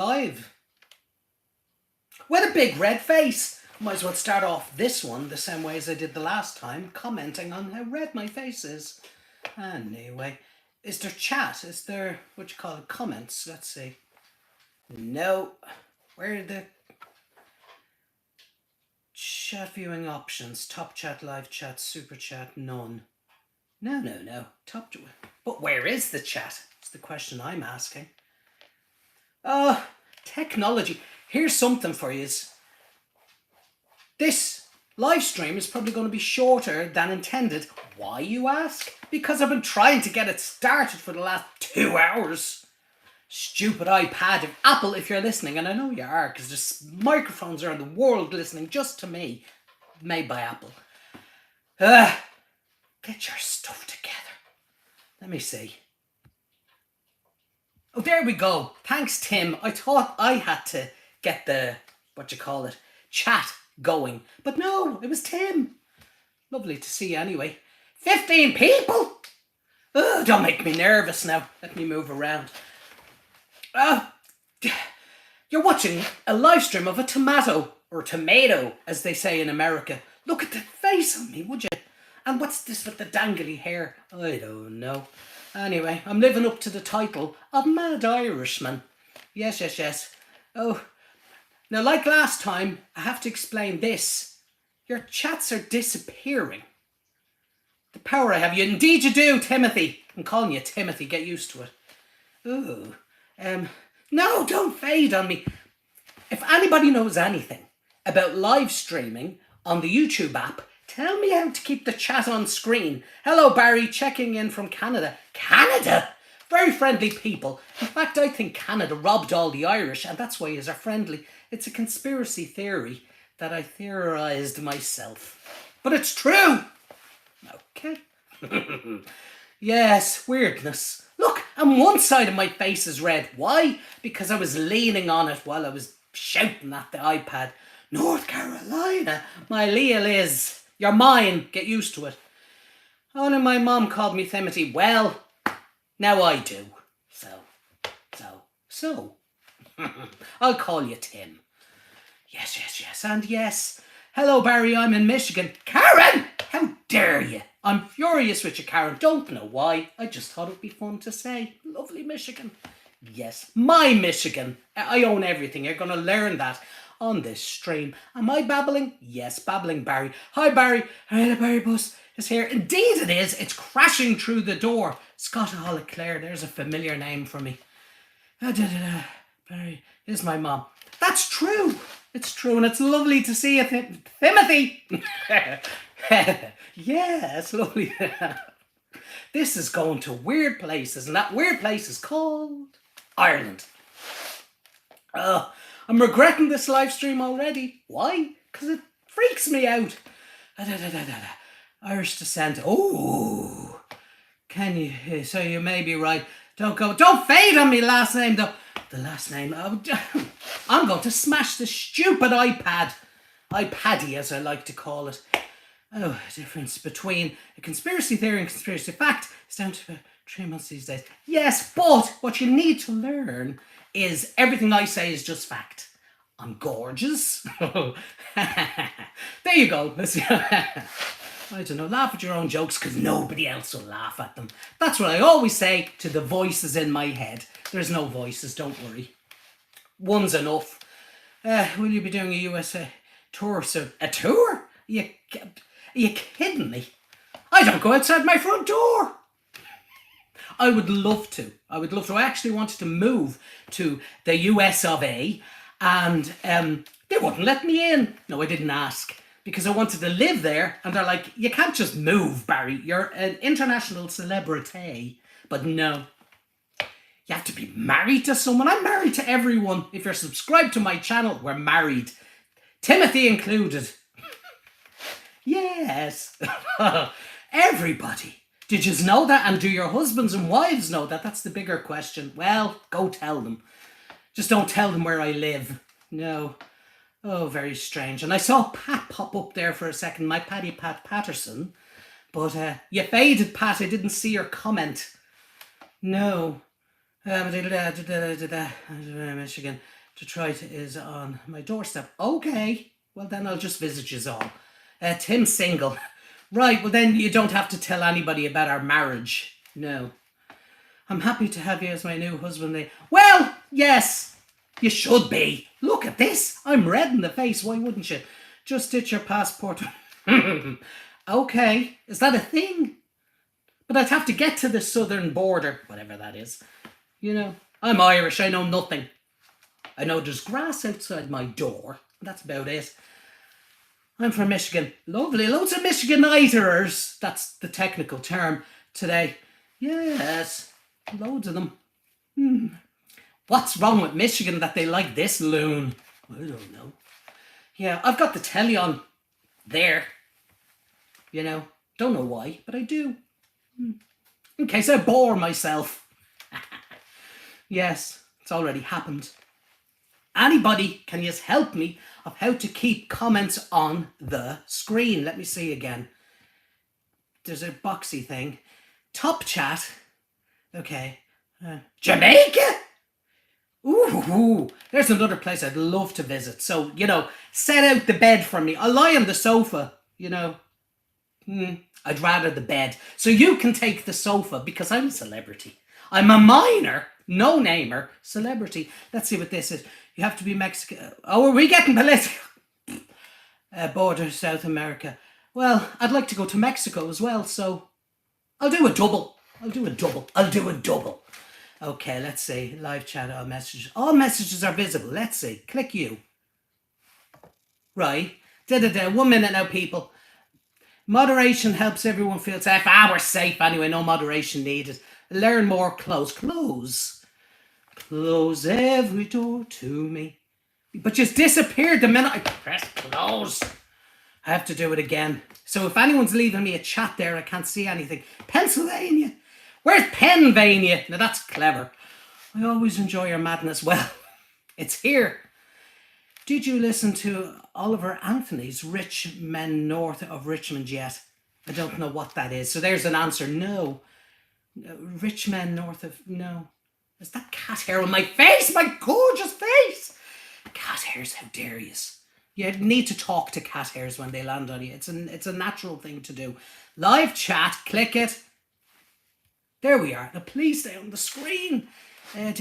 Live with a big red face. Might as well start off this one the same way as I did the last time, commenting on how red my face is. Anyway, is there chat? Is there, what you call it, comments? Let's see. No. Where are the chat viewing options? Top chat, live chat, super chat, none. No. Top. But where is the chat? It's the question I'm asking. Oh, technology. Here's something for you. This live stream is probably going to be shorter than intended. Why, you ask? Because I've been trying to get it started for the last 2 hours. Stupid iPad. If Apple, if you're listening, and I know you are, because there's microphones around the world listening just to me, made by Apple. Get your stuff together. Let me see. Oh, there we go. Thanks, Tim. I thought I had to get the, chat going. But no, it was Tim. Lovely to see you anyway. 15 people? Oh, don't make me nervous now. Let me move around. You're watching a live stream of a tomato, or tomato, as they say in America. Look at the face on me, would you? And what's this with the dangly hair? I don't know. Anyway, I'm living up to the title of Mad Irishman. Yes. Oh, now like last time, I have to explain this. Your chats are disappearing. The power I have you. Indeed you do, Timothy. I'm calling you Timothy, get used to it. Ooh. No, don't fade on me. If anybody knows anything about live streaming on the YouTube app, tell me how to keep the chat on screen. Hello, Barry, checking in from Canada. Canada? Very friendly people. In fact, I think Canada robbed all the Irish, and that's why yous are friendly. It's a conspiracy theory that I theorised myself. But it's true! Okay. Yes, weirdness. Look, and one side of my face is red. Why? Because I was leaning on it while I was shouting at the iPad. North Carolina, my Leah Liz. You're mine. Get used to it. Only my mom called me Timothy. Well, now I do. So. I'll call you Tim. Yes. And yes. Hello, Barry. I'm in Michigan. Karen! How dare you? I'm furious with you, Karen. Don't know why. I just thought it'd be fun to say. Lovely Michigan. Yes, my Michigan. I own everything. You're going to learn that on this stream. Am I babbling? Yes, babbling Barry. Hi, Barry. The Barry bus is here. Indeed it is. It's crashing through the door. Scott Clare, there's a familiar name for me. Barry, is my mom. That's true. It's true, and it's lovely to see you, Timothy. Yeah, it's lovely. This is going to weird places, and that weird place is called Ireland. I'm regretting this live stream already. Why? Because it freaks me out. Irish descent. Oh, can you? So you may be right. Don't fade on me last name though. The last name. I'm going to smash the stupid iPaddy as I like to call it. Oh, the difference between a conspiracy theory and conspiracy fact is down to 3 months these days. Yes, but what you need to learn is everything I say is just fact. I'm gorgeous. There you go. I don't know, laugh at your own jokes because nobody else will laugh at them. That's what I always say to the voices in my head. There's no voices, don't worry. One's enough. Will you be doing a USA tour soon? A tour? Are you kidding me? I don't go outside my front door. I would love to. I actually wanted to move to the US of A, and they wouldn't let me in. No, I didn't ask. Because I wanted to live there, and they're like, you can't just move, Barry. You're an international celebrity. But no. You have to be married to someone. I'm married to everyone. If you're subscribed to my channel, we're married. Timothy included. Yes. Everybody. Did you know that? And do your husbands and wives know that? That's the bigger question. Well, go tell them. Just don't tell them where I live. No. Oh, very strange. And I saw Pat pop up there for a second, my Paddy Pat Patterson. But you faded, Pat. I didn't see your comment. No. Michigan. Detroit is on my doorstep. Okay, well then I'll just visit you all. Tim's single. Right, well then you don't have to tell anybody about our marriage. No. I'm happy to have you as my new husband. Well, yes, you should be. Look at this. I'm red in the face. Why wouldn't you? Just stitch your passport. Okay, is that a thing? But I'd have to get to the southern border, whatever that is. You know, I'm Irish. I know nothing. I know there's grass outside my door. That's about it. I'm from Michigan. Lovely. Loads of Michiganiters. That's the technical term today. Yes. Loads of them. What's wrong with Michigan that they like this loon? I don't know. Yeah, I've got the telly on there. You know, don't know why, but I do. In case I bore myself. Yes, it's already happened. Anybody can just help me of how to keep comments on the screen. Let me see again. There's a boxy thing. Top chat. Okay. Jamaica? Ooh, there's another place I'd love to visit. So, you know, set out the bed for me. I'll lie on the sofa, you know. I'd rather the bed. So you can take the sofa because I'm a celebrity. I'm a minor, no-namer celebrity. Let's see what this is. You have to be Mexican. Oh, are we getting political? Border South America. Well, I'd like to go to Mexico as well, so I'll do a double. Okay, let's see. Live chat, all messages. All messages are visible. Let's see. Click you. Right. 1 minute now, people. Moderation helps everyone feel safe. We're safe anyway. No moderation needed. Learn more. Close. Close every door to me. But just disappeared the minute I press close. I have to do it again. So if anyone's leaving me a chat there, I can't see anything. Pennsylvania. Where's Pennsylvania? Now that's clever. I always enjoy your madness. Well, it's here. Did you listen to Oliver Anthony's Rich Men North of Richmond yet? I don't know what that is. So there's an answer. No. Rich Men North of... No. Is that cat hair on my face? My gorgeous face! Cat hairs, how dare you? You need to talk to cat hairs when they land on you. It's a natural thing to do. Live chat, click it. There we are. Now please stay on the screen. I'll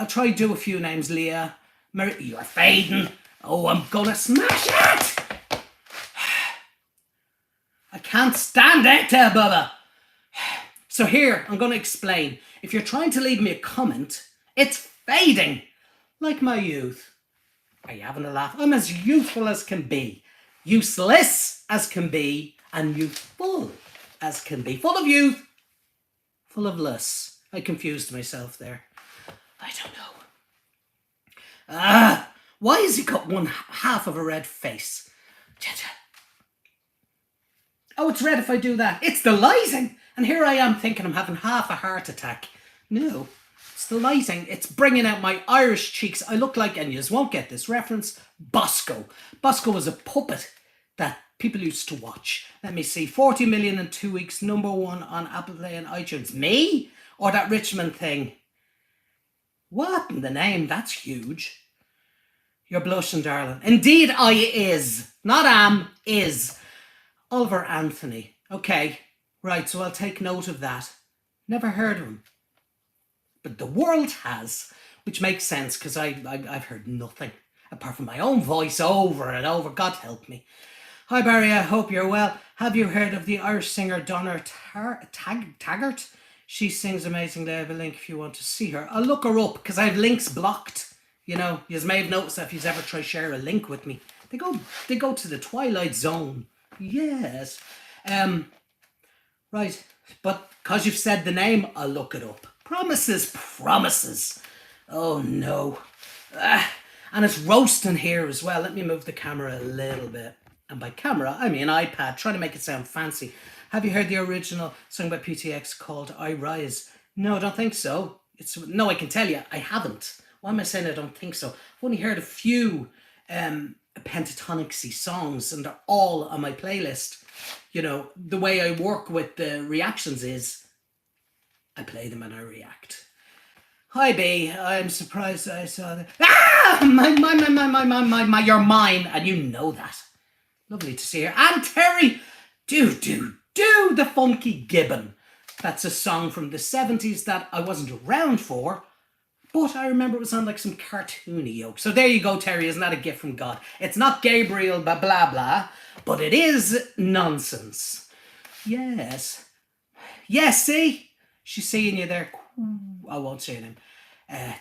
try to do a few names. Leah. You're fading. Oh, I'm gonna smash it! I can't stand it, Bubba. So here, I'm going to explain. If you're trying to leave me a comment, it's fading. Like my youth. Are you having a laugh? I'm as youthful as can be. Useless as can be. And youthful as can be. Full of youth. Full of lust. I confused myself there. I don't know. Why has he got one half of a red face? Oh, it's red if I do that. It's the lighting. And here I am thinking I'm having half a heart attack. No, it's the lighting. It's bringing out my Irish cheeks. I look like, and you won't get this reference, Bosco. Bosco was a puppet that people used to watch. Let me see. 40 million in 2 weeks. #1 on Apple Play and iTunes. Me? Or that Richmond thing? What in the name? That's huge. You're blushing, darling. Indeed I is. Not am, is. Oliver Anthony. Okay. Right, so I'll take note of that. Never heard of him. But the world has, which makes sense because I've heard nothing apart from my own voice over and over. God help me. Hi Barry, I hope you're well. Have you heard of the Irish singer Donna Taggart? She sings amazingly. I have a link if you want to see her. I'll look her up because I have links blocked. You know, you may have noticed if you ever try to share a link with me. They go to the Twilight Zone. Yes. Right, but because you've said the name, I'll look it up. Promises. Oh no. And it's roasting here as well. Let me move the camera a little bit. And by camera, I mean iPad, trying to make it sound fancy. Have you heard the original song by PTX called I Rise? No, I don't think so. No, I can tell you, I haven't. Why am I saying I don't think so? I've only heard a few pentatonic-y songs and they're all on my playlist. You know, the way I work with the reactions is I play them and I react. Hi B, I'm surprised I saw that. Ah! You're mine, and you know that. Lovely to see her. And Terry, do, the Funky Gibbon. That's a song from the 70s that I wasn't around for, but I remember it was on like some cartoony yoke. So there you go, Terry, isn't that a gift from God? It's not Gabriel blah blah blah, but it is nonsense. Yes. Yes, see? She's seeing you there. I won't say your name.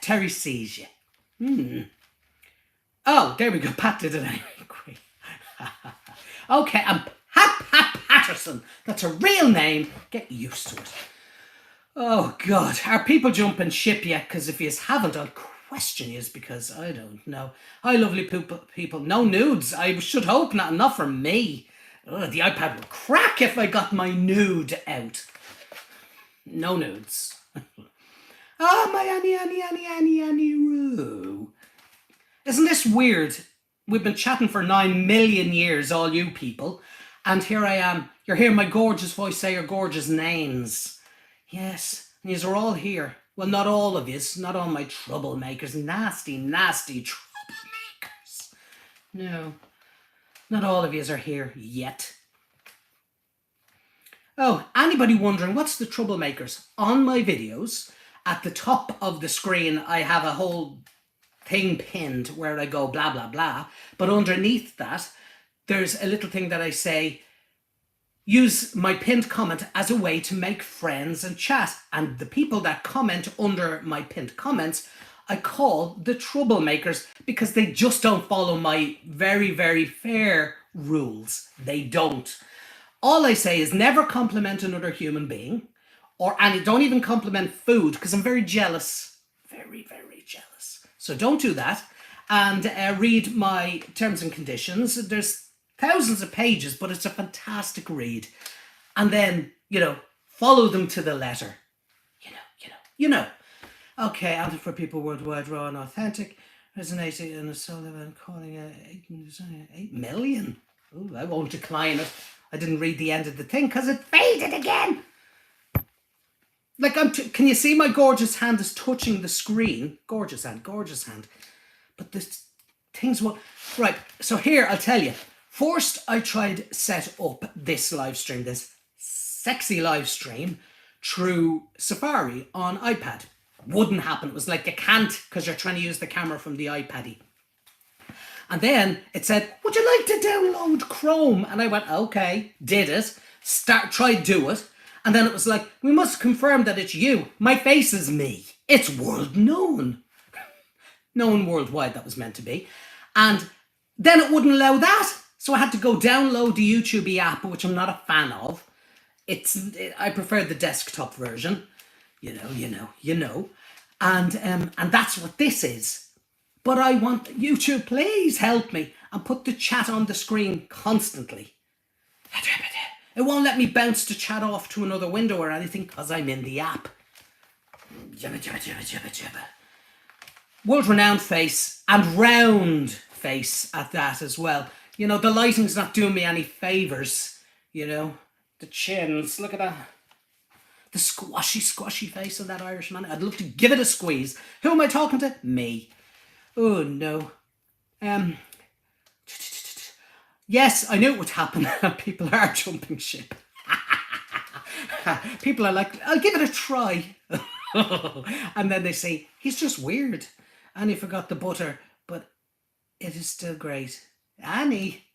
Terry sees you. Oh, there we go. Pat did it anyway. Great. Okay, I'm Pat Patterson. That's a real name. Get used to it. Oh, God. Are people jumping ship yet? Because if you haven't, I'll question you because I don't know. Hi, lovely people. No nudes. I should hope not. Not for me. The iPad would crack if I got my nude out. No nudes. Oh, my Annie Roo. Isn't this weird? We've been chatting for 9 million years, all you people. And here I am. You're hearing my gorgeous voice say your gorgeous names. Yes, and yous are all here. Well, not all of yous. Not all my troublemakers. Nasty troublemakers. No, not all of yous are here yet. Oh, anybody wondering what's the troublemakers? On my videos, at the top of the screen, I have a whole thing pinned where I go blah, blah, blah. But underneath that, there's a little thing that I say, use my pinned comment as a way to make friends and chat. And the people that comment under my pinned comments, I call the troublemakers because they just don't follow my very, very fair rules. They don't. All I say is never compliment another human being, and don't even compliment food because I'm very jealous. Very, very jealous. So don't do that. And read my terms and conditions. There's thousands of pages, but it's a fantastic read. And then, follow them to the letter. You know. Okay, and for people worldwide, raw and authentic, resonating in a soul event, calling it 8 million. Ooh, I won't decline it. I didn't read the end of the thing because it faded again. Like, can you see my gorgeous hand is touching the screen? Gorgeous hand. But this thing's what... Right, so here, I'll tell you. First, I tried set up this live stream, this sexy live stream, through Safari on iPad. Wouldn't happen. It was like you can't because you're trying to use the camera from the iPad-y. And then it said, would you like to download Chrome? And I went, okay, did it. Do it. And then it was like, we must confirm that it's you. My face is me. It's world known. Known worldwide, that was meant to be. And then it wouldn't allow that. So I had to go download the YouTube app, which I'm not a fan of. I prefer the desktop version. You know. And that's what this is. But I want YouTube, please help me and put the chat on the screen constantly. It won't let me bounce the chat off to another window or anything because I'm in the app. Jibba. World-renowned face and round face at that as well. The lighting's not doing me any favours. The chins, look at that. The squashy face of that Irishman. I'd love to give it a squeeze. Who am I talking to? Me. Oh, no. Yes, I knew it would happen. People are jumping ship. People are like, I'll give it a try. And then they say, he's just weird. And he forgot the butter, but it is still great. Annie,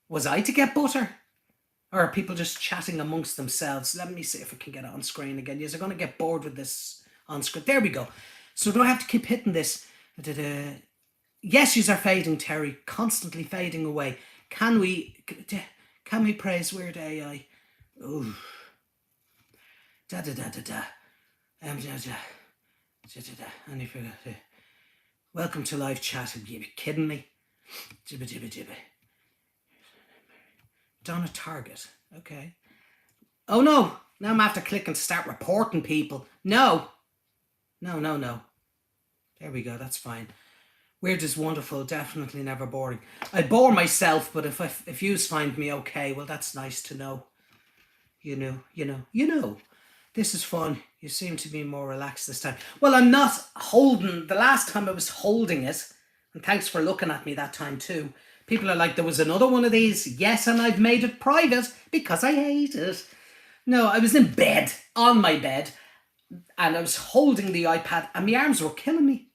was I to get butter? Or are people just chatting amongst themselves? Let me see if I can get it on screen again. Yes, I'm going to get bored with this on screen. There we go. So do I have to keep hitting this? Yes, yous are fading, Terry. Constantly fading away. Can we praise weird AI? Ooh. Da. And you forgot. Welcome to live chat. Are you kidding me? Jibba. Donna Target. Okay. Oh no. Now I'm after click and start reporting people. No. There we go. That's fine. Weird is wonderful. Definitely never boring. I bore myself, but if yous find me okay, well, that's nice to know. You know. This is fun. You seem to be more relaxed this time. Well, I'm not holding. The last time I was holding it, and thanks for looking at me that time too. People are like, there was another one of these. Yes, and I've made it private because I hate it. No, I was in bed, on my bed, and I was holding the iPad, and my arms were killing me.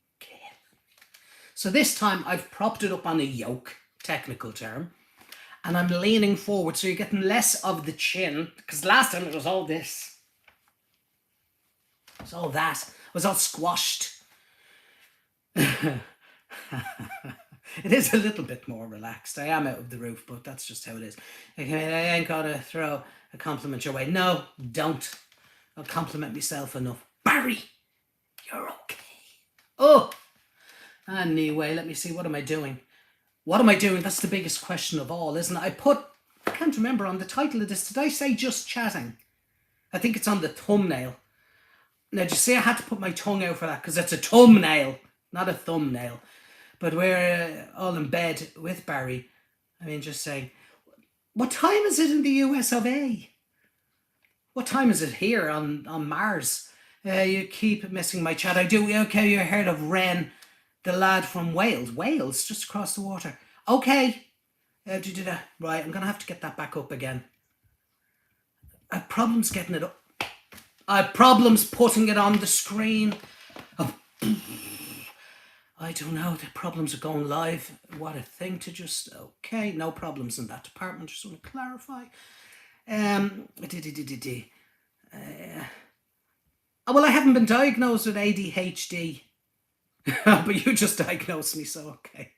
So this time I've propped it up on a yoke, technical term, and I'm leaning forward, so you're getting less of the chin, because last time it was all this. It was all that. It was all squashed. It is a little bit more relaxed. I am out of the roof, but that's just how it is. I ain't gonna throw a compliment your way. No, don't. I'll compliment myself enough. Barry, you're okay. Oh, anyway, let me see. What am I doing? What am I doing? That's the biggest question of all, isn't it? I can't remember on the title of this. Did I say just chatting? I think it's on the thumbnail. Now, did you see I had to put my tongue out for that? Because it's a thumbnail, not a thumbnail. But we're all in bed with Barry. I mean, just saying, what time is it in the US of A? What time is it here on Mars? You keep missing my chat. I do. Okay, you heard of Ren, the lad from Wales. Wales, just across the water. Okay. Right, I'm going to have to get that back up again. I have problems getting it up. I have problems putting it on the screen. Oh. I don't know, the problems are going live. What a thing to just... Okay, no problems in that department. Just want to clarify. Well, I haven't been diagnosed with ADHD. But you just diagnosed me, so okay.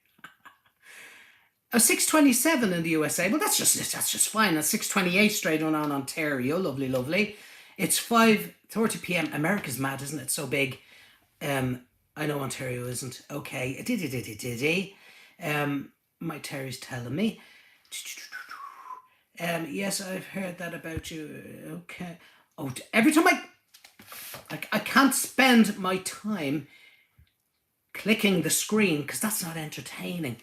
6:27 in the USA. Well, that's just fine. That's 6:28 straight on Ontario. Lovely, lovely. It's 5:30 p.m. America's mad, isn't it? So big. I know Ontario isn't. Okay. My Terry's telling me. Yes, I've heard that about you. Okay. Oh, every time I can't spend my time clicking the screen because that's not entertaining.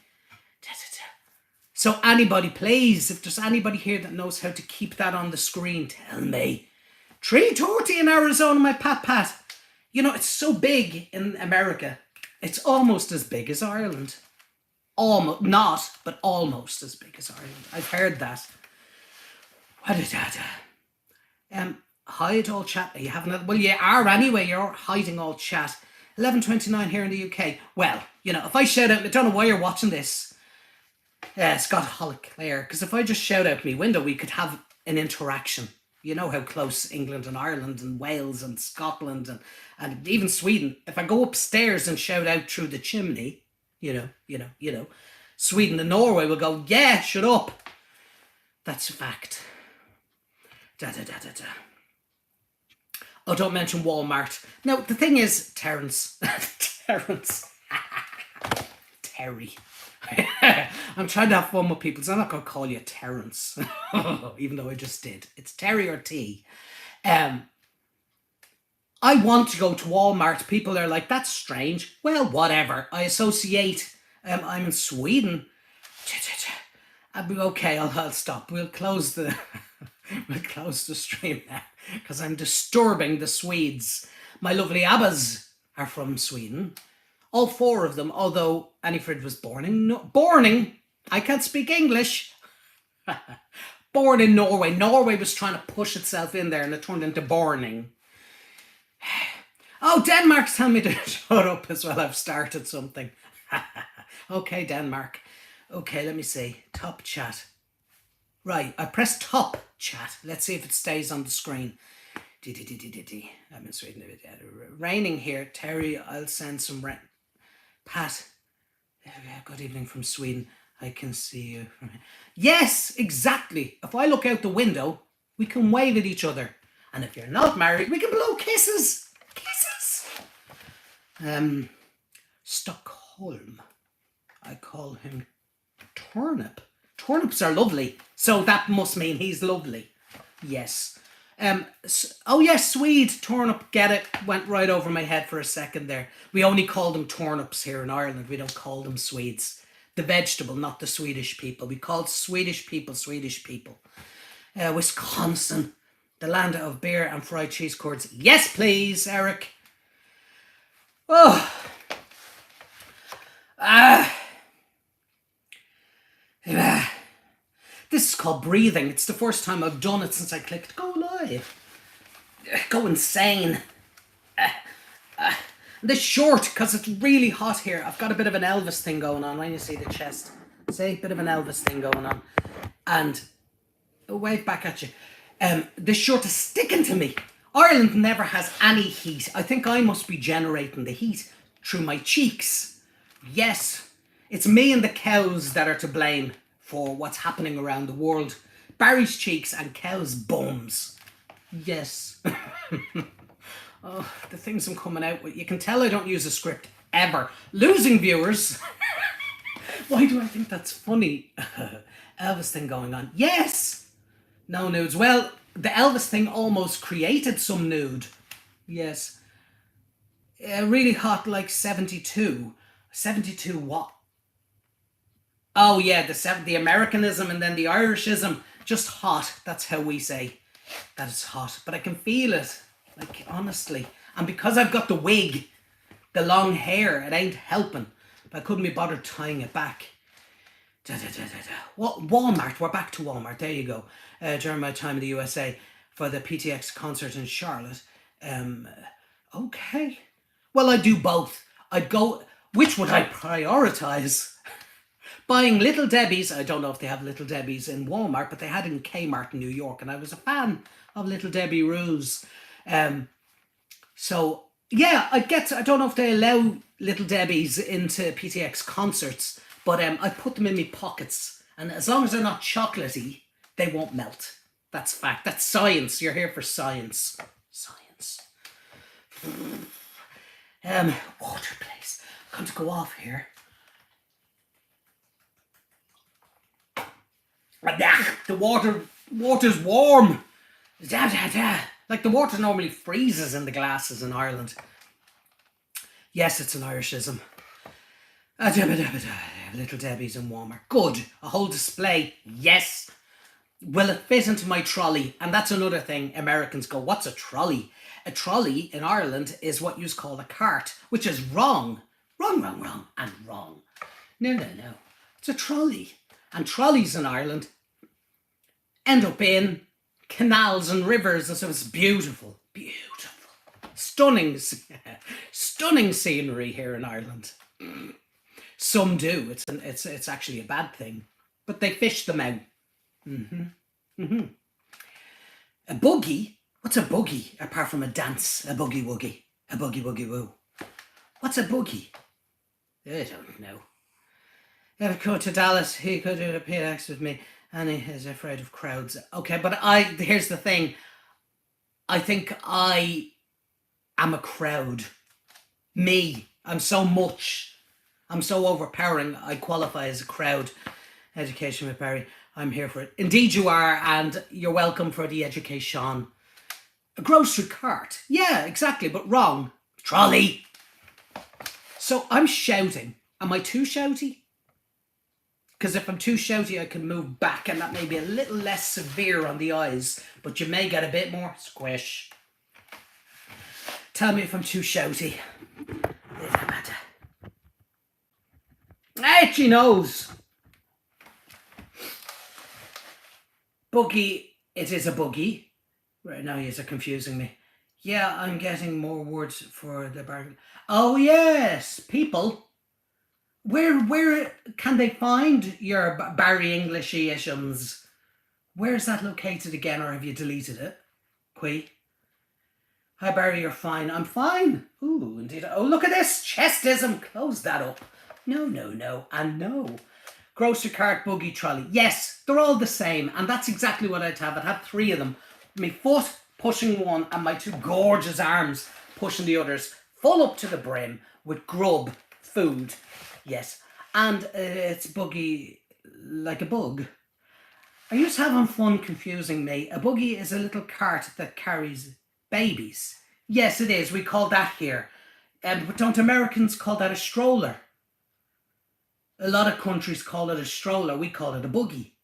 So anybody, please, if there's anybody here that knows how to keep that on the screen, tell me. 3:30 in Arizona, my pat. You know, it's so big in America. It's almost as big as Ireland. Almost, not, but almost as big as Ireland. I've heard that. Hide all chat. Are you having a... Well, you are anyway. You're hiding all chat. 11:29 here in the UK. Well, you know, if I shout out... I don't know why you're watching this. Scott Holliclair. Because if I just shout out my window, we could have an interaction. You know how close England and Ireland and Wales and Scotland and even Sweden. If I go upstairs and shout out through the chimney, you know, Sweden and Norway will go, yeah, shut up. That's a fact. Oh, don't mention Walmart. Now, the thing is, Terry. I'm trying to have fun with people, so I'm not going to call you Terence, even though I just did. It's Terry or T. I want to go to Walmart. People are like, that's strange. Well, whatever. I associate. I'm in Sweden. Okay, I'll stop. We'll close the stream now because I'm disturbing the Swedes. My lovely Abbas are from Sweden. All four of them, although Annifrid was born I can't speak English. Born in Norway. Norway was trying to push itself in there and it turned into Borning. Oh, Denmark's telling me to shut up as well. I've started something. Okay, Denmark. Okay, let me see. Top chat. Right, I pressed top chat. Let's see if it stays on the screen. I'm in Sweden. Raining here. Terry, I'll send some rain. Pat, good evening from Sweden. I can see you. Yes, exactly. If I look out the window, we can wave at each other. And if you're not married, we can blow kisses. Kisses. Stockholm. I call him Turnip. Turnips are lovely. So that must mean he's lovely. Yes. Oh yes, Swede, turnip, get it, went right over my head for a second there. We only call them turnips here in Ireland. We don't call them Swedes. The vegetable, not the Swedish people. We call Swedish people Swedish people. Wisconsin. The land of beer and fried cheese curds. Yes, please, Eric. Oh. This is called breathing. It's the first time I've done it since I clicked go live. Go insane. This short, because it's really hot here. I've got a bit of an Elvis thing going on. When you see the chest. See? Bit of an Elvis thing going on. And I'll wave back at you. This shirt is sticking to me. Ireland never has any heat. I think I must be generating the heat through my cheeks. Yes, it's me and the cows that are to blame for what's happening around the world. Barry's cheeks and cows' bums. Yes. Oh, the things I'm coming out with. You can tell I don't use a script ever. Losing viewers. Why do I think that's funny? Elvis thing going on. Yes. No nudes. Well, the Elvis thing almost created some nude. Yes. Really hot, like 72. 72 what? Oh yeah, the Americanism and then the Irishism. Just hot. That's how we say. That is hot. But I can feel it. Like, honestly. And because I've got the wig, the long hair, it ain't helping. But I couldn't be bothered tying it back. What Walmart? We're back to Walmart. There you go. During my time in the USA for the PTX concert in Charlotte. Okay. Well, I do both. I'd go. Which would I prioritize? Buying Little Debbie's. I don't know if they have Little Debbie's in Walmart, but they had it in Kmart in New York, and I was a fan of Little Debbie Roos. So yeah, I don't know if they allow Little Debbie's into PTX concerts. But I put them in my pockets. And as long as they're not chocolatey, they won't melt. That's fact. That's science. You're here for science. Science. Water, please. I'm going to go off here. The water's warm. Like the water normally freezes in the glasses in Ireland. Yes, it's an Irishism. Little Debbie's in Walmart. Good. A whole display. Yes. Will it fit into my trolley? And that's another thing. Americans go, what's a trolley? A trolley in Ireland is what you call a cart, which is wrong. Wrong, and wrong. No. It's a trolley. And trolleys in Ireland end up in canals and rivers. And so it's beautiful. Beautiful. Stunning scenery here in Ireland. Some do. It's actually a bad thing, but they fish them out. A boogie? What's a boogie apart from a dance? A boogie woogie. A boogie woogie woo. What's a boogie? I don't know. If I go to Dallas, he could do the PX with me, and he is afraid of crowds. Okay, but here's the thing. I think I am a crowd. Me. I'm so overpowering, I qualify as a crowd. Education with Barry, I'm here for it. Indeed you are, and you're welcome for the education. A grocery cart. Yeah, exactly, but wrong. Trolley. So I'm shouting. Am I too shouty? Because if I'm too shouty, I can move back, and that may be a little less severe on the eyes, but you may get a bit more squish. Tell me if I'm too shouty. It doesn't matter. Itchy nose. Boogie. It is a boogie. Right now, you're confusing me. Yeah, I'm getting more words for the bar. Oh yes, people. Where can they find your Barry Englishisms? Where is that located again, or have you deleted it? Quee. Hi Barry, you're fine. I'm fine. Ooh, indeed. Oh, look at this chestism. Close that up. No, and no. Grocery cart, buggy, trolley. Yes, they're all the same, and that's exactly what I'd have. I'd have three of them. My foot pushing one, and my two gorgeous arms pushing the others, full up to the brim with grub, food. Yes, and it's buggy like a bug. Are you just having fun confusing me? A buggy is a little cart that carries babies. Yes, it is. We call that here. But don't Americans call that a stroller? A lot of countries call it a stroller. We call it a buggy.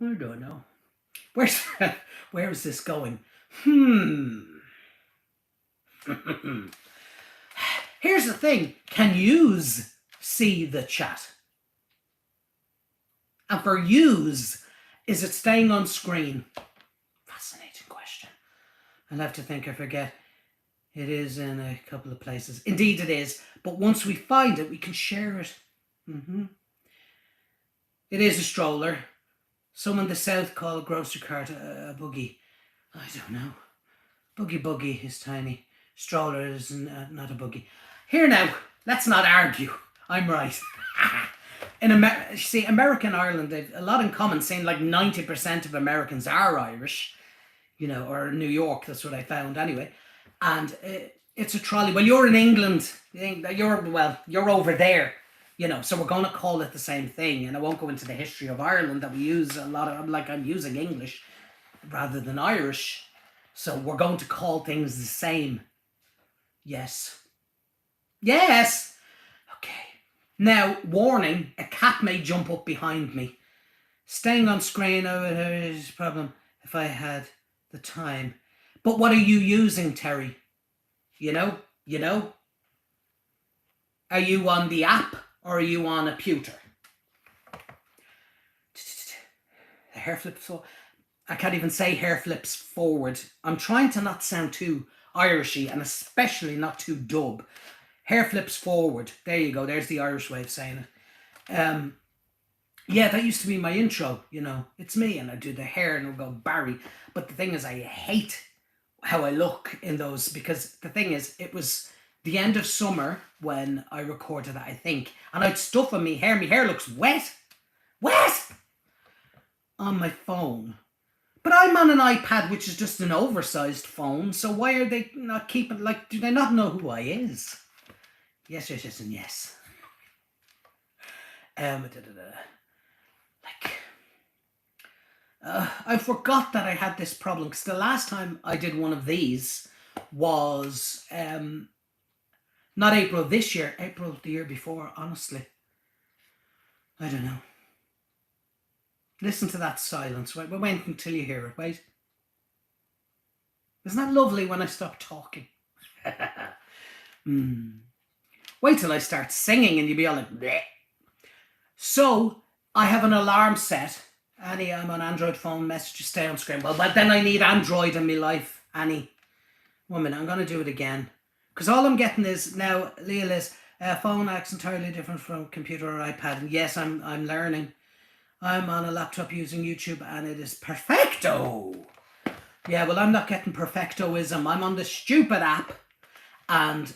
I don't know. Where's where is this going? Here's the thing. Can yous see the chat? And for yous, is it staying on screen? Fascinating question. I'll have to think. I forget. It is in a couple of places. Indeed it is. But once we find it, we can share it. It is a stroller. Some in the south call a grocery cart a buggy. I don't know. Buggy is tiny. Stroller is not a buggy. Here now, let's not argue. I'm right. See, America and Ireland, they've a lot in common, saying like 90% of Americans are Irish, you know, or New York, that's what I found anyway. And it's a trolley. Well, you're in England. You're over there, you know, so we're going to call it the same thing. And I won't go into the history of Ireland that we use a lot of, like I'm using English rather than Irish. So we're going to call things the same. Yes. Yes. Okay. Now, warning, a cat may jump up behind me. Staying on screen is a problem if I had the time. But what are you using, Terry? You know? Are you on the app or are you on a pewter? The hair flips. I can't even say hair flips forward. I'm trying to not sound too Irishy and especially not too dub. Hair flips forward. There you go. There's the Irish way of saying it. Yeah, that used to be my intro, you know. It's me and I do the hair and I'll go Barry. But the thing is, I hate how I look in those because the thing is, it was the end of summer when I recorded that, I think. And I'd stuff on me hair. My hair looks wet. Wet! On my phone. But I'm on an iPad, which is just an oversized phone. So why are they not keeping, like, do they not know who I is? Yes, and yes. I forgot that I had this problem because the last time I did one of these was not April this year, April the year before, honestly. I don't know. Listen to that silence. Wait until you hear it. Wait. Isn't that lovely when I stop talking? Wait till I start singing and you'll be all like, bleh. So, I have an alarm set. Annie, I'm on Android phone, messages stay on screen. Well, but then I need Android in my life. Annie, 1 minute, I'm going to do it again. Because all I'm getting is now, Leah Liz, phone acts entirely different from computer or iPad. And yes, I'm learning. I'm on a laptop using YouTube and it is perfecto. Yeah, well, I'm not getting perfectoism. I'm on the stupid app and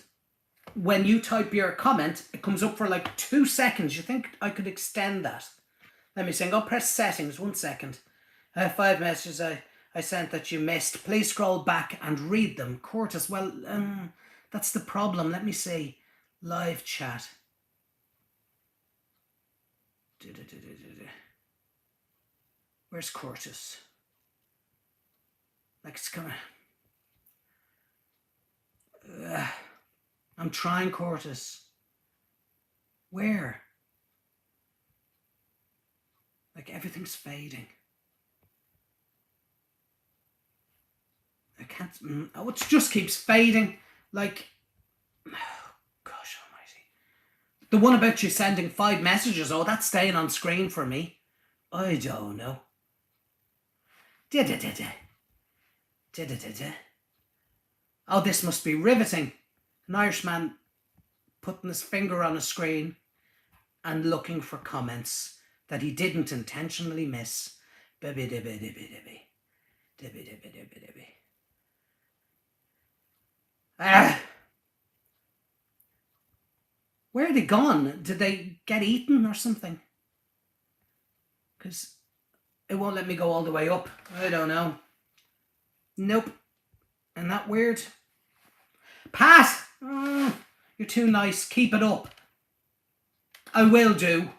when you type your comment, it comes up for like 2 seconds. You think I could extend that? Let me see. Go press settings. 1 second. I have 5 messages I sent that you missed. Please scroll back and read them. Curtis, well, that's the problem. Let me see. Live chat. Where's Curtis? Like it's kind of... I'm trying, Curtis. Where? Like everything's fading. I can't... Oh, it just keeps fading. Like... Oh, gosh almighty. The one about you sending 5 messages. Oh, that's staying on screen for me. I don't know. Oh, this must be riveting. An Irishman putting his finger on a screen and looking for comments that he didn't intentionally miss. Where are they gone? Did they get eaten or something? Because it won't let me go all the way up. I don't know. Nope. Isn't that weird? Pat! You're too nice. Keep it up. I will do.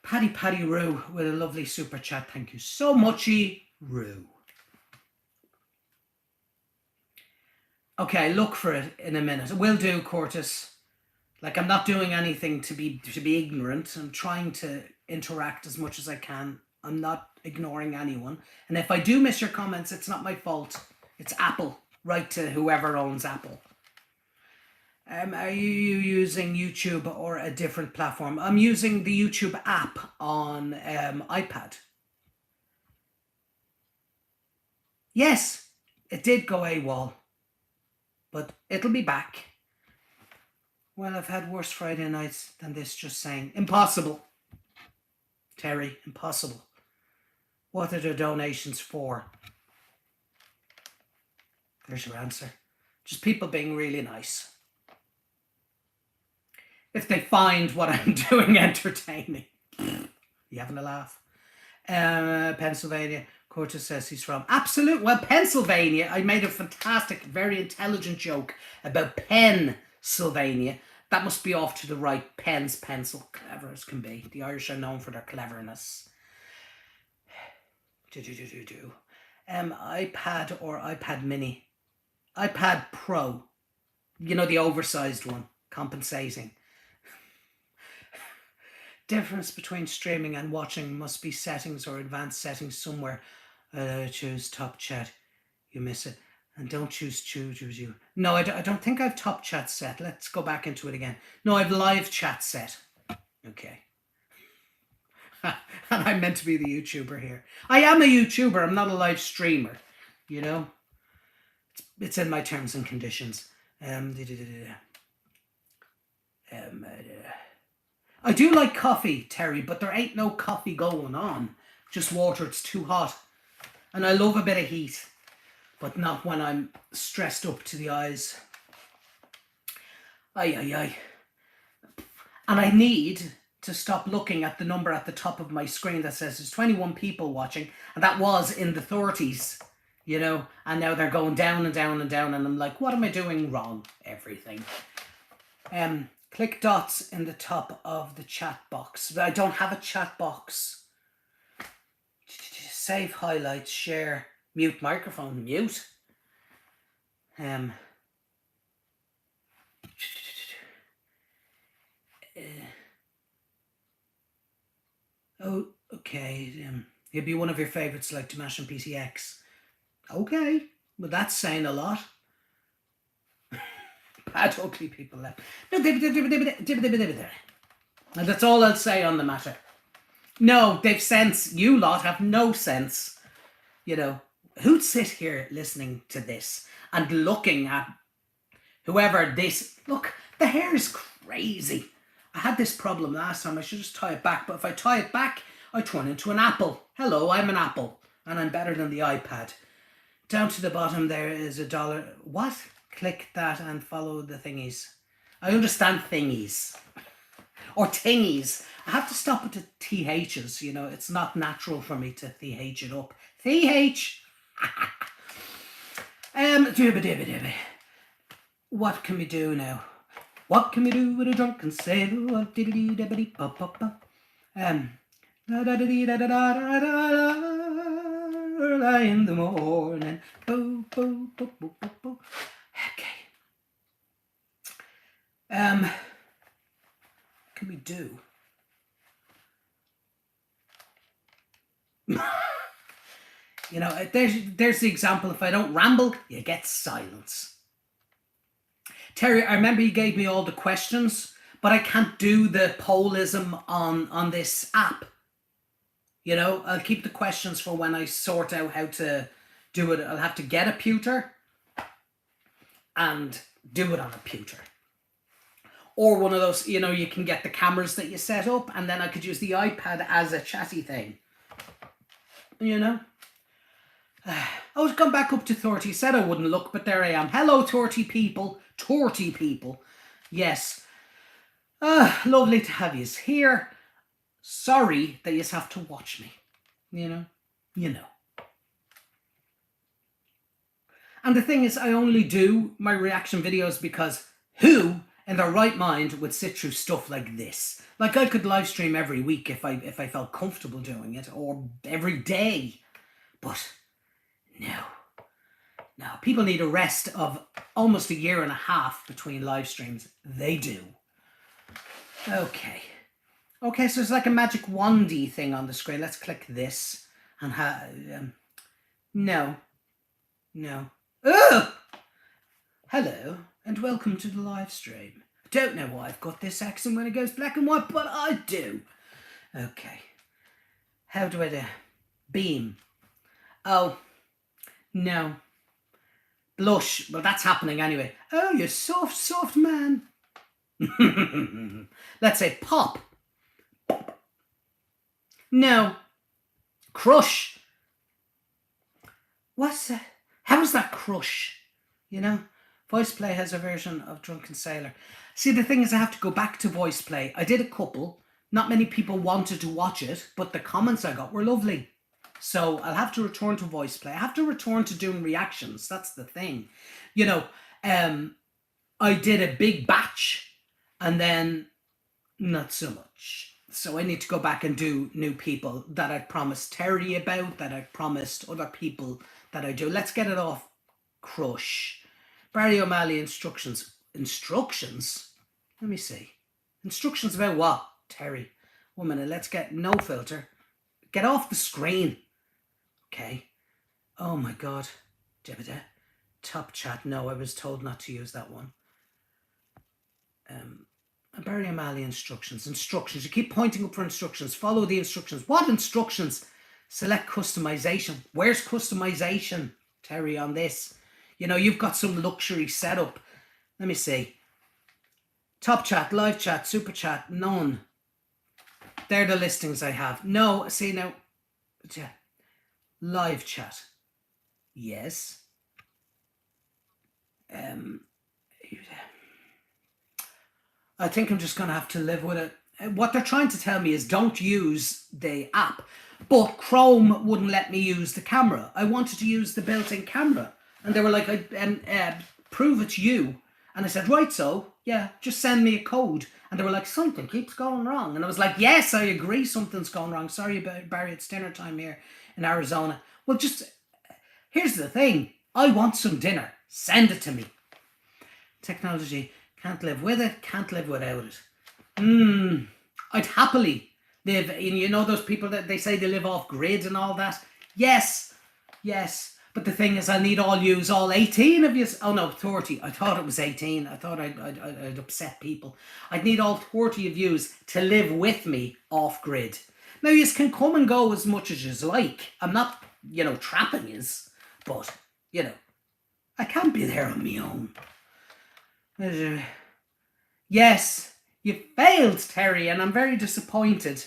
Paddy Roo with a lovely super chat. Thank you so muchy, Roo. Okay, look for it in a minute. I will do, Curtis. Like, I'm not doing anything to be ignorant. I'm trying to interact as much as I can I'm not ignoring anyone. And if I do miss your comments, it's not my fault. It's Apple. Right to whoever owns Apple. Are you using YouTube or a different platform? I'm using the YouTube app on iPad. Yes, it did go AWOL, but it'll be back. Well, I've had worse Friday nights than this, just saying. Impossible. Terry, impossible. What are the donations for? There's your answer. Just people being really nice. If they find what I'm doing entertaining. You having a laugh? Pennsylvania. Curtis says he's from. Absolute. Well, Pennsylvania. I made a fantastic, very intelligent joke about Pennsylvania. That must be off to the right. Pens, pencil. Clever as can be. The Irish are known for their cleverness. iPad or iPad mini? iPad Pro. You know, the oversized one. Compensating. Difference between streaming and watching must be settings or advanced settings somewhere. Choose top chat. You miss it. And don't choose you. No, I don't think I've top chat set. Let's go back into it again. No, I've live chat set. Okay. And I'm meant to be the YouTuber here. I am a YouTuber. I'm not a live streamer. You know? It's in my terms and conditions. I do like coffee, Terry, but there ain't no coffee going on. Just water, it's too hot. And I love a bit of heat, but not when I'm stressed up to the eyes. And I need to stop looking at the number at the top of my screen that says there's 21 people watching, and that was in the 30s, you know, and now they're going down and down and down, and I'm like, what am I doing wrong? Everything. Click dots in the top of the chat box. I don't have a chat box. Save highlights, share, mute microphone, mute. Oh, okay. He'll be one of your favourites like Dimash and PCX. Okay, well that's saying a lot. Bad ugly people left. No, and that's all I'll say on the matter. No, they've sense. You lot have no sense. You know, who'd sit here listening to this and looking at whoever this... Look, the hair is crazy. I had this problem last time. I should just tie it back. But if I tie it back, I turn into an apple. Hello, I'm an apple. And I'm better than the iPad. Down to the bottom there is $1. What? Click that and follow the thingies. I understand thingies. Or tingies. I have to stop with the THs, you know. It's not natural for me to TH it up. TH! What can we do now? What can we do with a drunken sailor? In the morning. Bo, bo, bo, bo, bo, bo. Okay. What can we do? You know, there's the example. If I don't ramble, you get silence. Terry, I remember you gave me all the questions, but I can't do the pollism on this app. You know, I'll keep the questions for when I sort out how to do it. I'll have to get a pewter and do it on a pewter. Or one of those, you know, you can get the cameras that you set up, and then I could use the iPad as a chatty thing. You know? I was gone back up to 30. Said I wouldn't look, but there I am. Hello, 30 people. 30 people. Yes. Lovely to have you here. Sorry that you have to watch me. You know? You know. And the thing is, I only do my reaction videos because who in their right mind would sit through stuff like this? Like, I could live stream every week if I felt comfortable doing it, or every day. But no. No, people need a rest of almost 1.5 years between live streams. They do. Okay. Okay, so it's like a magic wandy thing on the screen. Let's click this and no, no. Ugh! Hello and welcome to the live stream. I don't know why I've got this accent when it goes black and white, but I do. Okay. How do I do? Beam. Oh, no. Blush. Well, that's happening anyway. Oh, you soft, soft man. Let's say pop. No. Crush. What's that? How is that crush? You know? Voice Play has a version of Drunken Sailor. See, the thing is I have to go back to Voice Play. I did a couple. Not many people wanted to watch it, but the comments I got were lovely. So I'll have to return to Voice Play. I have to return to doing reactions. That's the thing. You know, I did a big batch and then not so much. So I need to go back and do new people that I promised Terry about, that I promised other people that I do. Let's get it off. Crush. Barry O'Malley instructions. Instructions? Let me see. Instructions about what? Terry. 1 minute. Let's get no filter. Get off the screen. Okay. Oh my God. Top chat. No, I was told not to use that one. Barry O'Malley instructions. Instructions. You keep pointing up for instructions. Follow the instructions. What instructions? Select customization. Where's customization, Terry, on this? You know, you've got some luxury setup. Let me see. Top chat, live chat, super chat, none. They're the listings I have. No, see now. Live chat. Yes. I think I'm just going to have to live with it. What they're trying to tell me is don't use the app. But Chrome wouldn't let me use the camera. I wanted to use the built-in camera. And they were like, prove it's you. And I said, right, so, yeah, just send me a code. And they were like, something keeps going wrong. And I was like, yes, I agree something's going wrong. Sorry about Barry, it's dinner time here in Arizona. Well, just, here's the thing. I want some dinner. Send it to me. Technology, can't live with it, can't live without it. I'd happily live in, you know, those people that they say they live off grid and all that. Yes. But the thing is, I need all 18 of you. Oh no, 30. I thought it was 18. I thought I'd upset people. I'd need all 30 of yous to live with me off grid. Now, yous can come and go as much as yous like. I'm not, you know, trapping yous. But, you know, I can't be there on my own. Yes, you failed, Terry, and I'm very disappointed.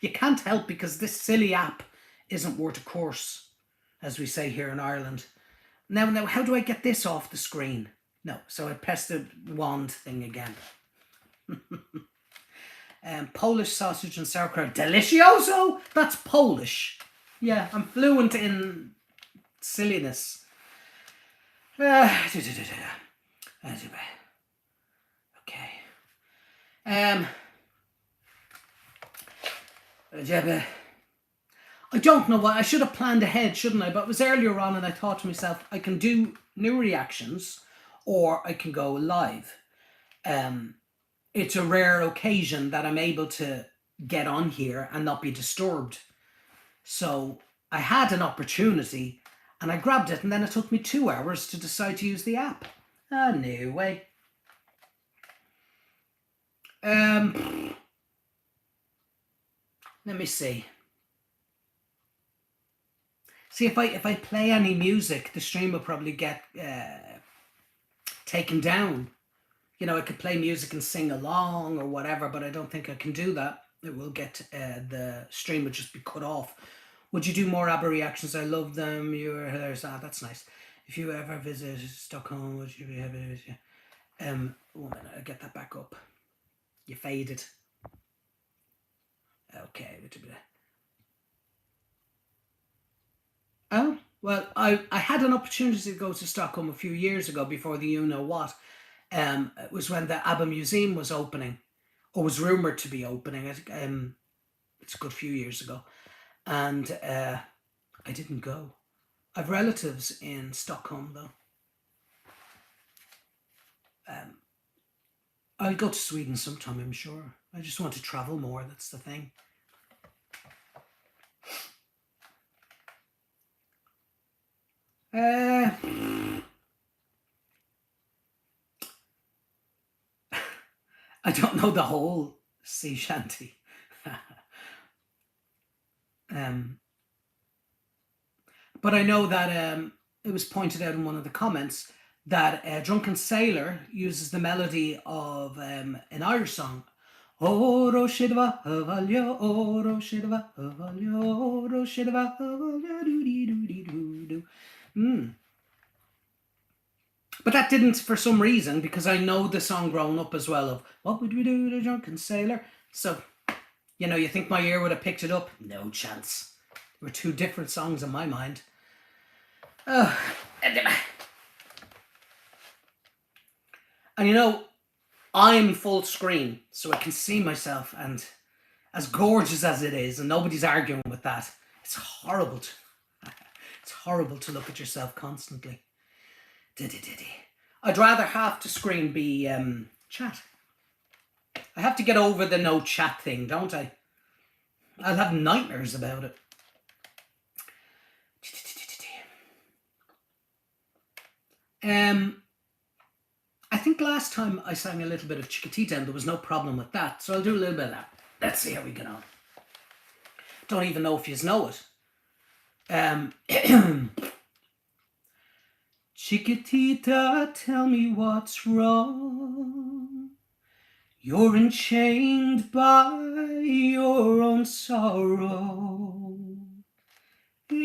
You can't help because this silly app isn't worth a course, as we say here in Ireland. Now, how do I get this off the screen? No, so I pressed the wand thing again. Polish sausage and sauerkraut. Delicioso? That's Polish. Yeah, I'm fluent in silliness. Okay. I don't know what I should have planned ahead, shouldn't I? But it was earlier on, and I thought to myself, I can do new reactions, or I can go live. It's a rare occasion that I'm able to get on here and not be disturbed. So I had an opportunity, and I grabbed it, and then it took me 2 hours to decide to use the app. Anyway. Let me see. See, if I play any music, the stream will probably get taken down. You know, I could play music and sing along or whatever, but I don't think I can do that. It will get, the stream would just be cut off. Would you do more ABBA reactions? I love them. You're hilarious. That's nice. If you ever visit Stockholm, would you be happy to visit? 1 minute, I'll get that back up. You faded. Okay. Oh, well, I had an opportunity to go to Stockholm a few years ago before the you-know-what. It was when the ABBA Museum was opening, or was rumoured to be opening. It's a good few years ago. And I didn't go. I've relatives in Stockholm, though. I'll go to Sweden sometime, I'm sure. I just want to travel more, that's the thing. I don't know the whole sea shanty. But I know that it was pointed out in one of the comments that Drunken Sailor uses the melody of an Irish song. Oro shidva havalyo, oro shidva havalyo, oro shidva havalyo, do. But that didn't, for some reason, because I know the song growing up as well of what would we do to Drunken Sailor? So, you think my ear would have picked it up? No chance. They were two different songs in my mind. And I'm full screen, so I can see myself, and as gorgeous as it is, and nobody's arguing with that, it's horrible to look at yourself constantly. I'd rather half the screen be chat. I have to get over the no chat thing, don't I? I'll have nightmares about it. I think last time I sang a little bit of Chiquitita and there was no problem with that, so I'll do a little bit of that. Let's see how we get on. Don't even know if you know it. Chiquitita, tell me what's wrong. You're enchained by your own sorrow. In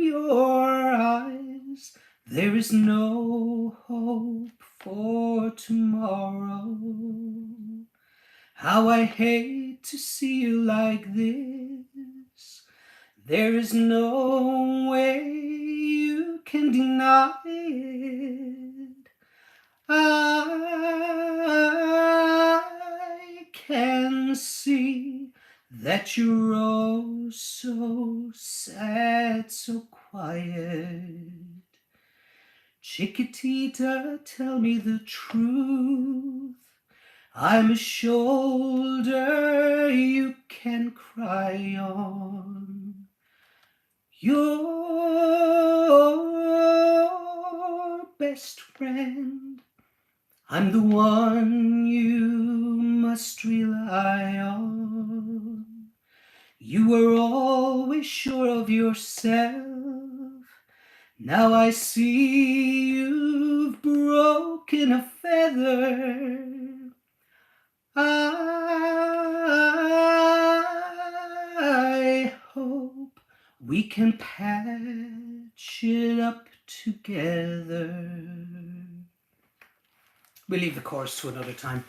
your eyes, there is no hope for tomorrow. How I hate to see you like this. There is no way you can deny it. I can see that you're oh so sad, so quiet. Chiquitita, tell me the truth. I'm a shoulder you can cry on. Your best friend, I'm the one you must rely on. You were always sure of yourself. Now I see you've broken a feather. I hope we can patch it up together. We'll leave the chorus to another time.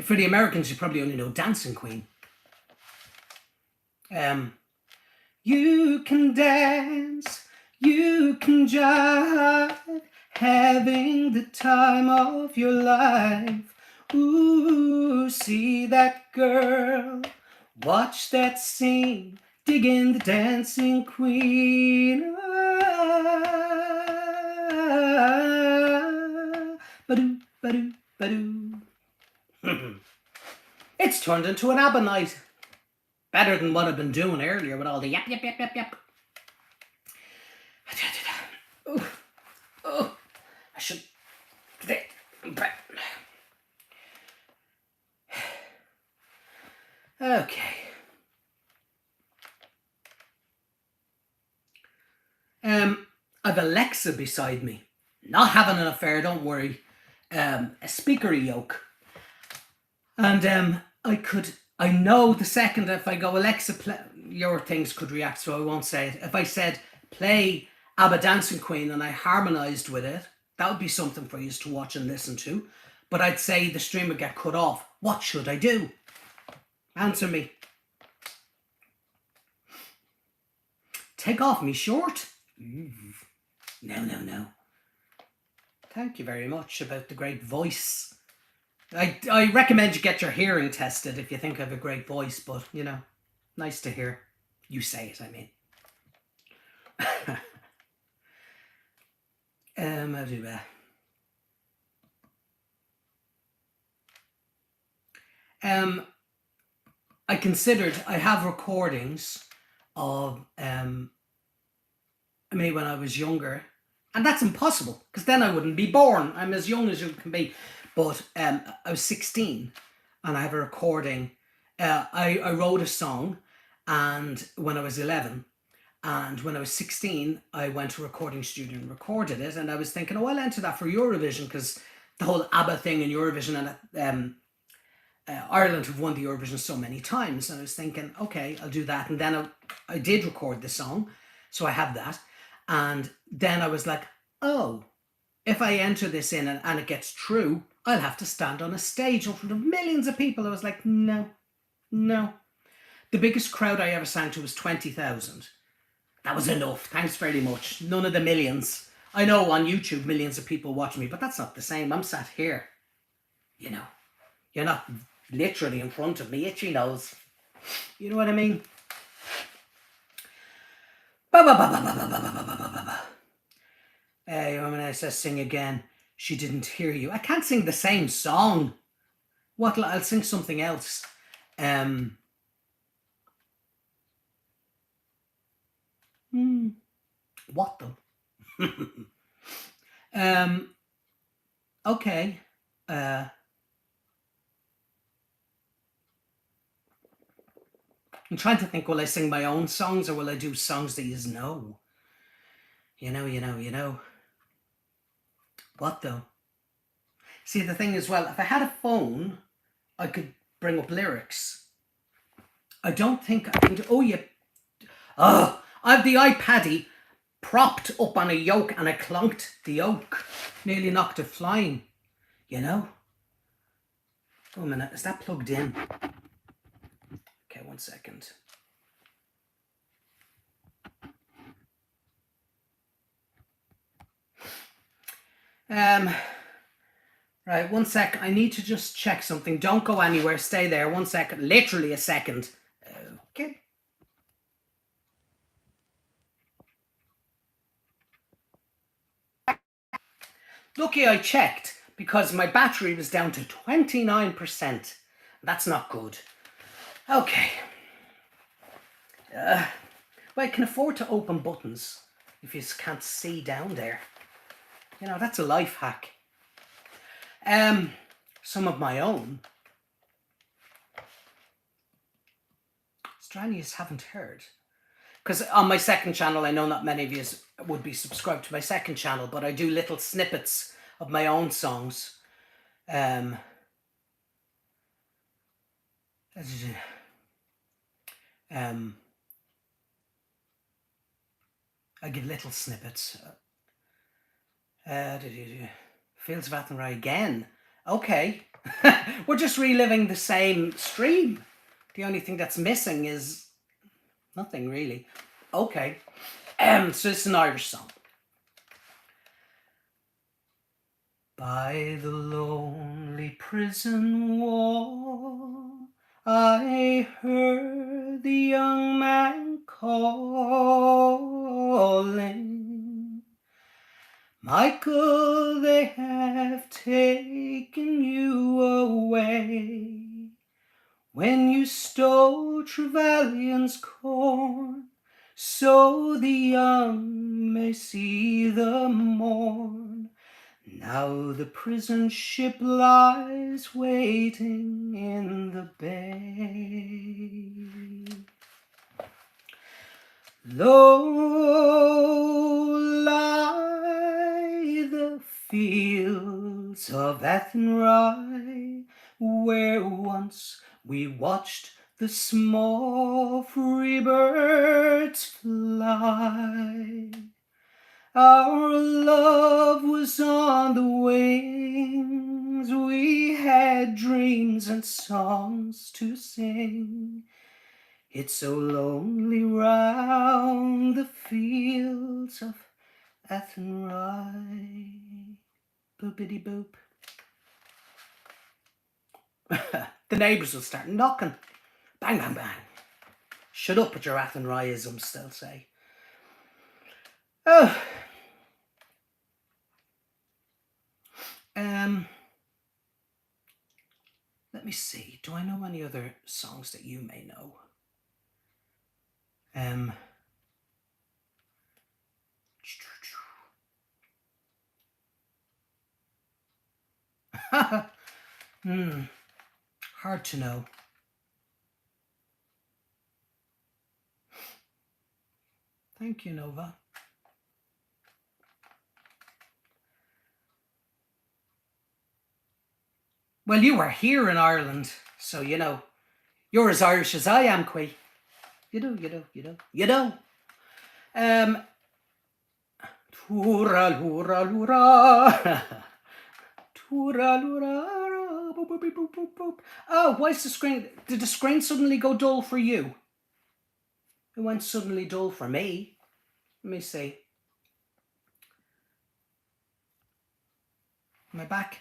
For the Americans, you probably only know Dancing Queen. You can dance, you can jive, having the time of your life. Ooh, see that girl, watch that scene, dig in the Dancing Queen. Ba-doo, ba-doo, ba-doo. It's turned into an ABBA night. Better than what I've been doing earlier with all the yap, yap, yap, yap, yap. Oh, I should... Okay. I've Alexa beside me. Not having an affair, don't worry. A speakery yoke. And I know the second if I go, Alexa, your things could react, so I won't say it. If I said, play ABBA Dancing Queen and I harmonised with it, that would be something for you to watch and listen to. But I'd say the stream would get cut off. What should I do? Answer me. Take off me short? No. Thank you very much about the great voice. I recommend you get your hearing tested if you think I have a great voice, but, nice to hear you say it, I mean. I'll do that. I considered, I have recordings of me when I was younger, and that's impossible because then I wouldn't be born. I'm as young as you can be. But I was 16 and I have a recording. I wrote a song, and when I was 11, and when I was 16, I went to a recording studio and recorded it. And I was thinking, oh, I'll enter that for Eurovision, because the whole ABBA thing in Eurovision, and Ireland have won the Eurovision so many times. And I was thinking, okay, I'll do that. And then I did record the song, so I have that. And then I was like, oh, if I enter this in and it gets true, I'll have to stand on a stage in front of millions of people. I was like, no. The biggest crowd I ever sang to was 20,000. That was enough. Thanks very much. None of the millions. I know on YouTube millions of people watch me, but that's not the same. I'm sat here. You know, you're not literally in front of me. Itchy nose. You know what I mean? Hey, when I says sing again, she didn't hear you. I can't sing the same song. What? I'll sing something else. What though? Okay. I'm trying to think, will I sing my own songs or will I do songs that you know? You know. What though? See, the thing is, well, if I had a phone, I could bring up lyrics. I don't think I can do, I have the iPaddy propped up on a yoke and I clunked the yoke. Nearly knocked it flying, you know? Oh, a minute, is that plugged in? Okay, 1 second. Right, 1 sec. I need to just check something. Don't go anywhere. Stay there. 1 second. Literally a second. Okay. Lucky I checked, because my battery was down to 29%. That's not good. Okay. Well, I can afford to open buttons if you can't see down there. You know, that's a life hack. Some of my own. Stranius haven't heard. Because on my second channel, I know not many of you would be subscribed to my second channel, but I do little snippets of my own songs. I give little snippets. Fields of Athenry again. Okay. We're just reliving the same stream. The only thing that's missing is nothing really. Okay. So it's an Irish song. By the lonely prison wall, I heard the young man calling, Michael, they have taken you away when you stole Trevelyan's corn, so the young may see the morn. Now the prison ship lies waiting in the bay. Low lie the fields of Athenry, where once we watched the small free birds fly. Our love was on the wings, we had dreams and songs to sing. It's so lonely round the fields of Athenry. Boopity boop. The neighbours will start knocking. Bang, bang, bang. Shut up with your Athenryisms, they'll say. Oh. Let me see. Do I know any other songs that you may know? Hard to know. Thank you, Nova. Well, you were here in Ireland, so you know. You're as Irish as I am, Quay. You know. Toora lura lura. Toora lura. Boop, boop, boop, boop, boop. Oh, why is the screen? Did the screen suddenly go dull for you? It went suddenly dull for me. Let me see. Am I back?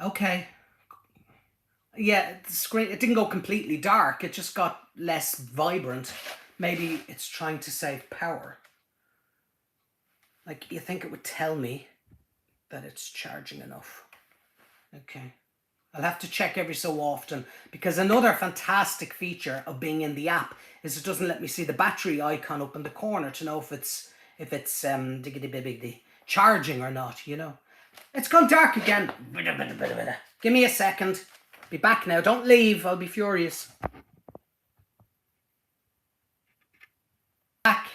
Okay. Yeah, the screen, it didn't go completely dark. It just got less vibrant. Maybe it's trying to save power. Like, you think it would tell me that it's charging enough. Okay. I'll have to check every so often, because another fantastic feature of being in the app is it doesn't let me see the battery icon up in the corner to know if it's charging or not, you know. It's gone dark again. Give me a second. Be back now. Don't leave. I'll be furious. Back.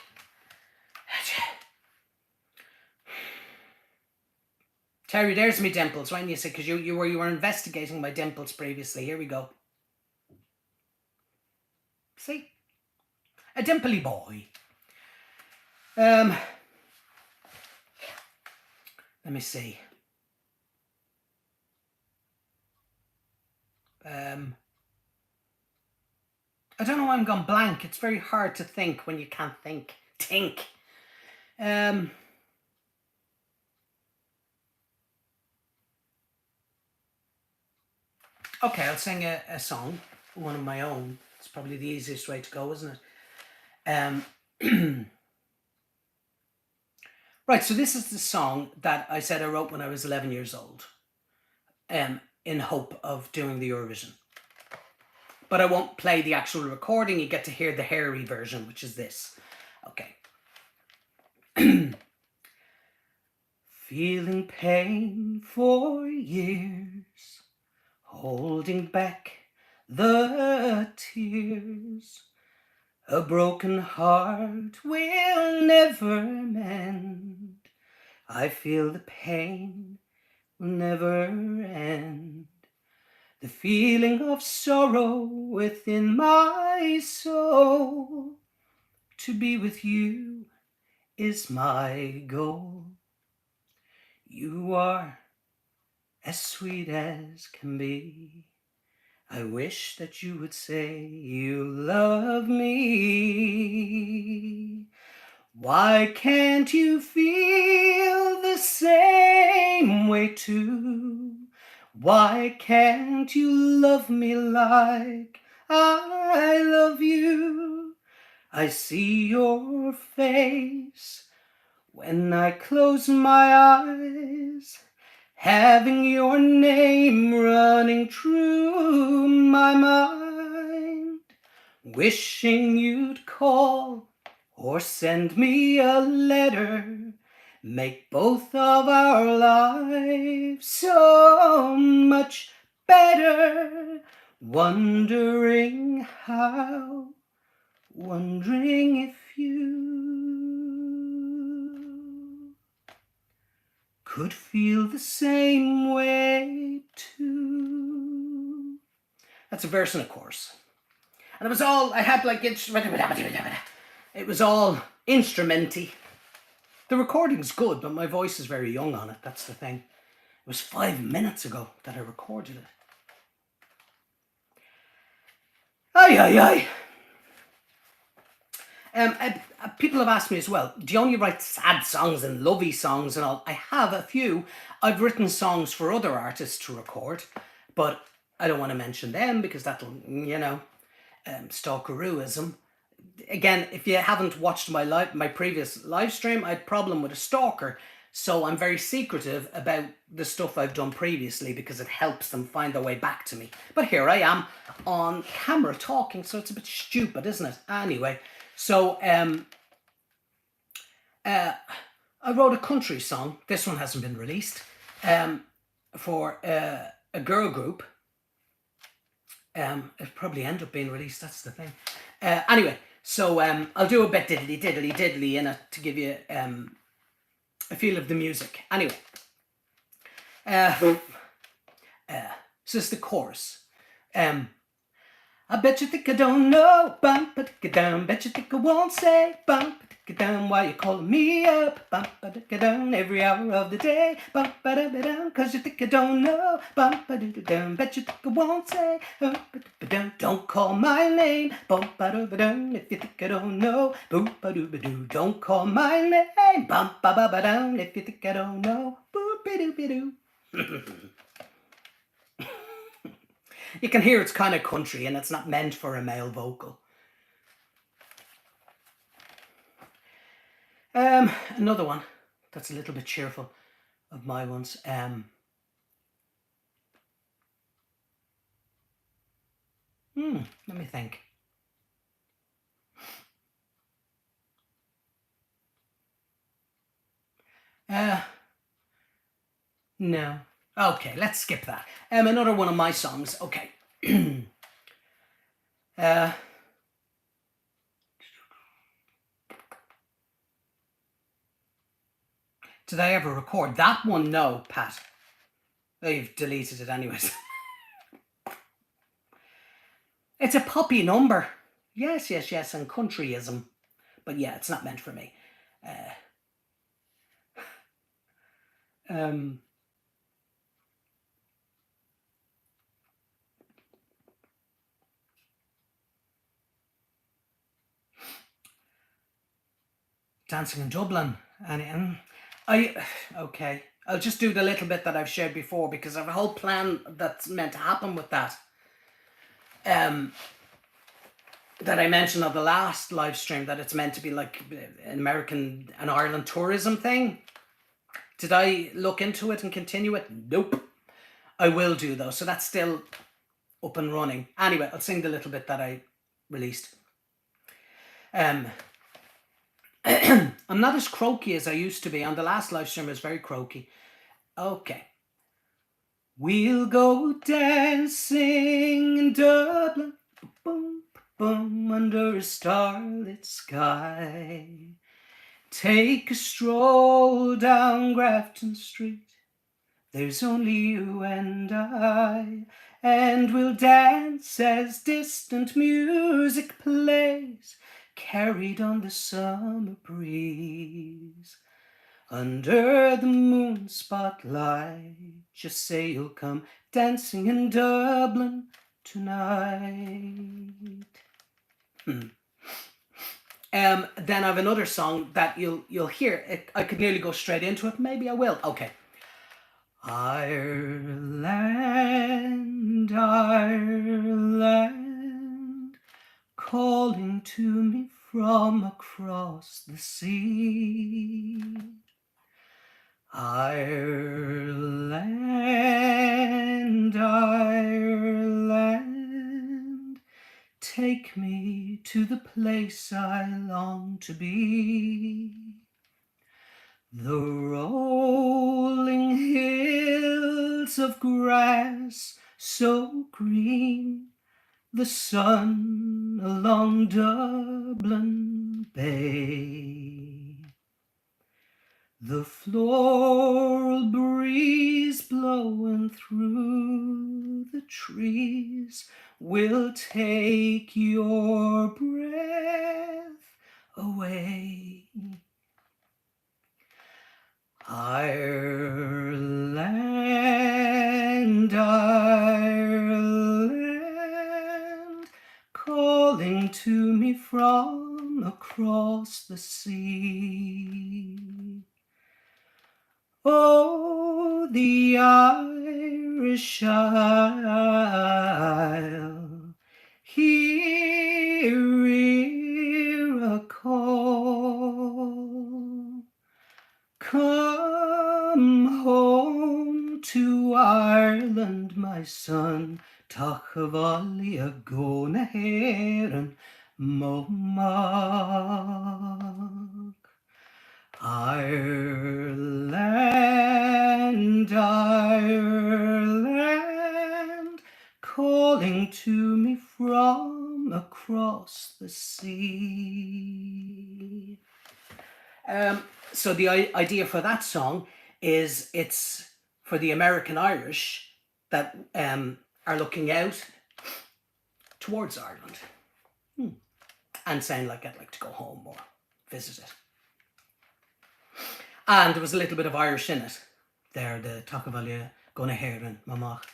Terry, there's me dimples. Why didn't you say? Because you were investigating my dimples previously. Here we go. See, a dimply boy. Let me see. I don't know why I'm gone blank. It's very hard to think when you can't think. Think. Okay, I'll sing a song, one of my own. It's probably the easiest way to go, isn't it? Right, so this is the song that I said I wrote when I was 11 years old, in hope of doing the Eurovision. But I won't play the actual recording. You get to hear the hairy version, which is this. Okay. Feeling pain for years, holding back the tears. A broken heart will never mend. I feel the pain will never end. The feeling of sorrow within my soul. To be with you is my goal. You are as sweet as can be. I wish that you would say you love me. Why can't you feel the same way too? Why can't you love me like I love you? I see your face when I close my eyes, having your name running through my mind, wishing you'd call or send me a letter, make both of our lives so much better, wondering how, wondering if you could feel the same way too. That's a verse and a chorus. And it was all, I had like, it was all instrumenty. The recording's good, but my voice is very young on it. That's the thing. It was 5 minutes ago that I recorded it. Ay. People have asked me as well, do you only write sad songs and lovey songs and all? I have a few. I've written songs for other artists to record, but I don't want to mention them because that'll, stalkerism. Again, if you haven't watched my previous live stream, I had a problem with a stalker. So I'm very secretive about the stuff I've done previously because it helps them find their way back to me. But here I am on camera talking, so it's a bit stupid, isn't it? Anyway, so I wrote a country song. This one hasn't been released. For a girl group. It'll probably end up being released, that's the thing. Anyway, so I'll do a bit diddly in it to give you a feel of the music. Anyway, so it's the chorus. I bet you think I don't know, bump a down. Bet you think I won't say, bump a down. Why you calling me up, bump a down every hour of the day, bump a down. Cause you think I don't know, bump a down. Bet you think I won't say, bump a down. Don't call my name, bump a down. If you think I don't know, boop a doo. Don't call my name, bump a down. If you think I don't know, boop a doo. You can hear it's kind of country and it's not meant for a male vocal. Another one that's a little bit cheerful of my ones. Let me think. No. Okay, let's skip that. Another one of my songs. Okay. Did I ever record that one? No, Pat. You've deleted it anyways. It's a puppy number. Yes, and countryism. But yeah, it's not meant for me. Dancing in Dublin. And okay. I'll just do the little bit that I've shared before because I have a whole plan that's meant to happen with that. That I mentioned on the last live stream, that it's meant to be like an American and Ireland tourism thing. Did I look into it and continue it? Nope. I will do though, so that's still up and running. Anyway, I'll sing the little bit that I released. I'm not as croaky as I used to be. On the last live stream I was very croaky. Okay. We'll go dancing in Dublin, boom, boom, under a starlit sky. Take a stroll down Grafton Street. There's only you and I, and we'll dance as distant music plays, carried on the summer breeze. Under the moon spotlight, just say you'll come dancing in Dublin tonight. Then I have another song that you'll hear. I could nearly go straight into it. Maybe I will. Okay. Ireland, Ireland, calling to me from across the sea. Ireland, Ireland, take me to the place I long to be. The rolling hills of grass so green, the sun along Dublin Bay. The floral breeze blowing through the trees will take your breath away. Ireland, Ireland, calling to me from across the sea. Oh, the Irish Isle, hear a call. Come home to Ireland, my son. Tachavalia gona heran momak. Ireland, Ireland, calling to me from across the sea. So the idea for that song is it's for the American Irish that are looking out towards Ireland and saying like, I'd like to go home or visit it. And there was a little bit of Irish in it. There, the Tachavalia gona heran mamach.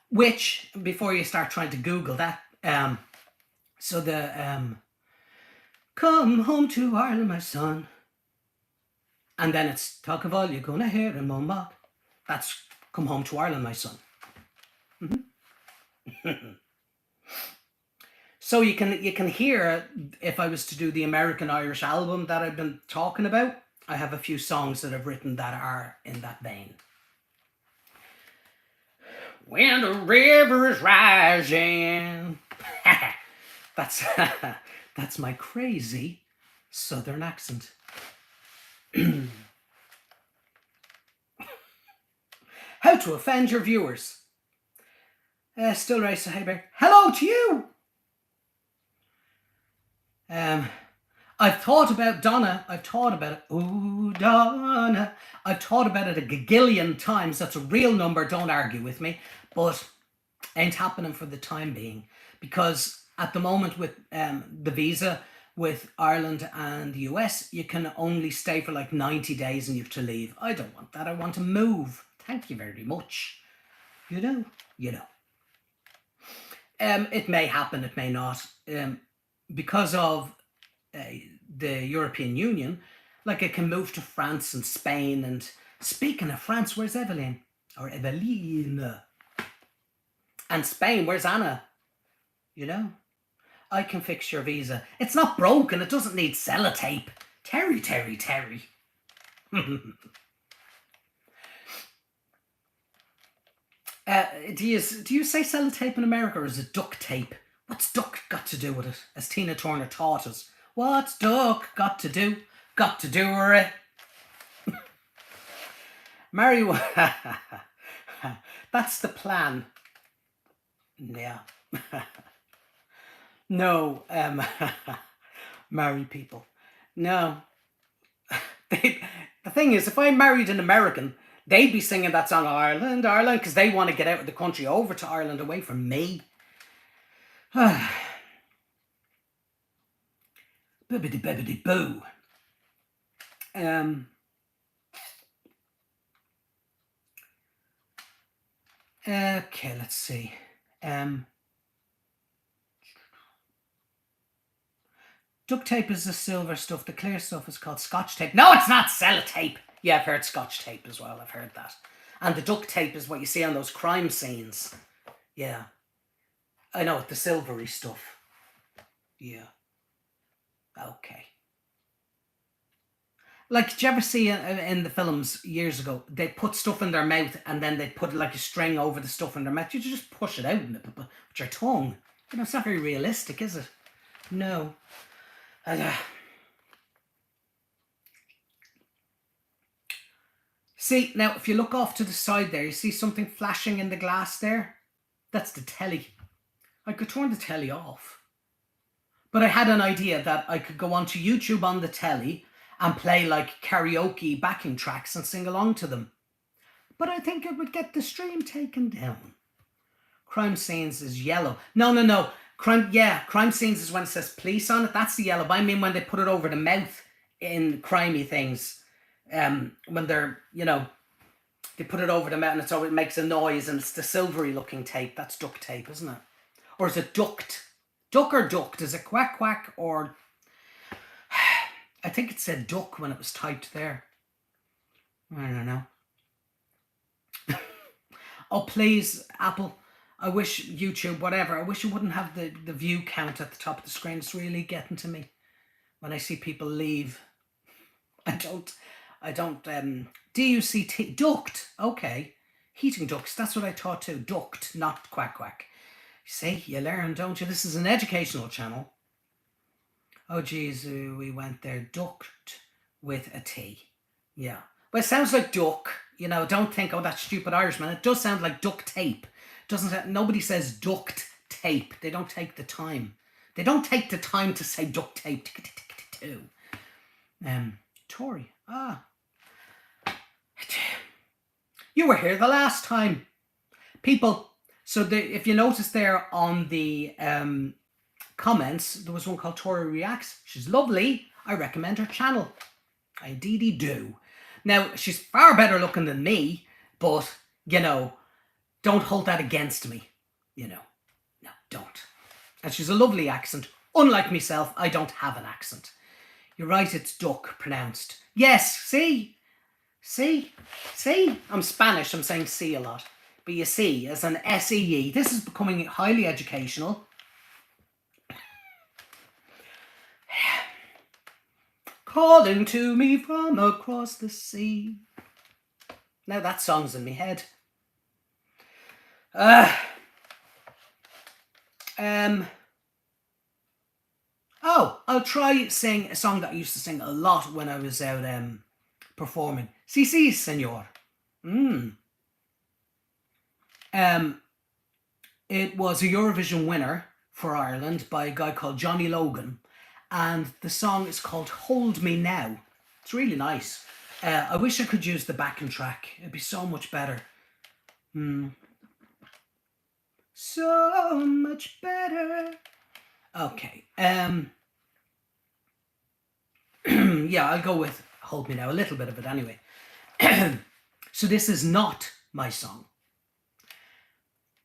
Which, before you start trying to Google that, so the come home to Ireland, my son. And then it's Tachavalia gona heran mamach. That's come home to Ireland, my son. So you can hear, if I was to do the American Irish album that I've been talking about, I have a few songs that I've written that are in that vein. When the river is rising. That's my crazy southern accent. How to offend your viewers. Still Race, hey bear. Hello to you. I've thought about Donna. I've thought about it. Ooh, Donna. I've thought about it a gagillion times. That's a real number. Don't argue with me. But ain't happening for the time being. Because at the moment with the visa with Ireland and the US, you can only stay for like 90 days and you have to leave. I don't want that. I want to move. Thank you very much. You know. It may happen. It may not. Because of the European Union, like I can move to France and Spain. And speaking of France, where's Evelyn? Or Eveline? And Spain, where's Anna? You know? I can fix your visa. It's not broken. It doesn't need sellotape. Terry. Do you say sellotape in America, or is it duct tape? What's duck got to do with it? As Tina Turner taught us. What's duck got to do? Got to do with it. Marry. That's the plan. Yeah. No. Marry people. No. The thing is, if I married an American, they'd be singing that song, Ireland, Ireland, because they want to get out of the country over to Ireland away from me. Bibbidi boo. Okay, let's see. Duct tape is the silver stuff. The clear stuff is called Scotch tape. No, it's not sellotape. Yeah, I've heard Scotch tape as well. I've heard that. And the duct tape is what you see on those crime scenes. Yeah. I know, the silvery stuff. Yeah. Okay. Like, did you ever see in the films years ago, they put stuff in their mouth and then they put like a string over the stuff in their mouth? You just push it out with your tongue. You know, it's not very realistic, is it? No. See, now, if you look off to the side there, you see something flashing in the glass there? That's the telly. I could turn the telly off. But I had an idea that I could go onto YouTube on the telly and play like karaoke backing tracks and sing along to them. But I think it would get the stream taken down. Crime scenes is yellow. No. Crime scenes is when it says police on it. That's the yellow. But I mean when they put it over the mouth in crimey things. When they're, you know, they put it over the mouth and so it makes a noise and it's the silvery looking tape. That's duct tape, isn't it? Or is it duct? Duck or duct? Is it quack quack or... I think it said duck when it was typed there. I don't know. Oh, please, Apple. I wish YouTube, whatever. I wish you wouldn't have the view count at the top of the screen. It's really getting to me when I see people leave. I don't, D-U-C-T, duct. Okay. Heating ducts. That's what I taught too. Duct, not quack quack. See, you learn, don't you? This is an educational channel. Oh, geez, we went there. Duct with a T. Yeah. Well, it sounds like duck. You know, don't think, oh, that stupid Irishman. It does sound like duct tape. Nobody says duct tape. They don't take the time. They don't take the time to say duct tape. Tory. You were here the last time. People, so if you notice there on the comments, there was one called Tori Reacts. She's lovely. I recommend her channel. I indeed do. Now, she's far better looking than me, but, you know, don't hold that against me. You know, no, don't. And she's a lovely accent. Unlike myself, I don't have an accent. You're right, it's duck pronounced. Yes, see? See? See? I'm Spanish, I'm saying see a lot. But you see, as an S-E-E, this is becoming highly educational. Calling to me from across the sea. Now that song's in my head. Oh, I'll try sing a song that I used to sing a lot when I was out performing. Si, si, senor. It was a Eurovision winner for Ireland by a guy called Johnny Logan. And the song is called Hold Me Now. It's really nice. I wish I could use the backing track. It'd be so much better. So much better. Okay. Yeah, I'll go with Hold Me Now. A little bit of it anyway. So this is not my song.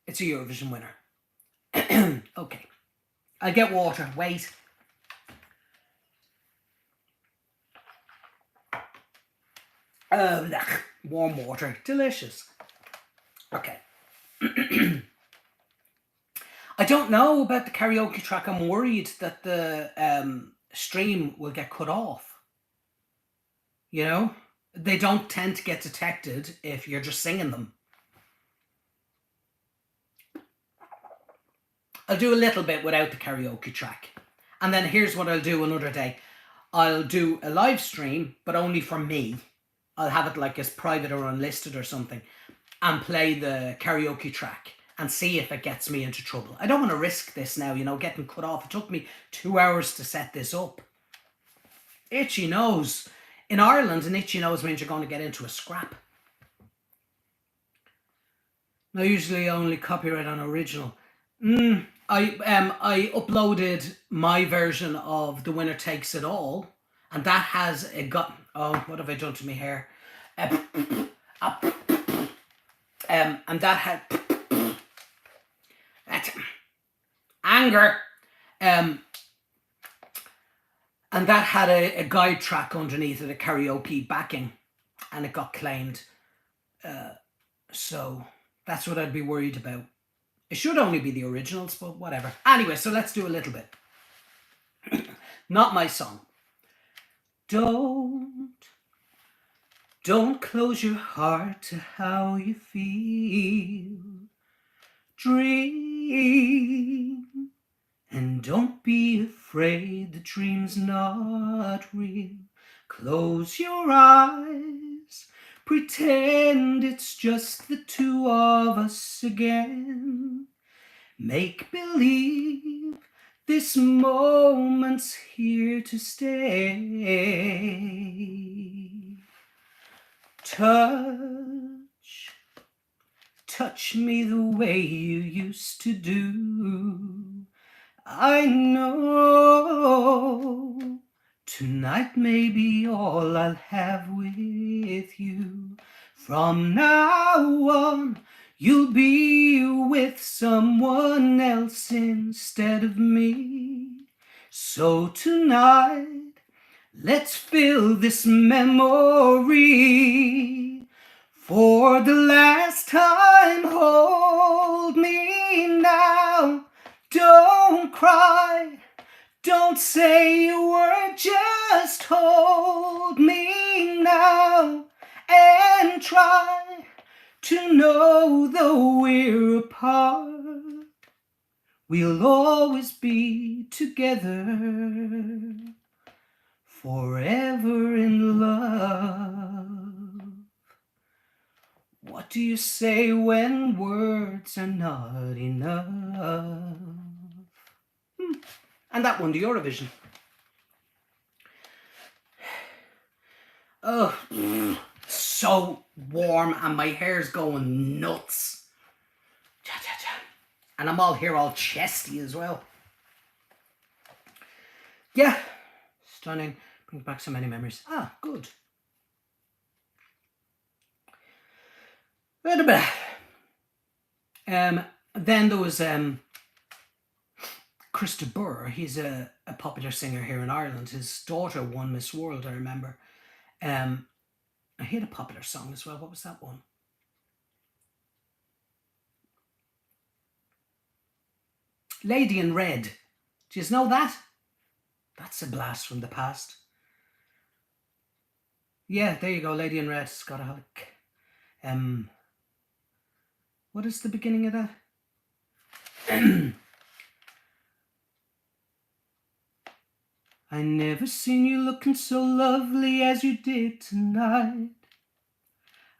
It's a Eurovision winner. Okay. I'll get water. Wait. Warm water. Delicious. Okay. I don't know about the karaoke track. I'm worried that the stream will get cut off. You know? They don't tend to get detected if you're just singing them. I'll do a little bit without the karaoke track. And then here's what I'll do another day. I'll do a live stream, but only for me. I'll have it like as private or unlisted or something, and play the karaoke track and see if it gets me into trouble. I don't want to risk this now, you know, getting cut off. It took me 2 hours to set this up. Itchy nose. In Ireland, an itchy nose means you're going to get into a scrap. I usually only copyright on original. I uploaded my version of The Winner Takes It All, and that has oh, what have I done to my hair? And that had anger. And that had a guide track underneath it, a karaoke backing, and it got claimed. So that's what I'd be worried about. It should only be the originals, but whatever. Anyway, so let's do a little bit. Not my song. Don't close your heart to how you feel. Dream. And don't be afraid the dream's not real. Close your eyes. Pretend it's just the two of us again. Make believe this moment's here to stay. Touch me the way you used to do. I know tonight may be all I'll have with you. From now on, you'll be with someone else instead of me. So tonight, Let's fill this memory for the last time. Hold me now. Don't cry. Don't say a word. Just hold me now and try to know, though we're apart, we'll always be together, forever in love. What do you say when words are not enough? And that won the Eurovision. Oh, so warm and my hair's going nuts. And I'm all here all chesty as well. Yeah, stunning. Brings back so many memories. Ah, good. Then there was Krista Burr. He's a popular singer here in Ireland. His daughter won Miss World, I remember. He had a popular song as well. What was that one? Lady in Red. Do you know that? That's a blast from the past. Yeah, there you go. Lady in Red. Scott Alec. What is the beginning of that? I never seen you looking so lovely as you did tonight.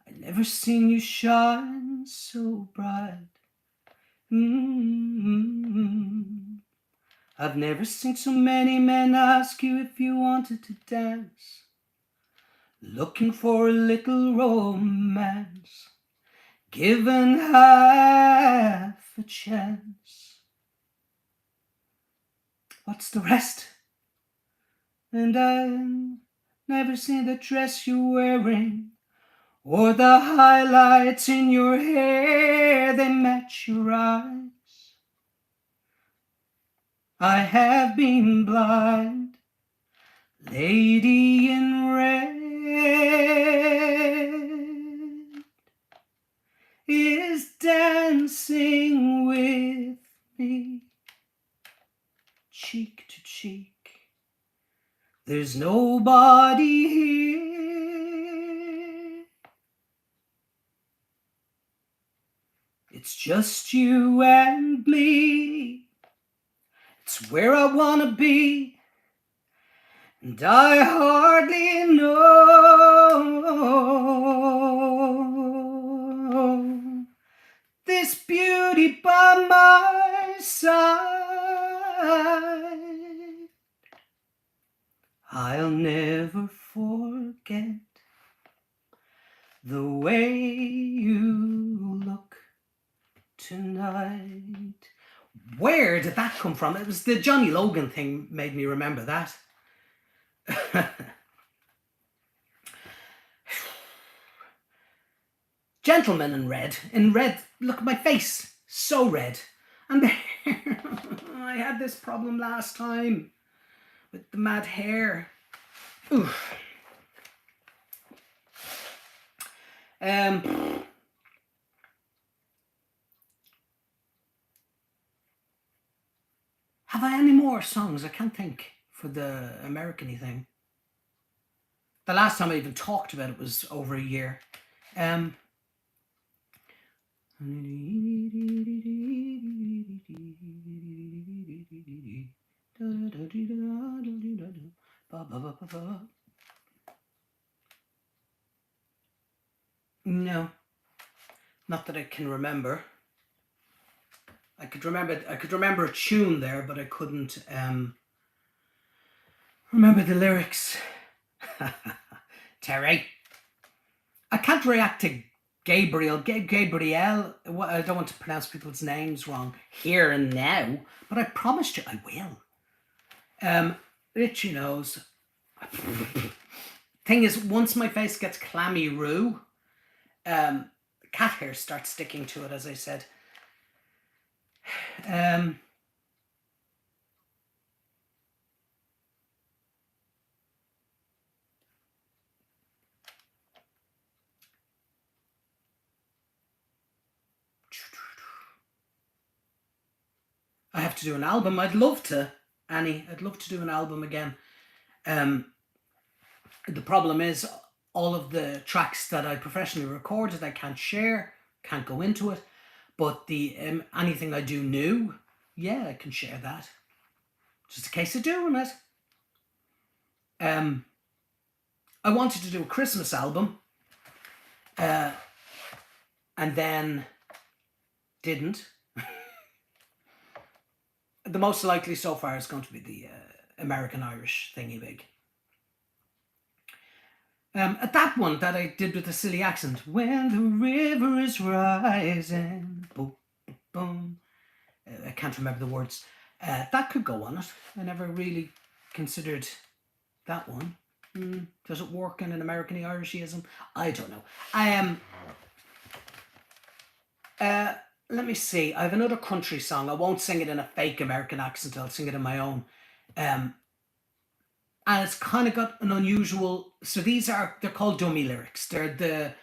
I never seen you shine so bright. I've never seen so many men ask you if you wanted to dance, looking for a little romance, given half a chance. What's the rest? And I've never seen the dress you're wearing, or the highlights in your hair, they match your eyes. I have been blind. Lady in Red is dancing with me, cheek to cheek. There's nobody here. It's just you and me. It's where I wanna be. And I hardly know this beauty by my side. I'll never forget the way you look tonight. Where did that come from? It was the Johnny Logan thing made me remember that. Gentleman in red. In red, look at my face. So red. And I had this problem last time with the mad hair. Oof. Have I any more songs? I can't think for the American-y thing. The last time I even talked about it was over a year. No, not that I can remember. I could remember a tune there, but I couldn't remember the lyrics. Terry, I can't react to Gabriel. I don't want to pronounce people's names wrong here and now, but I promised you I will. Itchy nose. Thing is, once my face gets clammy roo, cat hair starts sticking to it, as I said. to do an album. I'd love to, Annie. I'd love to do an album again. The problem is all of the tracks that I professionally recorded, I can't share, can't go into it. But the anything I do new, yeah, I can share that. Just a case of doing it. I wanted to do a Christmas album, and then didn't. The most likely so far is going to be the American Irish thingy big. At that one that I did with the silly accent, when the river is rising, boom, boom. I can't remember the words. That could go on it. I never really considered that one. Does it work in an American Irishism? I don't know. Let me see. I have another country song. I won't sing it in a fake American accent. I'll sing it in my own. And it's kind of got an unusual. So they're called dummy lyrics. They're the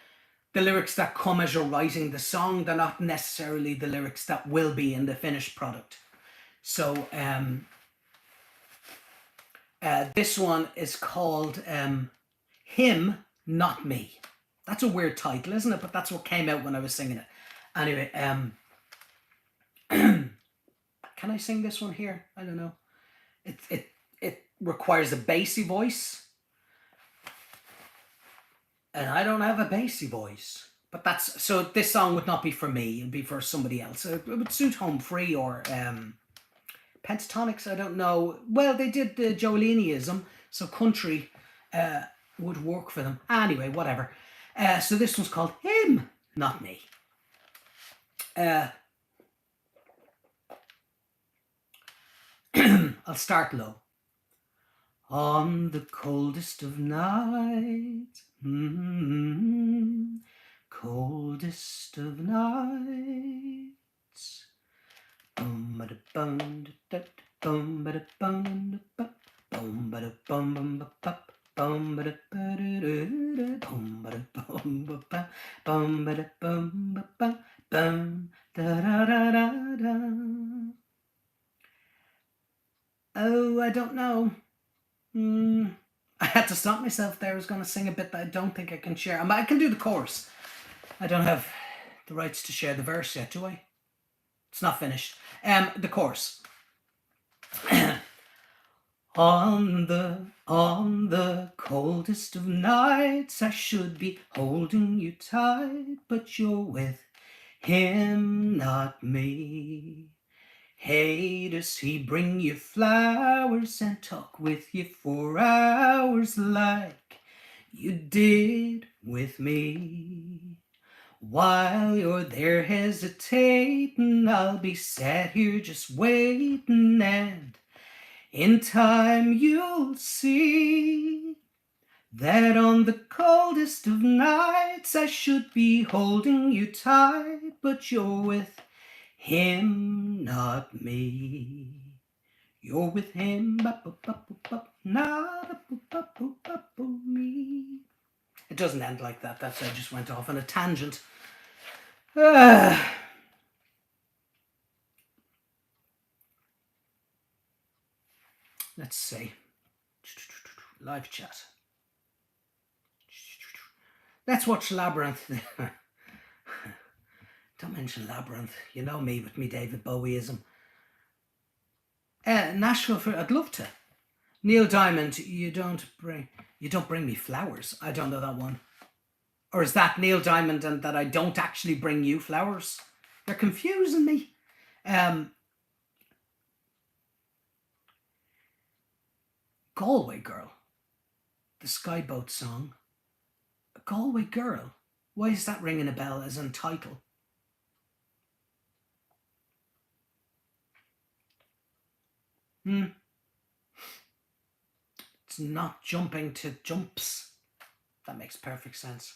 lyrics that come as you're writing the song. They're not necessarily the lyrics that will be in the finished product. So this one is called Him, Not Me. That's a weird title, isn't it? But that's what came out when I was singing it. Anyway, can I sing this one here? I don't know. It requires a bassy voice. And I don't have a bassy voice. But so this song would not be for me. It'd be for somebody else. It would suit Home Free or Pentatonics, I don't know. Well, they did the Joleniism, so country would work for them. Anyway, whatever. So this one's called Him, Not Me. I'll start low. On the coldest of nights, coldest of nights, bum ba da bum da bum ba da bum da bum ba da bum bum ba bum ba da ba bum ba da bum ba bum ba da bum ba bum da da da da. Oh, I don't know. I had to stop myself there. I was going to sing a bit that I don't think I can share. I can do the chorus. I don't have the rights to share the verse yet, do I? It's not finished. The chorus. On the coldest of nights, I should be holding you tight, but you're with him, not me. Hey, does he bring you flowers and talk with you for hours like you did with me? While you're there hesitating, I'll be sat here just waiting, and in time you'll see that on the coldest of nights I should be holding you tight, but you're with him, not me. You're with him, not me. It doesn't end like that. I just went off on a tangent. Let's see. Live chat. Let's watch Labyrinth. Don't mention Labyrinth. You know me with me David Bowieism. Nashville I'd love to. Neil Diamond, you don't bring me flowers. I don't know that one. Or is that Neil Diamond and that I don't actually bring you flowers? They're confusing me. Galway Girl. The Skyboat song. Galway Girl. Why is that ringing a bell as in title? It's not jumping to jumps. That makes perfect sense.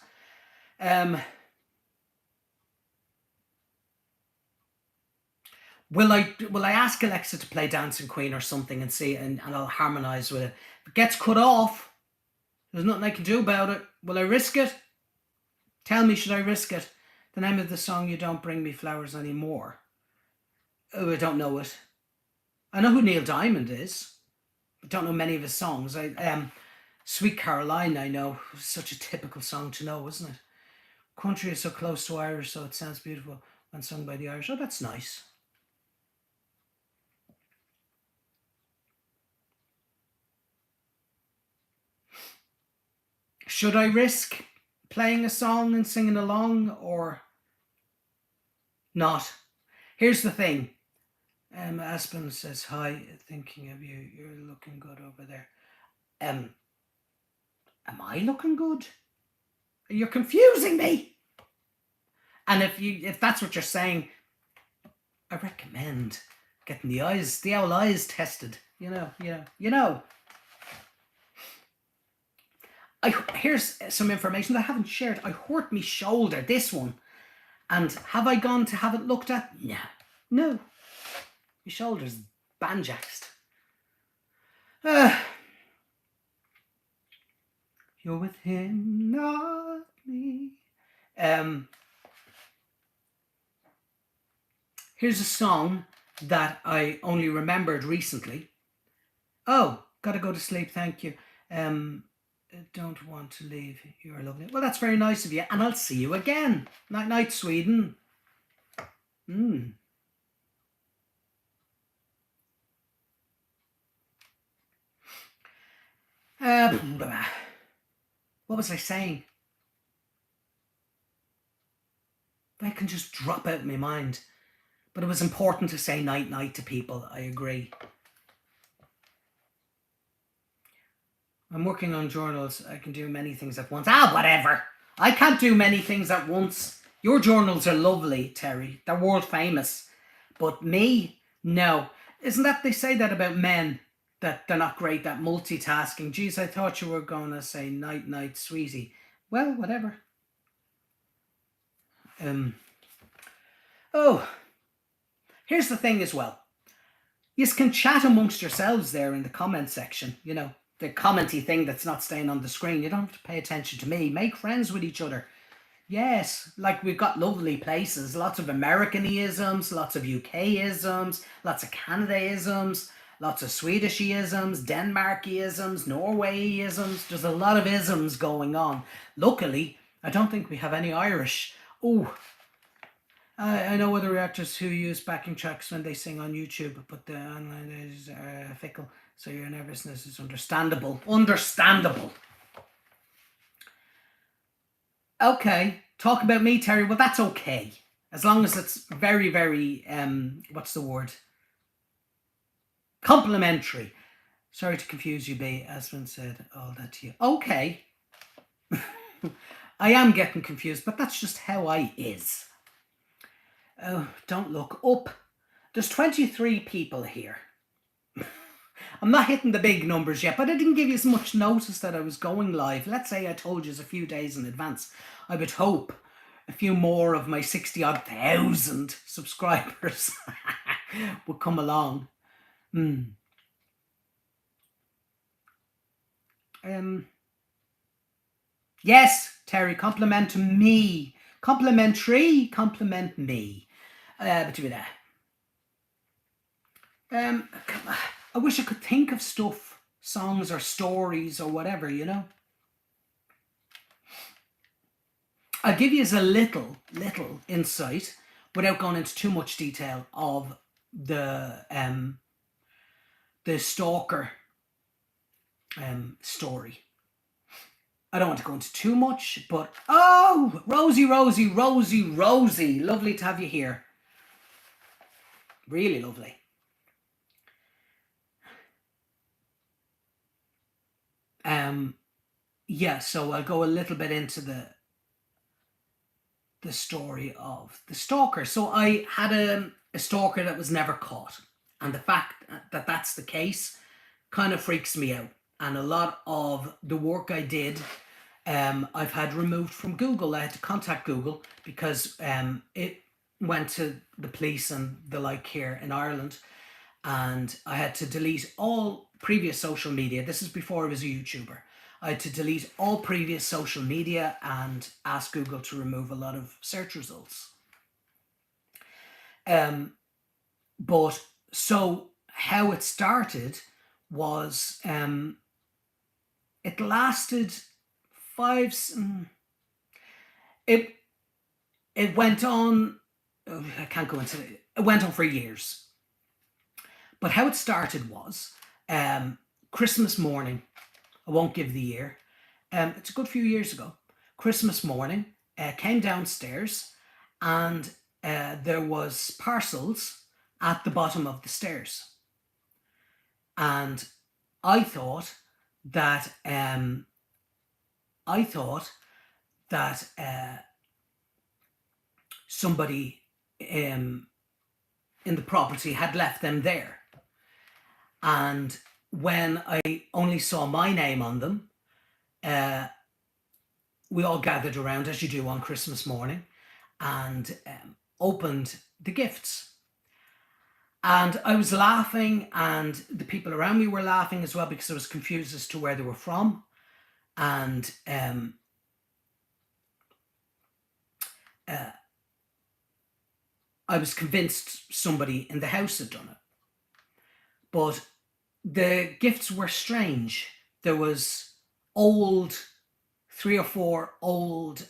Will I ask Alexa to play Dancing Queen or something and see and I'll harmonise with it? If it gets cut off, there's nothing I can do about it. Will I risk it? Tell me, should I risk it? The name of the song, You Don't Bring Me Flowers Anymore. Oh, I don't know it. I know who Neil Diamond is. I don't know many of his songs. Sweet Caroline, I know. Such a typical song to know, isn't it? Country is so close to Irish, so it sounds beautiful when sung by the Irish. Oh, that's nice. Should I risk playing a song and singing along or not? Here's the thing. Aspen says, hi, thinking of you. You're looking good over there. Am I looking good? You're confusing me. And if that's what you're saying, I recommend getting the owl eyes tested. You know. Here's some information that I haven't shared. I hurt me shoulder, this one. And have I gone to have it looked at? No. My shoulder's banjaxed. You're with him, not me. Here's a song that I only remembered recently. Oh, gotta go to sleep, thank you. Don't want to leave. You're lovely. Well, that's very nice of you, and I'll see you again. Night, night, Sweden. What was I saying? That can just drop out of my mind. But it was important to say night, night to people. I agree. I'm working on journals. I can do many things at once. Whatever. I can't do many things at once. Your journals are lovely, Terry. They're world famous. But me, no. Isn't that they say that about men? That they're not great at multitasking. Geez, I thought you were going to say night, night, sweetie. Well, whatever. Here's the thing as well. You can chat amongst yourselves there in the comment section. You know, the commenty thing that's not staying on the screen. You don't have to pay attention to me. Make friends with each other. Yes, like we've got lovely places. Lots of Americanisms, lots of UK-isms, lots of Canada-isms, lots of Swedish-isms, Denmark-isms, Norway-isms. There's a lot of isms going on. Luckily, I don't think we have any Irish. Oh, I know other actors who use backing tracks when they sing on YouTube, but the online is fickle, so your nervousness is understandable. Understandable. Okay, talk about me, Terry. Well, that's okay. As long as it's very, very, what's the word? Complimentary. Sorry to confuse you, B. Aspen said all that to you. Okay. I am getting confused, but that's just how I is. Oh, don't look up. There's 23 people here. I'm not hitting the big numbers yet, but I didn't give you as much notice that I was going live. Let's say I told you a few days in advance. I would hope a few more of my 60-odd thousand subscribers would come along. Yes, Terry, compliment me. Complimentary, compliment me. But do that. I wish I could think of stuff, songs or stories or whatever, you know. I'll give you as a little insight without going into too much detail of the stalker story. I don't want to go into too much, but oh, Rosie, lovely to have you here. Really lovely. Yeah, so I'll go a little bit into the story of the stalker. So I had a stalker that was never caught, and the fact that that's the case kind of freaks me out. And a lot of the work I did, I've had removed from Google. I had to contact Google because it went to the police and the like here in Ireland, and I had to delete all previous social media. This is before I was a YouTuber. I had to delete all previous social media and ask Google to remove a lot of search results. But so how it started was it lasted it it went on. I can't go into it. It went on for years. But how it started was Christmas morning. I won't give the year. It's a good few years ago. Christmas morning, came downstairs, and there was parcels at the bottom of the stairs. And I thought that somebody in the property had left them there. And when I only saw my name on them, we all gathered around, as you do on Christmas morning, and opened the gifts. And I was laughing, and the people around me were laughing as well, because I was confused as to where they were from. And I was convinced somebody in the house had done it. But the gifts were strange. There was old, 3 or 4 old,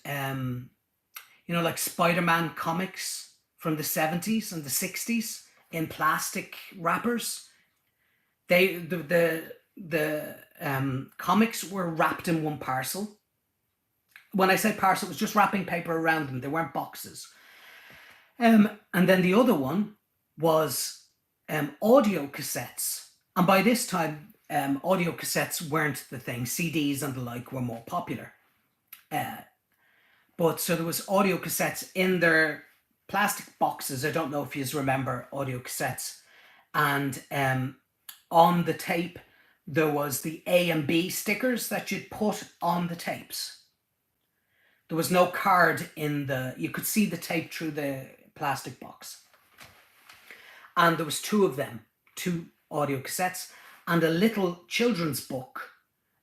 like Spider-Man comics from the 70s and the 60s in plastic wrappers. The comics were wrapped in one parcel. When I say parcel, it was just wrapping paper around them. They weren't boxes. And then the other one was audio cassettes. And by this time, audio cassettes weren't the thing. CDs and the like were more popular. But so there was audio cassettes in their plastic boxes. I don't know if you remember audio cassettes. And on the tape, there was the A and B stickers that you'd put on the tapes. There was no card you could see the tape through the plastic box. And there was 2 of them, 2 audio cassettes, and a little children's book.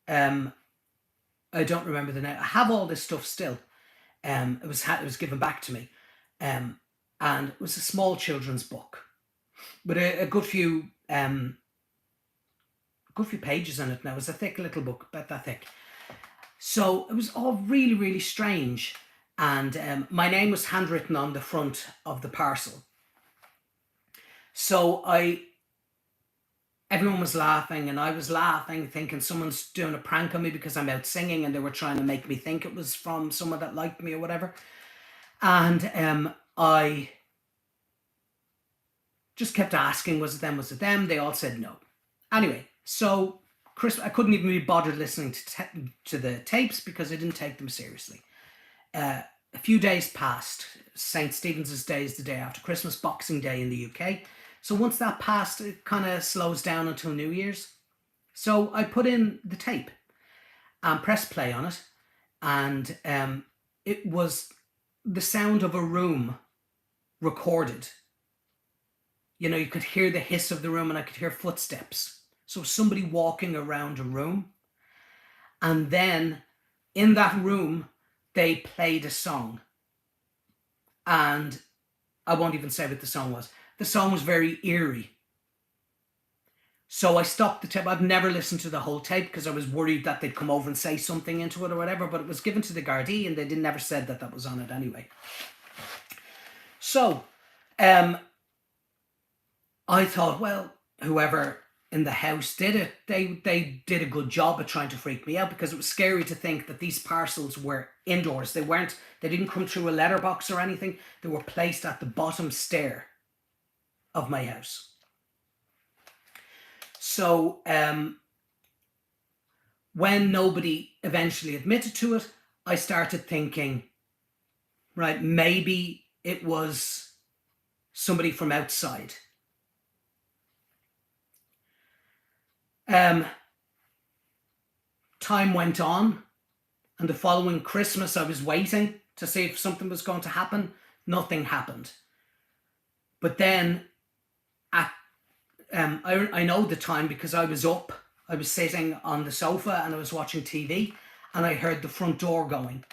I don't remember the name. I have all this stuff still. It was given back to me. And it was a small children's book with a good few pages in it now. It was a thick little book, about that thick. So it was all really, really strange. And my name was handwritten on the front of the parcel. So everyone was laughing, and I was laughing, thinking someone's doing a prank on me because I'm out singing, and they were trying to make me think it was from someone that liked me or whatever. And I just kept asking, was it them, was it them? They all said no. Anyway, so I couldn't even be bothered listening to the tapes because I didn't take them seriously. A few days passed. St. Stephen's Day is the day after Christmas, Boxing Day in the UK. So once that passed, it kind of slows down until New Year's. So I put in the tape and pressed play on it. And it was the sound of a room recorded. You know, you could hear the hiss of the room, and I could hear footsteps. So somebody walking around a room. And then in that room, they played a song. And I won't even say what the song was. The song was very eerie. So I stopped the tape. I've never listened to the whole tape because I was worried that they'd come over and say something into it or whatever, but it was given to the Gardaí and they never said that was on it anyway. So I thought, well, whoever in the house did it, they did a good job at trying to freak me out, because it was scary to think that these parcels were indoors. They didn't come through a letterbox or anything. They were placed at the bottom stair of my house. So when nobody eventually admitted to it, I started thinking, right, maybe it was somebody from outside. Time went on, and the following Christmas I was waiting to see if something was going to happen. Nothing happened. But then I know the time because I was up. I was sitting on the sofa and I was watching TV, and I heard the front door going.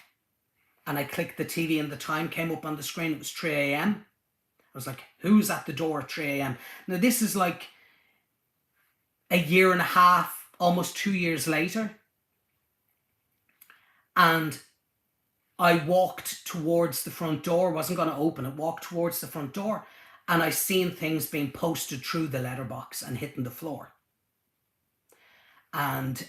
And I clicked the TV and the time came up on the screen. It was 3 a.m. I was like, who's at the door at 3 a.m.? Now this is like a year and a half, almost 2 years later. And I walked towards the front door, wasn't going to open it, walked towards the front door, and I seen things being posted through the letterbox and hitting the floor. And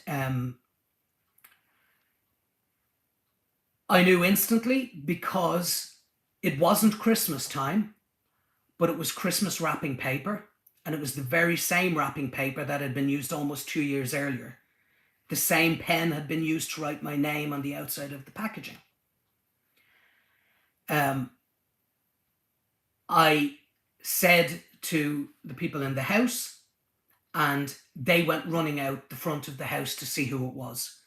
I knew instantly, because it wasn't Christmas time, but it was Christmas wrapping paper, and it was the very same wrapping paper that had been used almost 2 years earlier. The same pen had been used to write my name on the outside of the packaging. I said to the people in the house, and they went running out the front of the house to see who it was.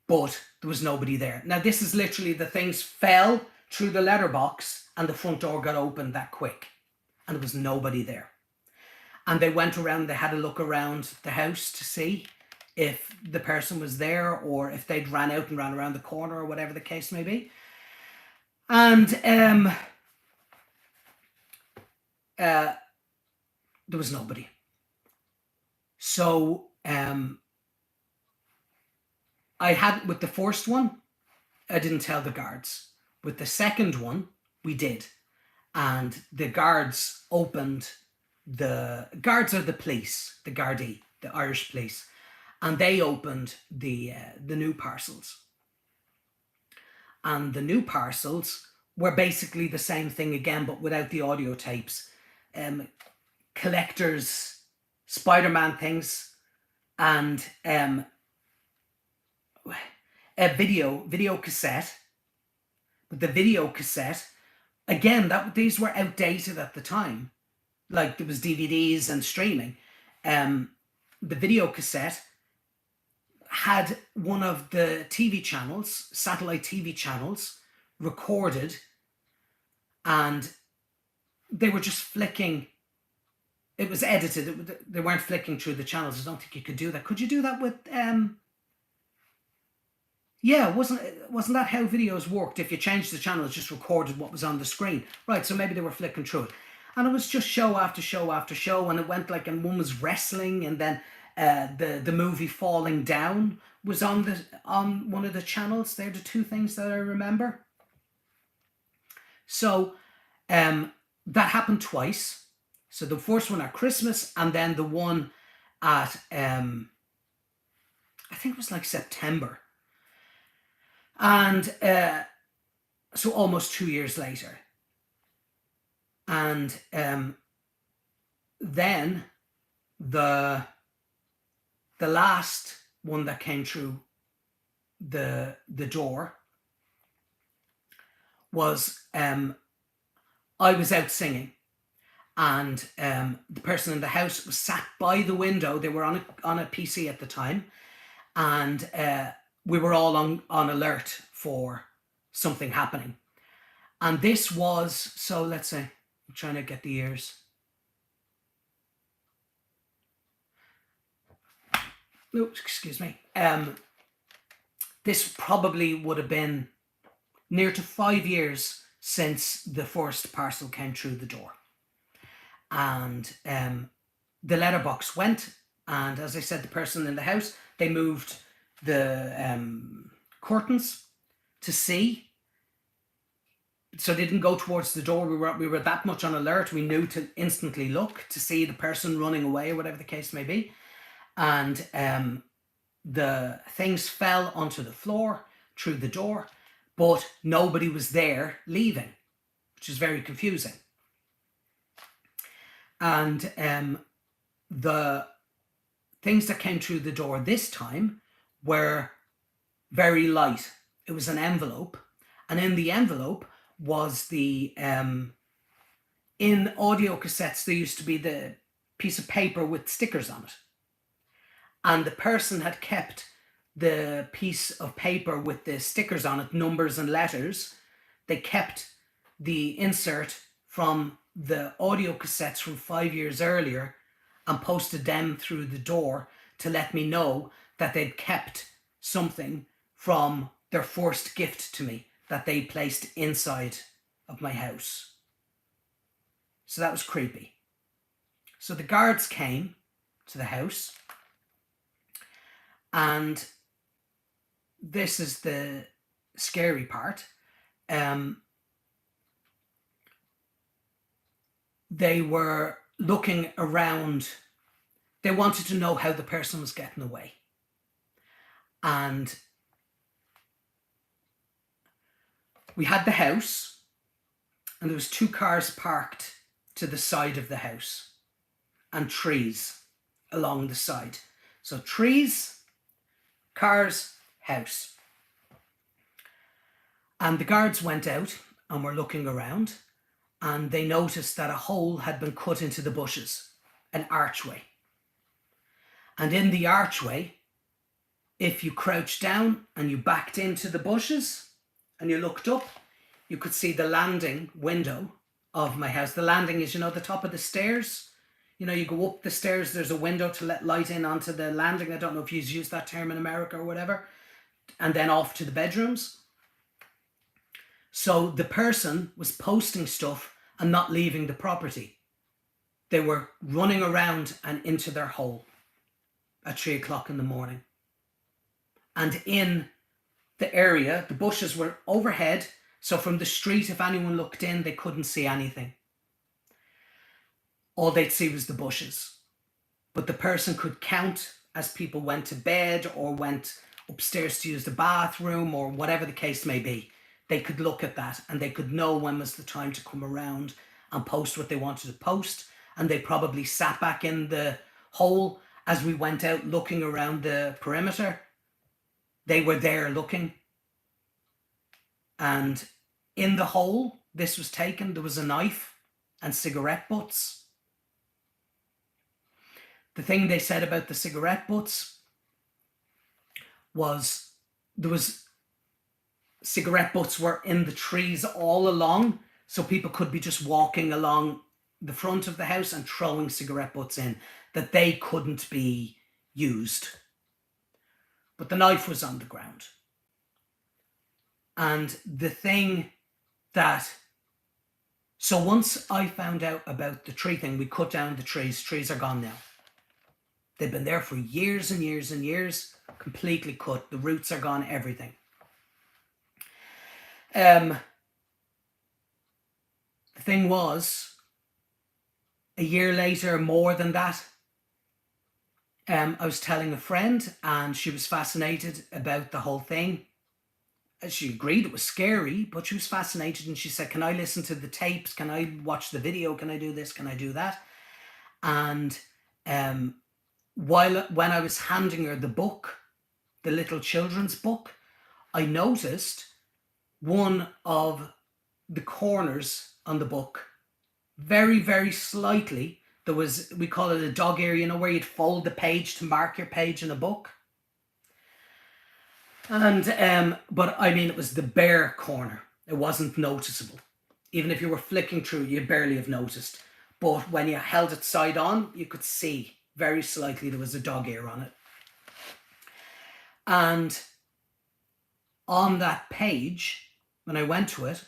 But there was nobody there. Now, this is literally, the things fell through the letterbox and the front door got opened that quick, and there was nobody there. And they went around, they had a look around the house to see if the person was there, or if they'd ran out and ran around the corner, or whatever the case may be. And there was nobody. So I had, with the first one, I didn't tell the guards. With the second one, we did. And the guards opened, the guards are the police, the Gardaí, the Irish police, and they opened the new parcels. And the new parcels were basically the same thing again, but without the audio tapes. Collectors, Spider-Man things, and a video cassette. But the video cassette, again, these were outdated at the time. Like, there was DVDs and streaming. The video cassette had one of the TV channels, satellite TV channels, recorded, and they were just flicking. It was edited. They weren't flicking through the channels. I don't think you could do that. Could you do that with yeah, wasn't that how videos worked? If you changed the channel, it just recorded what was on the screen. Right, so maybe they were flicking through it. And it was just show after show after show, and it went like, and one was wrestling, and then the movie Falling Down was on one of the channels. They're the two things that I remember. So that happened twice. So the first one at Christmas, and then the one at I think it was like September. And so almost 2 years later. And then the last one that came through the door was I was out singing, and the person in the house was sat by the window. They were on a PC at the time, and we were all on alert for something happening. And this was, so let's say, I'm trying to get the years. Oops, excuse me. This probably would have been near to 5 years since the first parcel came through the door. And the letterbox went, and as I said, the person in the house, they moved the curtains to see, so they didn't go towards the door. We were that much on alert. We knew to instantly look to see the person running away, or whatever the case may be. And the things fell onto the floor through the door, but nobody was there leaving, which is very confusing. And the things that came through the door this time were very light. It was an envelope, and in the envelope was the in audio cassettes there used to be the piece of paper with stickers on it, and the person had kept the piece of paper with the stickers on it, numbers and letters. They kept the insert from the audio cassettes from 5 years earlier and posted them through the door to let me know that they'd kept something from their first gift to me that they placed inside of my house. So that was creepy. So the guards came to the house. And this is the scary part. They were looking around. They wanted to know how the person was getting away. And we had the house, and there was 2 cars parked to the side of the house and trees along the side. So trees, cars, house. And the guards went out and were looking around, and they noticed that a hole had been cut into the bushes, an archway. And in the archway, if you crouched down and you backed into the bushes and you looked up, you could see the landing window of my house. The landing is, the top of the stairs. You go up the stairs, there's a window to let light in onto the landing. I don't know if you use that term in America or whatever. And then off to the bedrooms. So the person was posting stuff and not leaving the property. They were running around and into their hole at 3 o'clock in the morning. And in the area, the bushes were overhead. So from the street, if anyone looked in, they couldn't see anything. All they'd see was the bushes. But the person could count as people went to bed or went upstairs to use the bathroom or whatever the case may be. They could look at that and they could know when was the time to come around and post what they wanted to post. And they probably sat back in the hole as we went out looking around the perimeter. They were there looking. And in the hole, this was taken, there was a knife and cigarette butts. The thing they said about the cigarette butts was cigarette butts were in the trees all along, so people could be just walking along the front of the house and throwing cigarette butts in, that they couldn't be used. But the knife was on the ground. And the thing so once I found out about the tree thing, we cut down the trees. Trees are gone now. They've been there for years and years and years, completely cut. The roots are gone, everything. The thing was, a year later, more than that, I was telling a friend and she was fascinated about the whole thing. She agreed it was scary, but she was fascinated and she said, can I listen to the tapes? Can I watch the video? Can I do this? Can I do that? And when I was handing her the book, the little children's book, I noticed one of the corners on the book, very, very slightly, there was, we call it a dog ear, where you'd fold the page to mark your page in a book. And, but I mean, it was the bare corner. It wasn't noticeable. Even if you were flicking through, you'd barely have noticed. But when you held it side on, you could see very slightly there was a dog ear on it. And on that page, when I went to it,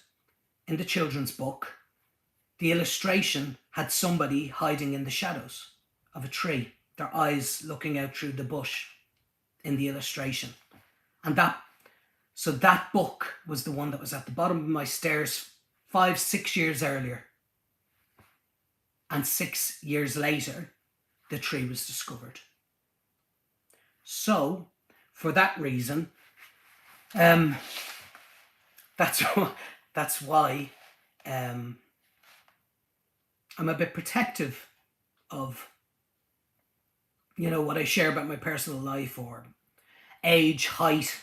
in the children's book, the illustration had somebody hiding in the shadows of a tree, their eyes looking out through the bush in the illustration. And that book was the one that was at the bottom of my stairs 5-6 years earlier. And 6 years later, the tree was discovered. So, for that reason, that's why I'm a bit protective of, what I share about my personal life, or age, height,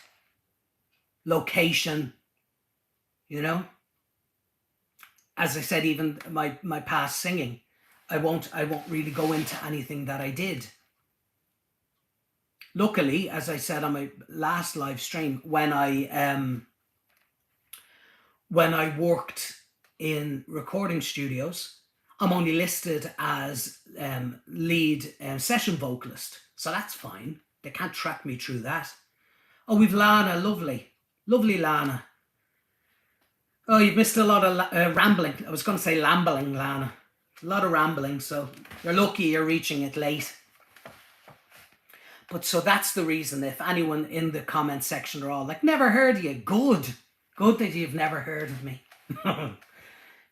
location, As I said, even my past singing, I won't really go into anything that I did. Luckily, as I said on my last live stream, when I worked in recording studios, I'm only listed as lead session vocalist, so that's fine. They can't track me through that. Oh, we've Lana, lovely Lana. Oh, you've missed a lot of rambling. I was going to say lambling, Lana. A lot of rambling, so you're lucky you're reaching it late. But so that's the reason, if anyone in the comment section are all like, never heard of you, good that you've never heard of me.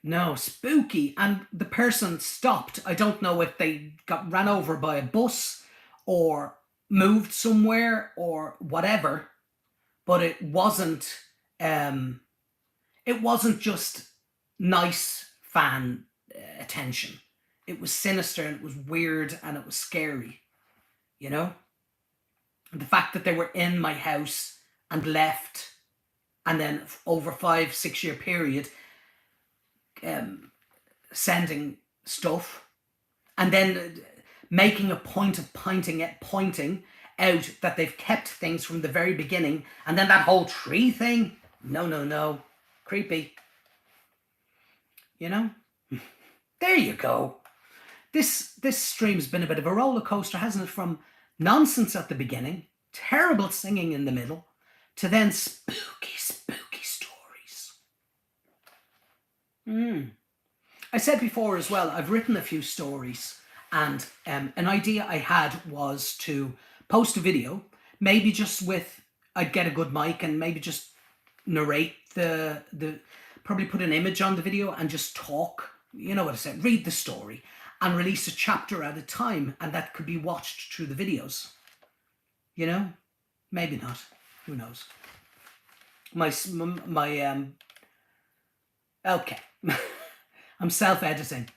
No, spooky. And the person stopped. I don't know if they got ran over by a bus or moved somewhere or whatever, but it wasn't just nice fan attention. It was sinister and it was weird and it was scary, you know? And the fact that they were in my house and left, and then over 5-6 year period, sending stuff, and then making a point of pointing out that they've kept things from the very beginning, and then that whole tree thing. No. Creepy. You know? There you go. This stream's been a bit of a roller coaster, hasn't it? From nonsense at the beginning, terrible singing in the middle, to then spooky stories. I said before as well, I've written a few stories, and an idea I had was to post a video, maybe just I'd get a good mic and maybe just narrate probably put an image on the video and just talk, you know what I said, read the story and release a chapter at a time, and that could be watched through the videos. You know? Maybe not. Who knows? Okay. I'm self-editing.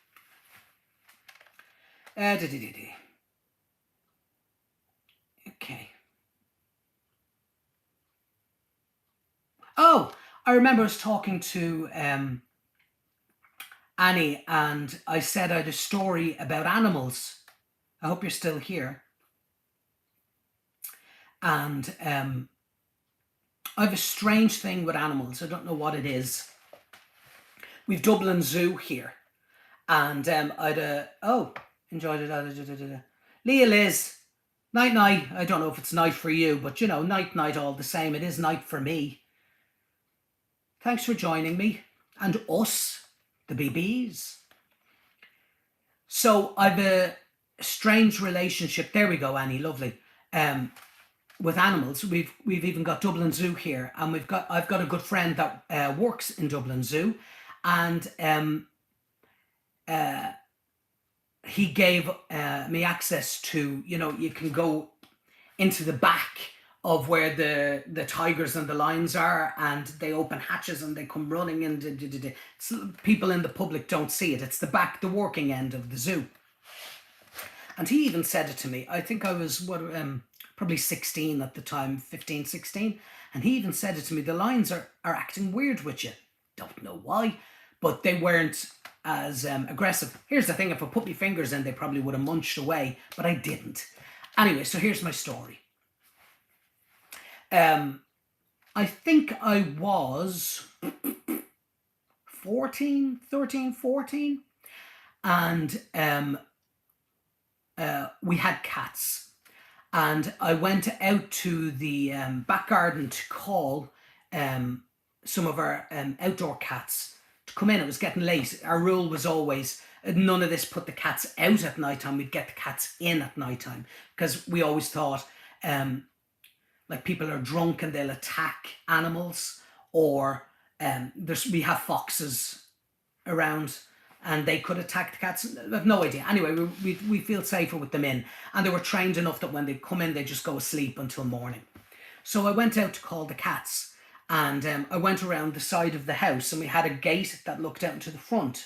Okay. Oh, I remember I was talking to Annie, and I said I had a story about animals. I hope you're still here. And I have a strange thing with animals. I don't know what it is. We've Dublin Zoo here, and enjoyed it. Leah Liz, night. I don't know if it's night for you, but you know, night all the same. It is night for me. Thanks for joining me and us, the BBs. So I've a strange relationship. There we go, Annie, lovely. With animals, we've even got Dublin Zoo here, and I've got a good friend that works in Dublin Zoo. And he gave me access to, you know, you can go into the back of where the tigers and the lions are, and they open hatches and they come running, and people in the public don't see it. It's the back, the working end of the zoo. And he even said it to me. I think I was probably 16 at the time, 15, 16. And he even said it to me. The lions are acting weird with you. Don't know why. But they weren't as aggressive. Here's the thing, if I put my fingers in, they probably would have munched away, but I didn't. Anyway, so here's my story. I think I was 13, 14, and we had cats. And I went out to the back garden to call some of our outdoor cats to come in. It was getting late. Our rule was always none of this put the cats out at night time. We'd get the cats in at night time, because we always thought like people are drunk and they'll attack animals, or we have foxes around and they could attack the cats. I have no idea. Anyway, we feel safer with them in, and they were trained enough that when they come in, they just go asleep until morning. So I went out to call the cats. And I went around the side of the house, and we had a gate that looked out into the front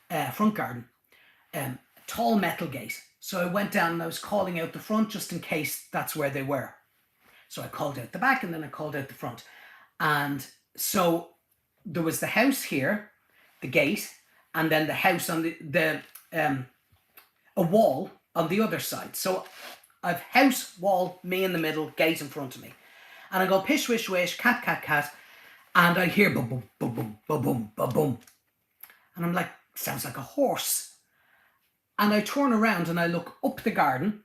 garden, tall metal gate. So I went down and I was calling out the front just in case that's where they were. So I called out the back and then I called out the front. And so there was the house here, the gate, and then the house on a wall on the other side. So I've house, wall, me in the middle, gate in front of me. And I go, pish, wish, wish, cat, and I hear boom, boom, boom, boom, boom, boom, boom, boom. And I'm like, sounds like a horse. And I turn around and I look up the garden,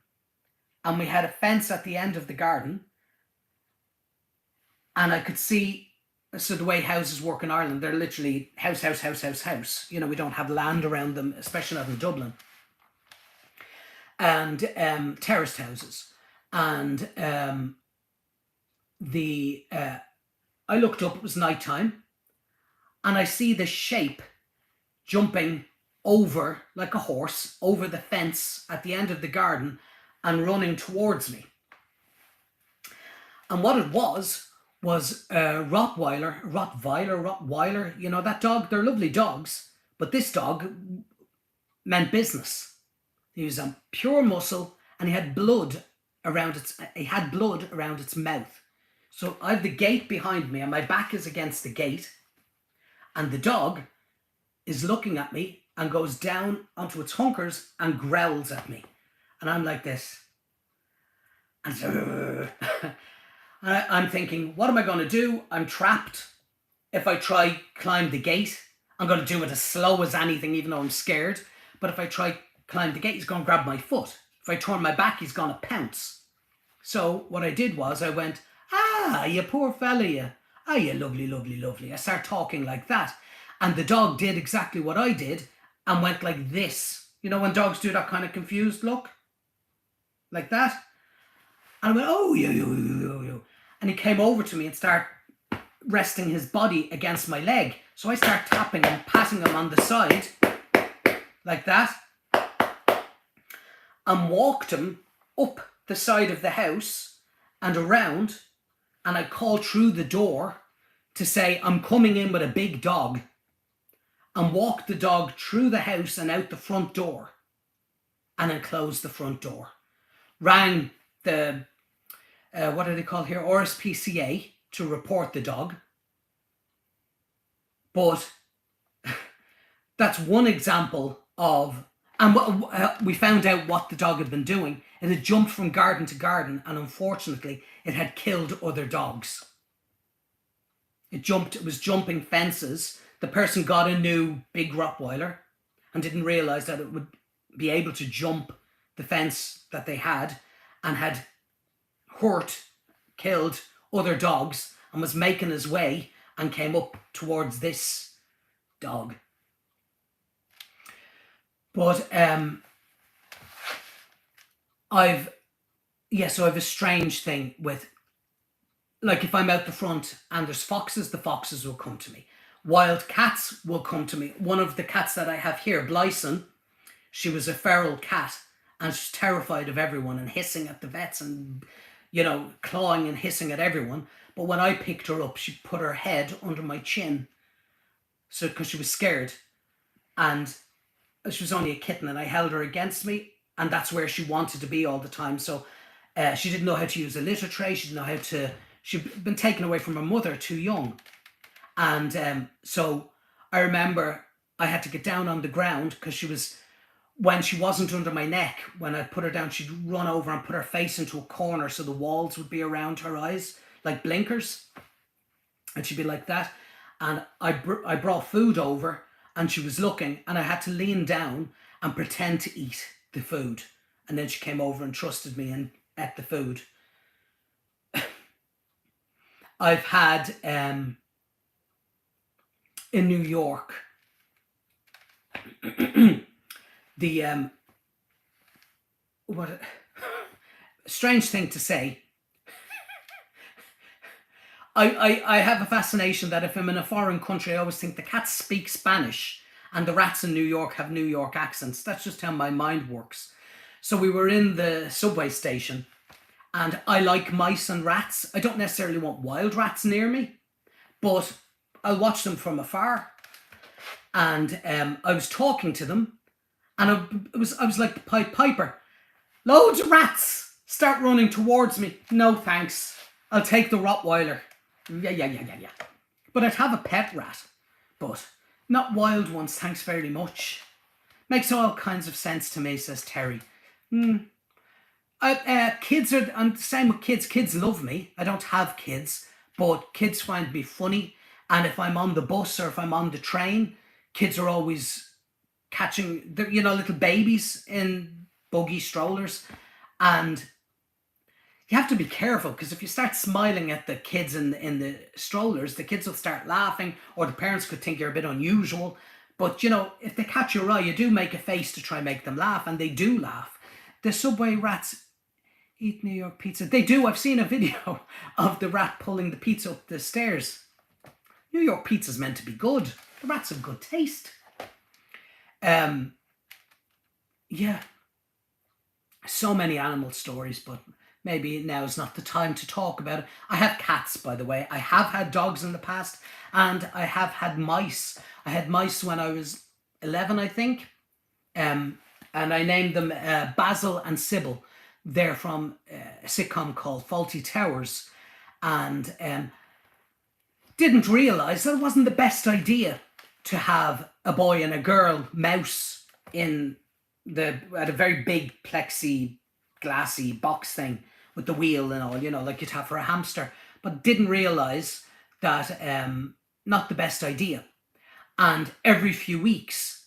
and we had a fence at the end of the garden. And I could see, so the way houses work in Ireland, they're literally house. You know, we don't have land around them, especially not in Dublin. And terraced houses. And I looked up, it was nighttime, and I see the shape jumping over, like a horse, over the fence at the end of the garden and running towards me. And what it was Rottweiler, you know, that dog, they're lovely dogs, but this dog meant business. He was a pure muscle, and he had blood around its mouth. So I have the gate behind me and my back is against the gate, and the dog is looking at me and goes down onto its hunkers and growls at me. And I'm like this. And I'm thinking, what am I going to do? I'm trapped. If I try climb the gate, I'm going to do it as slow as anything, even though I'm scared. But if I try climb the gate, he's going to grab my foot. If I turn my back, he's going to pounce. So what I did was I went, you poor fella, you. You lovely, lovely, lovely. I start talking like that. And the dog did exactly what I did and went like this. You know when dogs do that kind of confused look? Like that. And I went, oh, you. And he came over to me and started resting his body against my leg. So I start tapping him, patting him on the side, like that, and walked him up the side of the house and around, and I called through the door to say, I'm coming in with a big dog, and walked the dog through the house and out the front door, and then closed the front door. Rang the, what do they call here, RSPCA, to report the dog. But that's one example of, and we found out what the dog had been doing. It had jumped from garden to garden, and unfortunately it had killed other dogs. It was jumping fences. The person got a new big Rottweiler and didn't realise that it would be able to jump the fence that they had, and had killed other dogs, and was making his way and came up towards this dog. But I've a strange thing with, like, if I'm out the front and there's foxes, the foxes will come to me. Wild cats will come to me. One of the cats that I have here, Blyson, she was a feral cat, and she's terrified of everyone and hissing at the vets and, you know, clawing and hissing at everyone. But when I picked her up, she put her head under my chin, so because she was scared, and she was only a kitten, and I held her against me, and that's where she wanted to be all the time. So she didn't know how to use a litter tray. She didn't know how to. She'd been taken away from her mother too young, and so I remember I had to get down on the ground because she was. When she wasn't under my neck, when I put her down, she'd run over and put her face into a corner so the walls would be around her eyes, like blinkers. And she'd be like that. And I brought food over, and she was looking, and I had to lean down and pretend to eat the food. And then she came over and trusted me and ate the food. I've had, in New York, the strange thing to say. I have a fascination that if I'm in a foreign country, I always think the cats speak Spanish and the rats in New York have New York accents. That's just how my mind works. So we were in the subway station, and I like mice and rats. I don't necessarily want wild rats near me, but I'll watch them from afar. And I was talking to them, and I was like the Pied Piper. Loads of rats start running towards me. No thanks. I'll take the Rottweiler. Yeah. But I'd have a pet rat. But not wild ones, thanks very much. Makes all kinds of sense to me, says Terry. Kids are, and same with kids. Kids love me. I don't have kids, but kids find me funny. And if I'm on the bus or if I'm on the train, kids are always catching the, little babies in buggy strollers, and you have to be careful, because if you start smiling at the kids in the strollers, the kids will start laughing, or the parents could think you're a bit unusual. But if they catch your eye, you do make a face to try and make them laugh, and they do laugh. The subway rats, Eat New York pizza. They do. I've seen a video of the rat pulling the pizza up the stairs. New York pizza's meant to be good. The rats have good taste. Yeah. So many animal stories, but maybe now's not the time to talk about it. I have cats, by the way. I have had dogs in the past, and I have had mice. I had mice when I was 11, I think. And I named them Basil and Sybil. They're from a sitcom called Fawlty Towers. And didn't realise that it wasn't the best idea to have a boy and a girl mouse at a very big plexi glassy box thing with the wheel and all, like you'd have for a hamster. But didn't realise that not the best idea. And every few weeks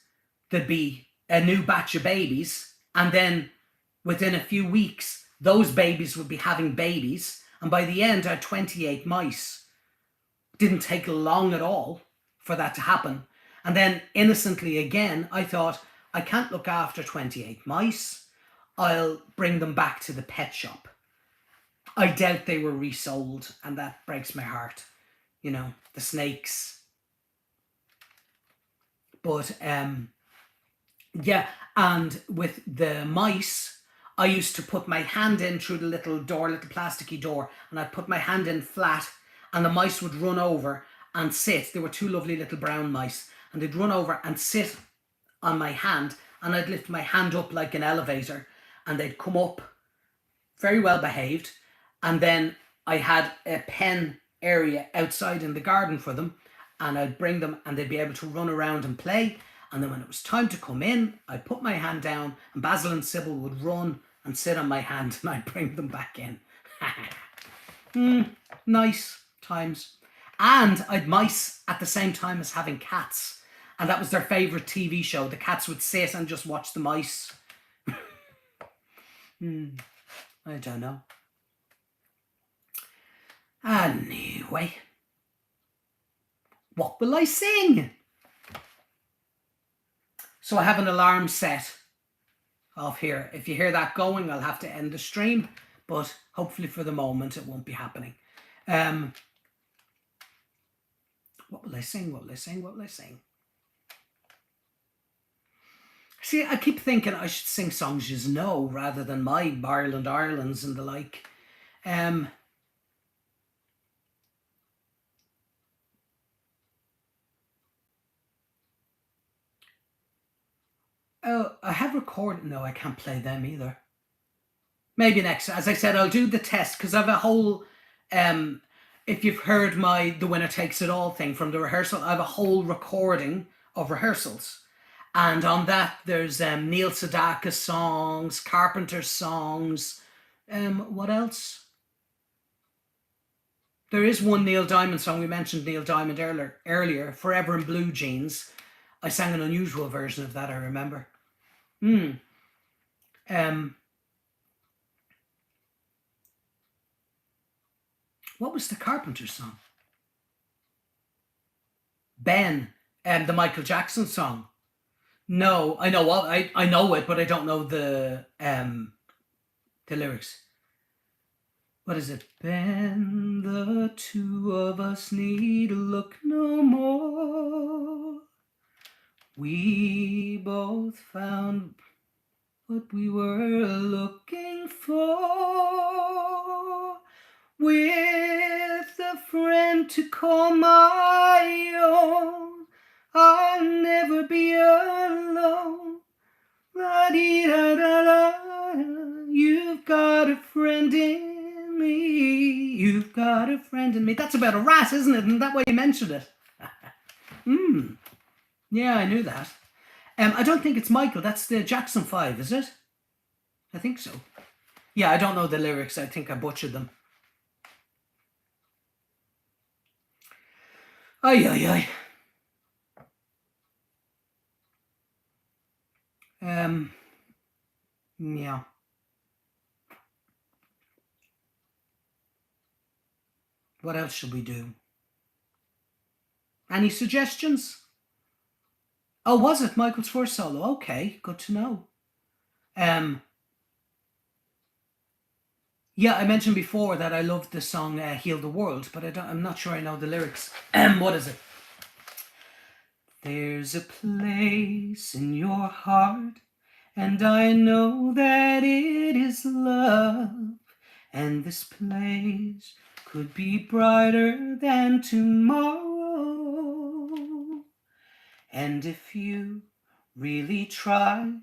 there'd be a new batch of babies, and then within a few weeks those babies would be having babies, and by the end I had 28 mice. Didn't take long at all for that to happen. And then innocently again I thought, I can't look after 28 mice. I'll bring them back to the pet shop. I doubt they were resold, and that breaks my heart. The snakes. But yeah, and with the mice, I used to put my hand in through the little plasticky door, and I'd put my hand in flat, and the mice would run over and sit. They were two lovely little brown mice, and they'd run over and sit on my hand, and I'd lift my hand up like an elevator, and they'd come up, very well behaved, and then I had a pen area outside in the garden for them, and I'd bring them, and they'd be able to run around and play. And then when it was time to come in, I'd put my hand down, and Basil and Sybil would run and sit on my hand, and I'd bring them back in. Nice times. And I'd mice at the same time as having cats. And that was their favourite TV show. The cats would sit and just watch the mice. I don't know. Anyway. What will I sing? So I have an alarm set off here. If you hear that going, I'll have to end the stream. But hopefully for the moment, it won't be happening. What will I sing? What will I sing? What will I sing? See, I keep thinking I should sing songs you know rather than my Ireland's and the like. Oh, I have recorded. No, I can't play them either. Maybe next. As I said, I'll do the test because I have a whole. If you've heard the winner takes it all thing from the rehearsal, I have a whole recording of rehearsals. And on that, there's Neil Sedaka songs, Carpenter songs. What else? There is one Neil Diamond song. We mentioned Neil Diamond earlier. Forever in Blue Jeans. I sang an unusual version of that, I remember. What was the Carpenter song? Ben, the Michael Jackson song. No, I know I know it, but I don't know the lyrics. What is it? Ben, the two of us need look no more. We both found what we were looking for. With a friend to call my own, I'll never be alone. La-dee-da-da-da. You've got a friend in me. You've got a friend in me. That's about a rat, isn't it? And that way you mentioned it. Yeah, I knew that. I don't think it's Michael. That's the Jackson 5, is it? I think so. Yeah, I don't know the lyrics. I think I butchered them. Ay, ay, ay. Yeah. What else should we do? Any suggestions? Oh, was it Michael's first solo? Okay, good to know. Yeah, I mentioned before that I loved the song Heal the World, but I'm not sure I know the lyrics. What is it? There's a place in your heart, and I know that it is love, and this place could be brighter than tomorrow. And if you really try,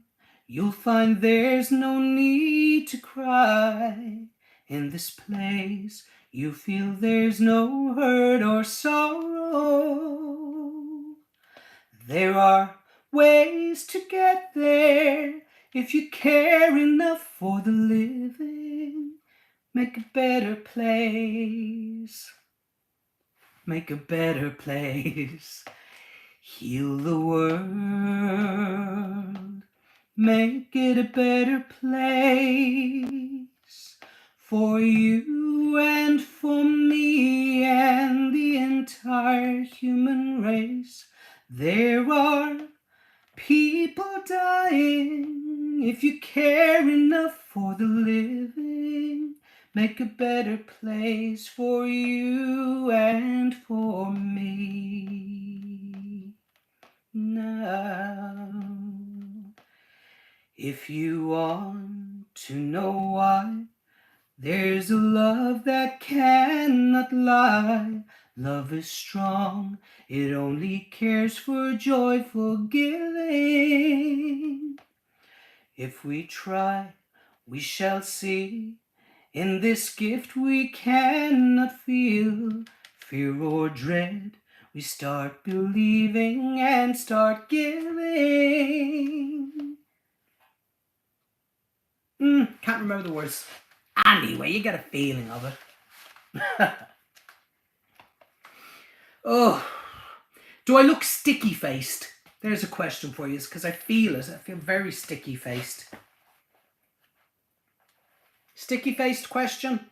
you'll find there's no need to cry. In this place, you feel there's no hurt or sorrow. There are ways to get there if you care enough for the living. Make a better place. Make a better place. Heal the world. Make it a better place for you and for me and the entire human race. There are people dying. If you care enough for the living, make a better place for you and for me. Now, if you want to know why, there's a love that cannot lie. Love is strong, it only cares for joyful giving. If we try, we shall see. In this gift we cannot feel fear or dread. We start believing and start giving. Can't remember the words. Anyway, you get a feeling of it. Oh, do I look sticky-faced? There's a question for you, because I feel it. I feel very sticky-faced. Sticky-faced question?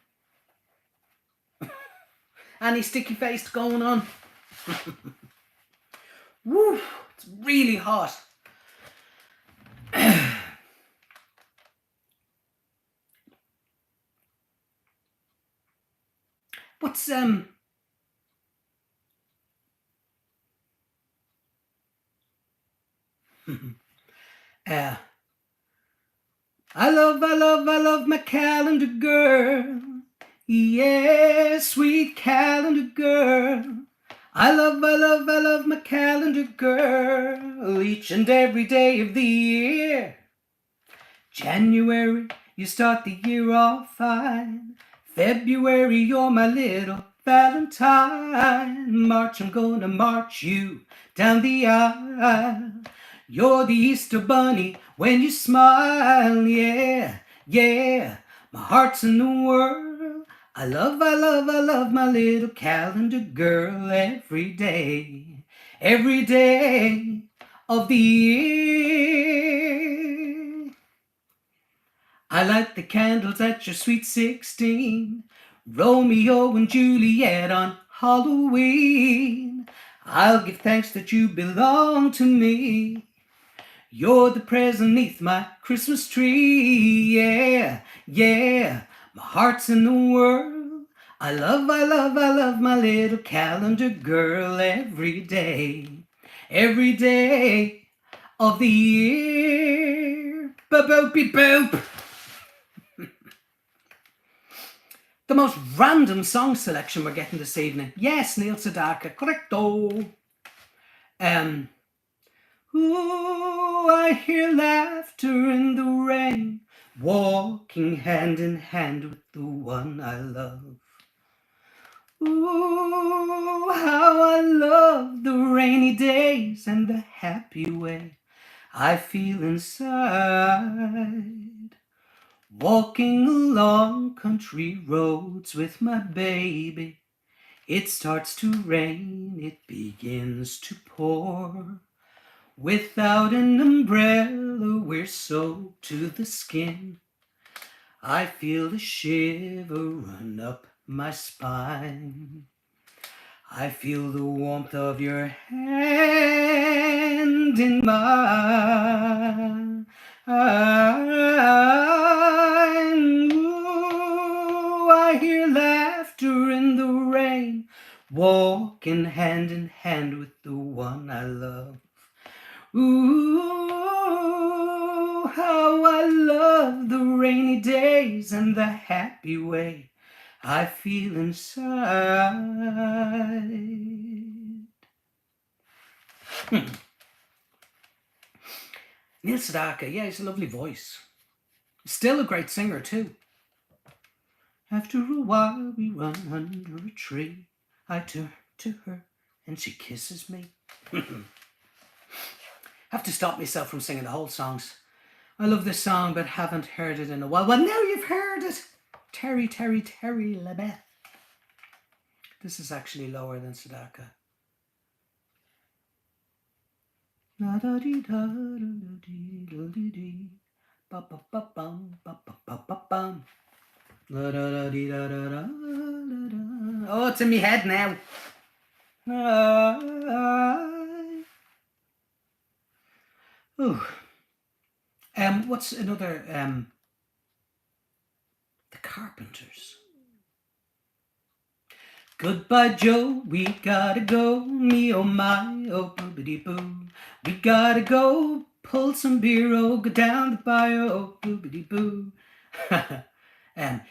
Any sticky-faced going on? Woo, it's really hot. What's I love my calendar girl. Yeah, sweet calendar girl. I love my calendar girl each and every day of the year. January, you start the year off fine. February, you're my little Valentine. March, I'm gonna march you down the aisle. You're the Easter bunny when you smile, yeah, yeah. My heart's in the world. I love my little calendar girl every day of the year. I light the candles at your sweet 16, Romeo and Juliet on Halloween. I'll give thanks that you belong to me. You're the present neath my Christmas tree, yeah, yeah. My heart's in the world. I love my little calendar girl every day of the year. Boop, boop. The most random song selection we're getting this evening. Yes, Neil Sedaka, correcto. Ooh, I hear laughter in the rain, walking hand in hand with the one I love. Ooh, how I love the rainy days and the happy way I feel inside. Walking along country roads with my baby, it starts to rain, it begins to pour. Without an umbrella, we're soaked to the skin. I feel a shiver run up my spine. I feel the warmth of your hand in mine. Ooh, walking hand in hand with the one I love. Ooh, how I love the rainy days and the happy way I feel inside. Neil Sedaka, yeah, he's a lovely voice. Still a great singer too. After a while we run under a tree. I turn to her and she kisses me. Have to stop myself from singing the whole songs. I love this song but haven't heard it in a while. Well, now you've heard it. Terry, Terry, Terry Lebeth. This is actually lower than Sedaka. La da dee da da dee da dee dee. Ba ba ba bum ba ba ba ba bum. La da da dee da da da da. Oh, it's in me head now. Oh. What's another? The Carpenters. Goodbye, Joe, we gotta go, me oh my, oh boobity boo. We gotta go, pull some beer, oh, go down the bayou, oh boobity boo.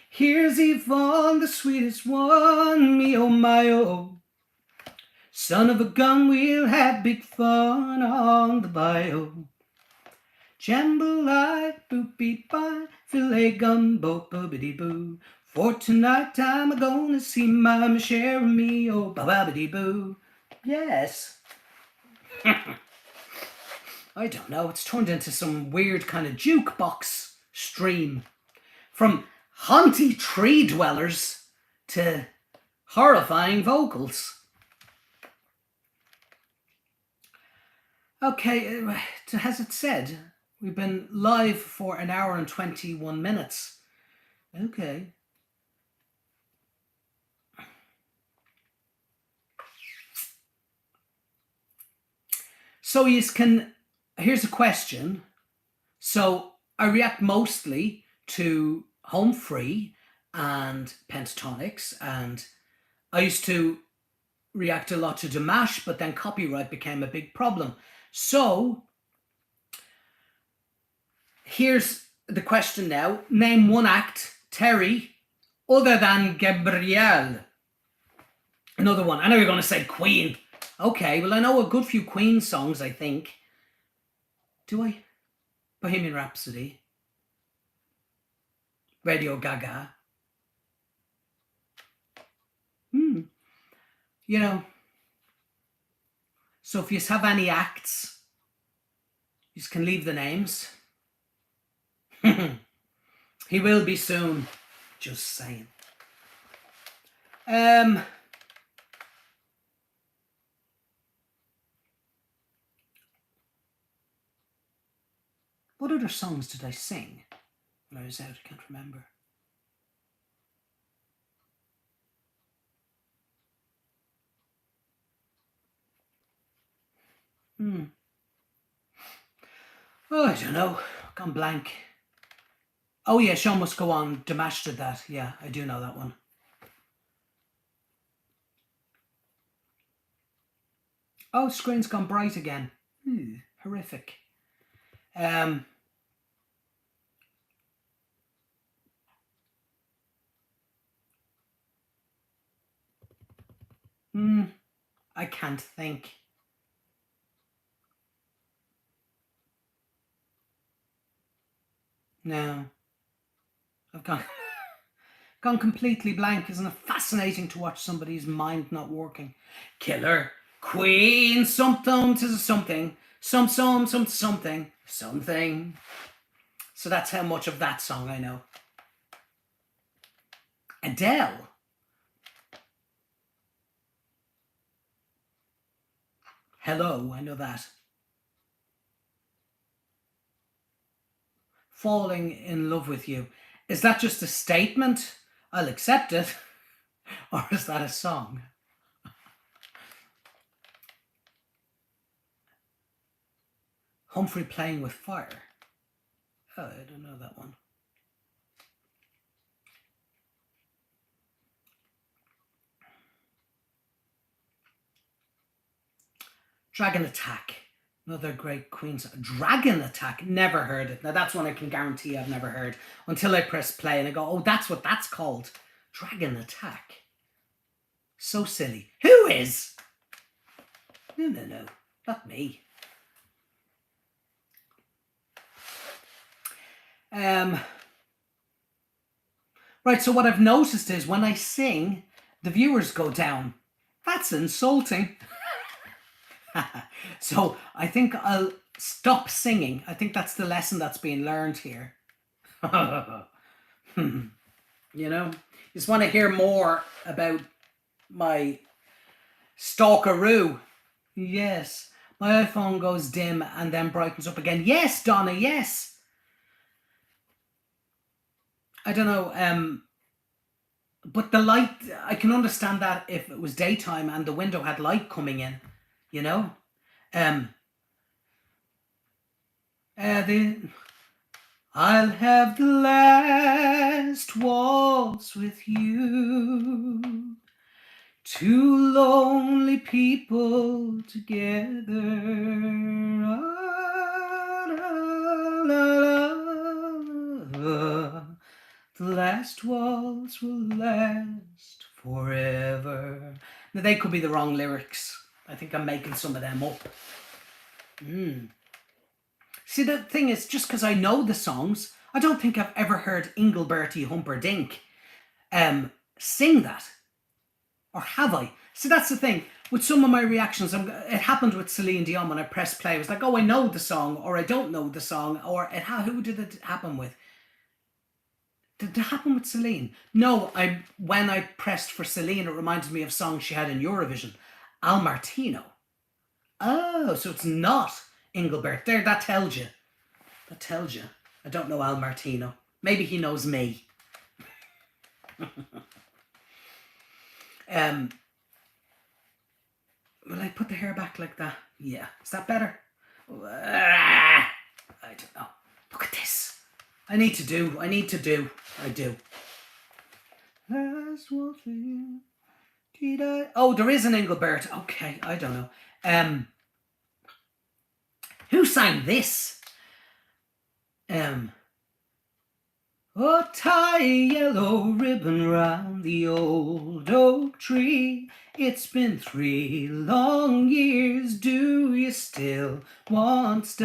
Here's Yvonne, the sweetest one, me oh my oh. Son of a gun, we'll have big fun on the bayou. Jambalaya, boopy bye, filet gumbo, boobity boo. For tonight I'm gonna see Mama share me, oh bababity boo. Yes. I don't know, it's turned into some weird kind of jukebox stream. From haunty tree dwellers to horrifying vocals. Okay, as it said, we've been live for an hour and 21 minutes. Okay. So here's a question. So I react mostly to Home Free and Pentatonics, and I used to react a lot to Dimash, but then copyright became a big problem. So here's the question now. Name one act, Terry, other than Gabrielle. Another one. I know you're going to say Queen. Okay, well, I know a good few Queen songs, I think. Do I? Bohemian Rhapsody. Radio Gaga. You know, so if you have any acts, you can leave the names. He will be soon. Just saying. What other songs did I sing when I was out? I can't remember. Oh, I don't know. Gone blank. Oh yeah, Show Must Go On. Dimash did that. Yeah, I do know that one. Oh, Screen's Gone Bright again. Horrific. I can't think. No. I've gone completely blank. Isn't it fascinating to watch somebody's mind not working? Killer, Queen, something to something, something. So that's how much of that song I know. Adele. Hello, I know that. Falling in love with you. Is that just a statement? I'll accept it. Or is that a song? Humphrey Playing with Fire. Oh, I don't know that one. Dragon Attack. Another great Queen song. Dragon Attack. Never heard it. Now that's one I can guarantee I've never heard until I press play and I go, oh, that's what that's called. Dragon Attack. So silly. Who is? No. Not me. Right, so what I've noticed is when I sing, the viewers go down. That's insulting. So I think I'll stop singing. I think that's the lesson that's being learned here. You know, you just want to hear more about my stalkeroo. Yes, my iPhone goes dim and then brightens up again. Yes, Donna, yes. I don't know, but the light, I can understand that if it was daytime and the window had light coming in, you know. I'll have the last waltz with you. Two lonely people together. The last waltz will last forever. Now, they could be the wrong lyrics. I think I'm making some of them up. See, the thing is, just because I know the songs, I don't think I've ever heard Ingleberty Humperdinck sing that. Or have I? See, that's the thing. With some of my reactions, it happened with Celine Dion when I pressed play. It was like, oh, I know the song, or I don't know the song, or who did it happen with? Did it happen with Celine? No, when I pressed for Celine, it reminded me of songs she had in Eurovision. Al Martino. Oh, so it's not Engelbert. There, that tells you. That tells you. I don't know Al Martino. Maybe he knows me. Will I put the hair back like that? Yeah. Is that better? I don't know. Look at this. I do. I do. Last one for you. Did I? Oh, there is an Engelbert. Okay, I don't know. Who sang this? Oh, tie a yellow ribbon round the old oak tree. It's been 3 long years. Do you still want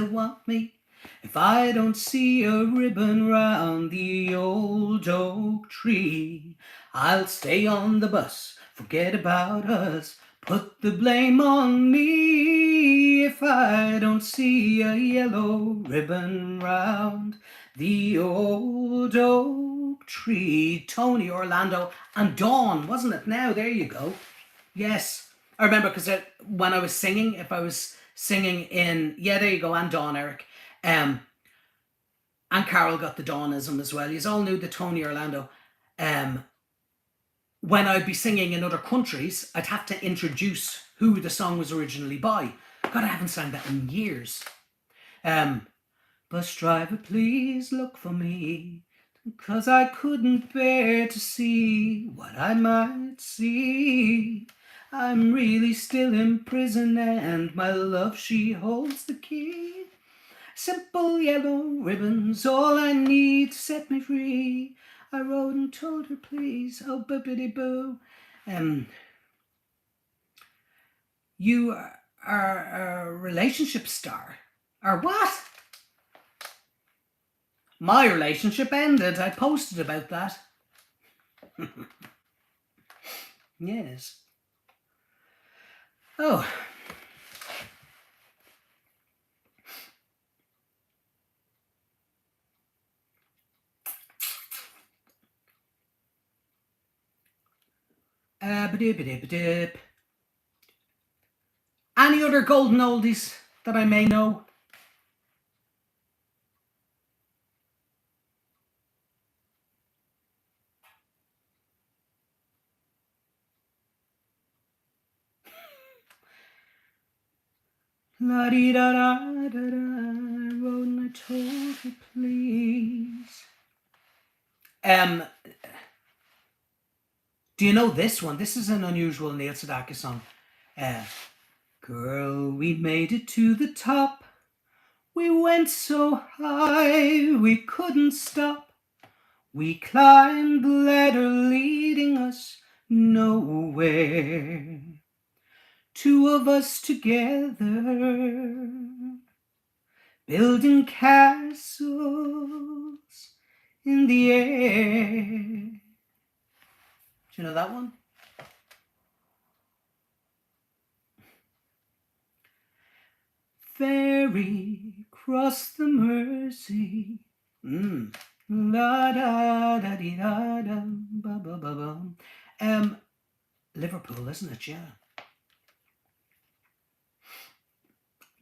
me? If I don't see a ribbon round the old oak tree, I'll stay on the bus, forget about us, put the blame on me. If I don't see a yellow ribbon round the old oak tree. Tony, Orlando, and Dawn, wasn't it? Now, there you go. Yes. I remember because when I was singing, if I was singing in, yeah, there you go, and Dawn, Eric. And Carol got the Dawnism as well. You all knew the Tony Orlando. When I'd be singing in other countries, I'd have to introduce who the song was originally by. God, I haven't sang that in years. Bus driver, please look for me, 'cause I couldn't bear to see what I might see. I'm really still in prison and my love, she holds the key. Simple yellow ribbons, all I need to set me free. I wrote and told her, please, oh, bippity-boo. You are a relationship star. Or what? My relationship ended. I posted about that. Yes. Oh. Ba-dip-a-dip-a-dip. Any other golden oldies that I may know? La-dee-da-da-da-da, wrote I told her, please. Do you know this one? This is an unusual Neil Sedaka song. Girl, we made it to the top. We went so high we couldn't stop. We climbed the ladder leading us nowhere. Two of us together, building castles in the air. Do you know that one? Ferry cross the Mersey. La da da dee da da ba ba ba ba. Liverpool, isn't it? Yeah.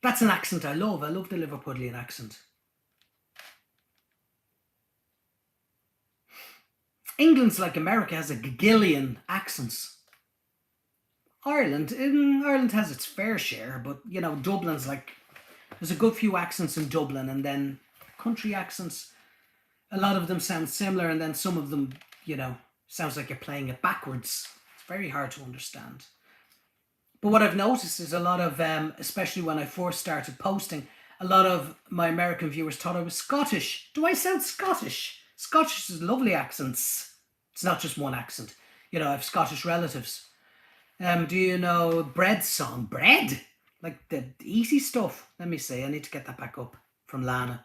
That's an accent I love. I love the Liverpudlian accent. England's like America, has a gagillion accents. Ireland has its fair share, but you know, Dublin's like, there's a good few accents in Dublin, and then country accents, a lot of them sound similar, and then some of them, you know, sounds like you're playing it backwards. It's very hard to understand. But what I've noticed is a lot of, especially when I first started posting, a lot of my American viewers thought I was Scottish. Do I sound Scottish? Scottish is lovely accents. It's not just one accent. You know, I have Scottish relatives. Do you know Bread's song? Bread? Like the easy stuff. Let me see. I need to get that back up from Lana.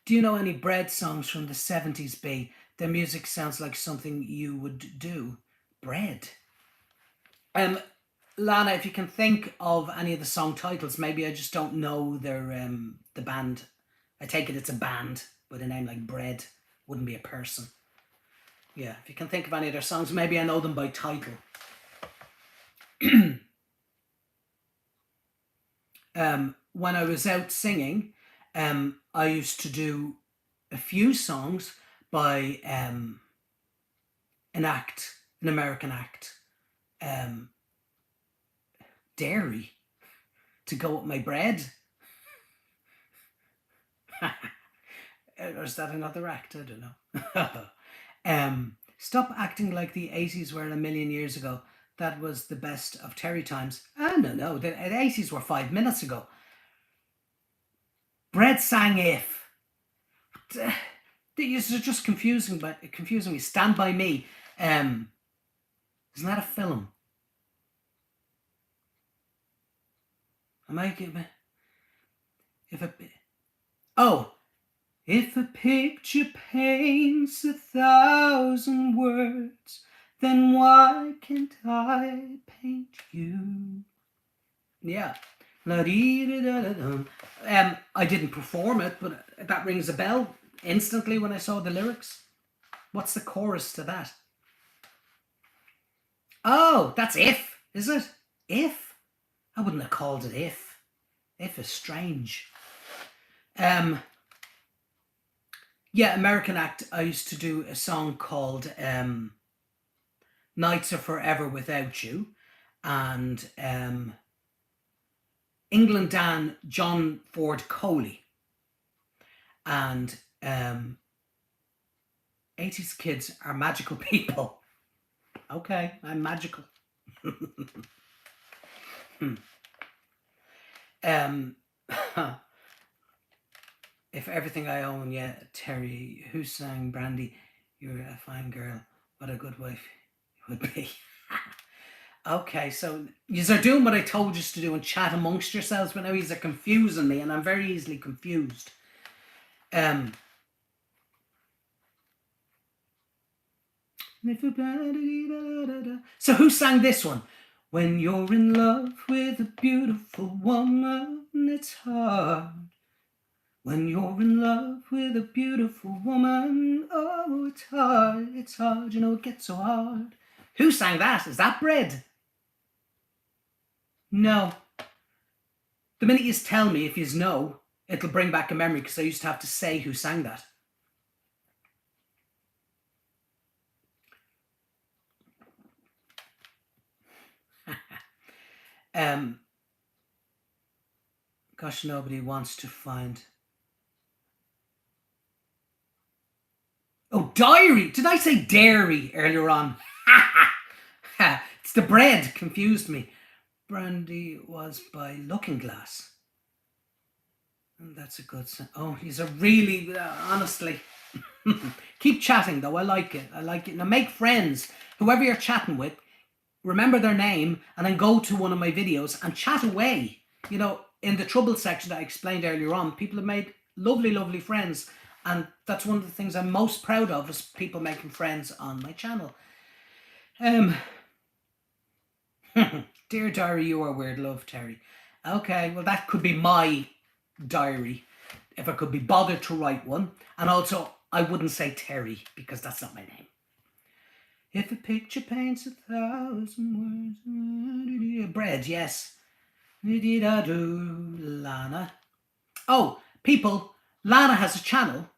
Do you know any Bread songs from the 70s, B? Their music sounds like something you would do. Bread. Lana, if you can think of any of the song titles, maybe I just don't know their the band. I take it it's a band with a name like Bread. Wouldn't be a person. Yeah, if you can think of any of their songs, maybe I know them by title. When I was out singing, I used to do a few songs by an American act, Dairy, to go with my bread. Or is that another act? I don't know. Stop acting like the 80s were a million years ago. That was the best of Terry times. No. The 80s were 5 minutes ago. Bread sang If. These are just confusing me. Stand By Me. Isn't that a film? Am I giving? If a picture paints 1,000 words, then why can't I paint you? Yeah. I didn't perform it, but that rings a bell instantly when I saw the lyrics. What's the chorus to that? Oh, that's If, is it? If? I wouldn't have called it If. If is strange. Yeah, American act. I used to do a song called Nights Are Forever Without You, and England Dan John Ford Coley, and 80s kids are magical people. Okay, I'm magical. If everything I own, yeah, Terry, who sang Brandy, you're a fine girl, what a good wife you would be. Okay, so you are doing what I told you to do and chat amongst yourselves, but now you're confusing me, and I'm very easily confused. So who sang this one? When you're in love with a beautiful woman, it's hard. When you're in love with a beautiful woman, oh, it's hard, you know, it gets so hard. Who sang that? Is that Bread? No. The minute you tell me if you know, it'll bring back a memory, because I used to have to say who sang that. Gosh, nobody wants to find... Oh, diary! Did I say dairy earlier on? It's the bread, confused me. Brandy was by Looking Glass. And that's a good sign. Oh, he's a really, honestly. Keep chatting though. I like it. I like it. Now make friends. Whoever you're chatting with, remember their name and then go to one of my videos and chat away. You know, in the trouble section that I explained earlier on, people have made lovely, lovely friends. And that's one of the things I'm most proud of, is people making friends on my channel. Dear diary, you are weird, love, Terry. Okay, well that could be my diary if I could be bothered to write one. And also, I wouldn't say Terry because that's not my name. If a picture paints 1,000 words, bread, yes. Lana. Oh, people, Lana has a channel.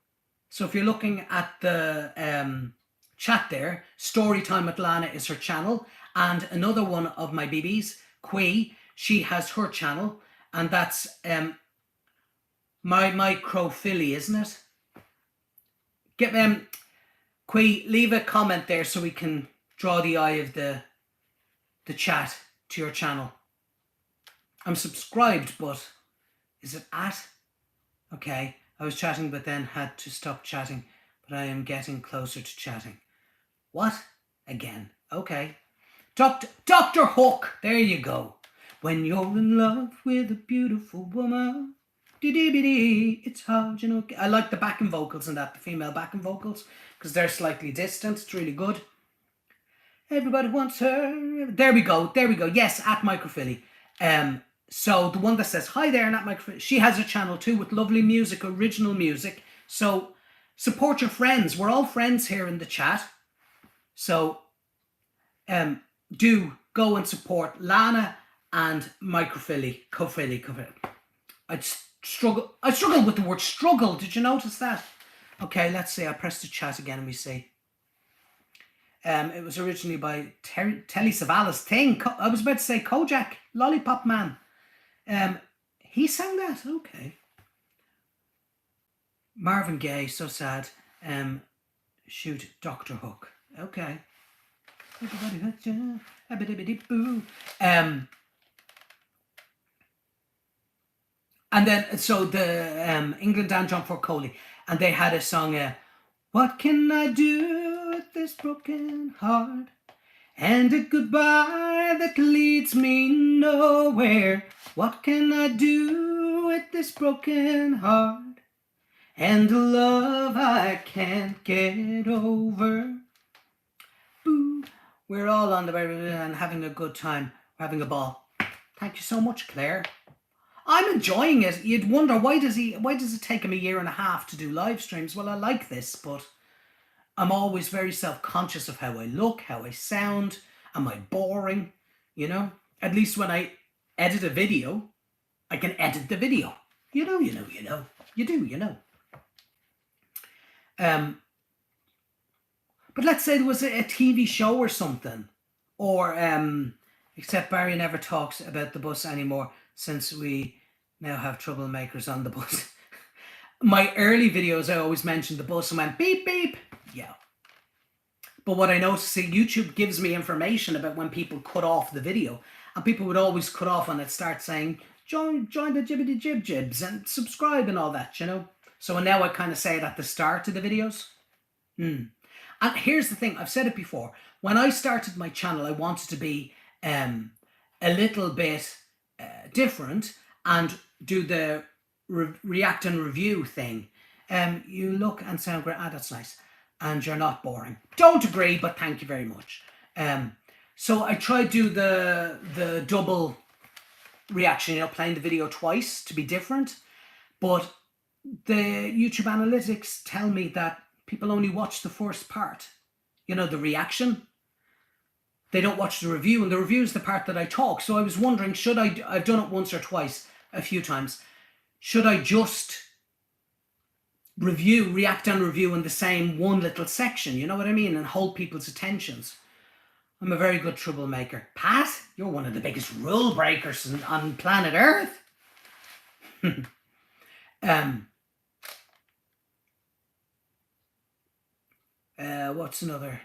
So if you're looking at the chat there, Storytime with Lana is her channel. And another one of my BBs, Quee, she has her channel. And that's my microphily, isn't it? Get Quee, leave a comment there so we can draw the eye of the chat to your channel. I'm subscribed, but is it at? Okay, I was chatting but then had to stop chatting, but I am getting closer to chatting. What? Again. Okay. Dr. Hook, there you go. When you're in love with a beautiful woman, it's hard, you know. I like the backing vocals in that, the female backing vocals, because they're slightly distant. It's really good. Everybody wants her. There we go. Yes, at Microphily. So the one that says hi there, and at Microphily, she has a channel too with lovely music, original music. So support your friends. We're all friends here in the chat. So do go and support Lana and Microphily. I struggle with the word struggle. Did you notice that? Okay, let's see. I press the chat again and we see. It was originally by Telly Savalas thing. I was about to say Kojak, Lollipop Man. He sang that. Okay. Marvin Gaye, so sad. Shoot, Dr. Hook. Okay. And then, so the England Dan John Ford Coley, and they had a song, what can I do with this broken heart? And a goodbye that leads me nowhere. What can I do with this broken heart? And a love I can't get over. Boo. We're all on the way and having a good time. We're having a ball. Thank you so much, Claire. I'm enjoying it. You'd wonder, why does it take him a year and a half to do live streams? Well, I like this, but I'm always very self-conscious of how I look, how I sound. Am I boring? You know? At least when I edit a video, I can edit the video. You know. You do, you know. But let's say there was a TV show or something. Or, except Barry never talks about the bus anymore since we now have troublemakers on the bus. My early videos, I always mentioned the bus and went beep, beep. Yeah. But what I noticed is YouTube gives me information about when people cut off the video. And people would always cut off when it starts saying, join the jibbity jib jibs and subscribe and all that, you know. So now I kind of say it at the start of the videos. And here's the thing, I've said it before. When I started my channel, I wanted to be a little bit different and do the react and review thing. You look and sound great. That's nice. And you're not boring. Don't agree, but thank you very much. So I tried to do the double reaction, you know, playing the video twice to be different. But the YouTube analytics tell me that people only watch the first part. You know, the reaction. They don't watch the review, and the review is the part that I talk. So I was wondering, I've done it once or twice, a few times. Should I just react and review in the same one little section, you know what I mean, and hold people's attentions? I'm a very good troublemaker. Pat, you're one of the biggest rule breakers on planet Earth. What's another?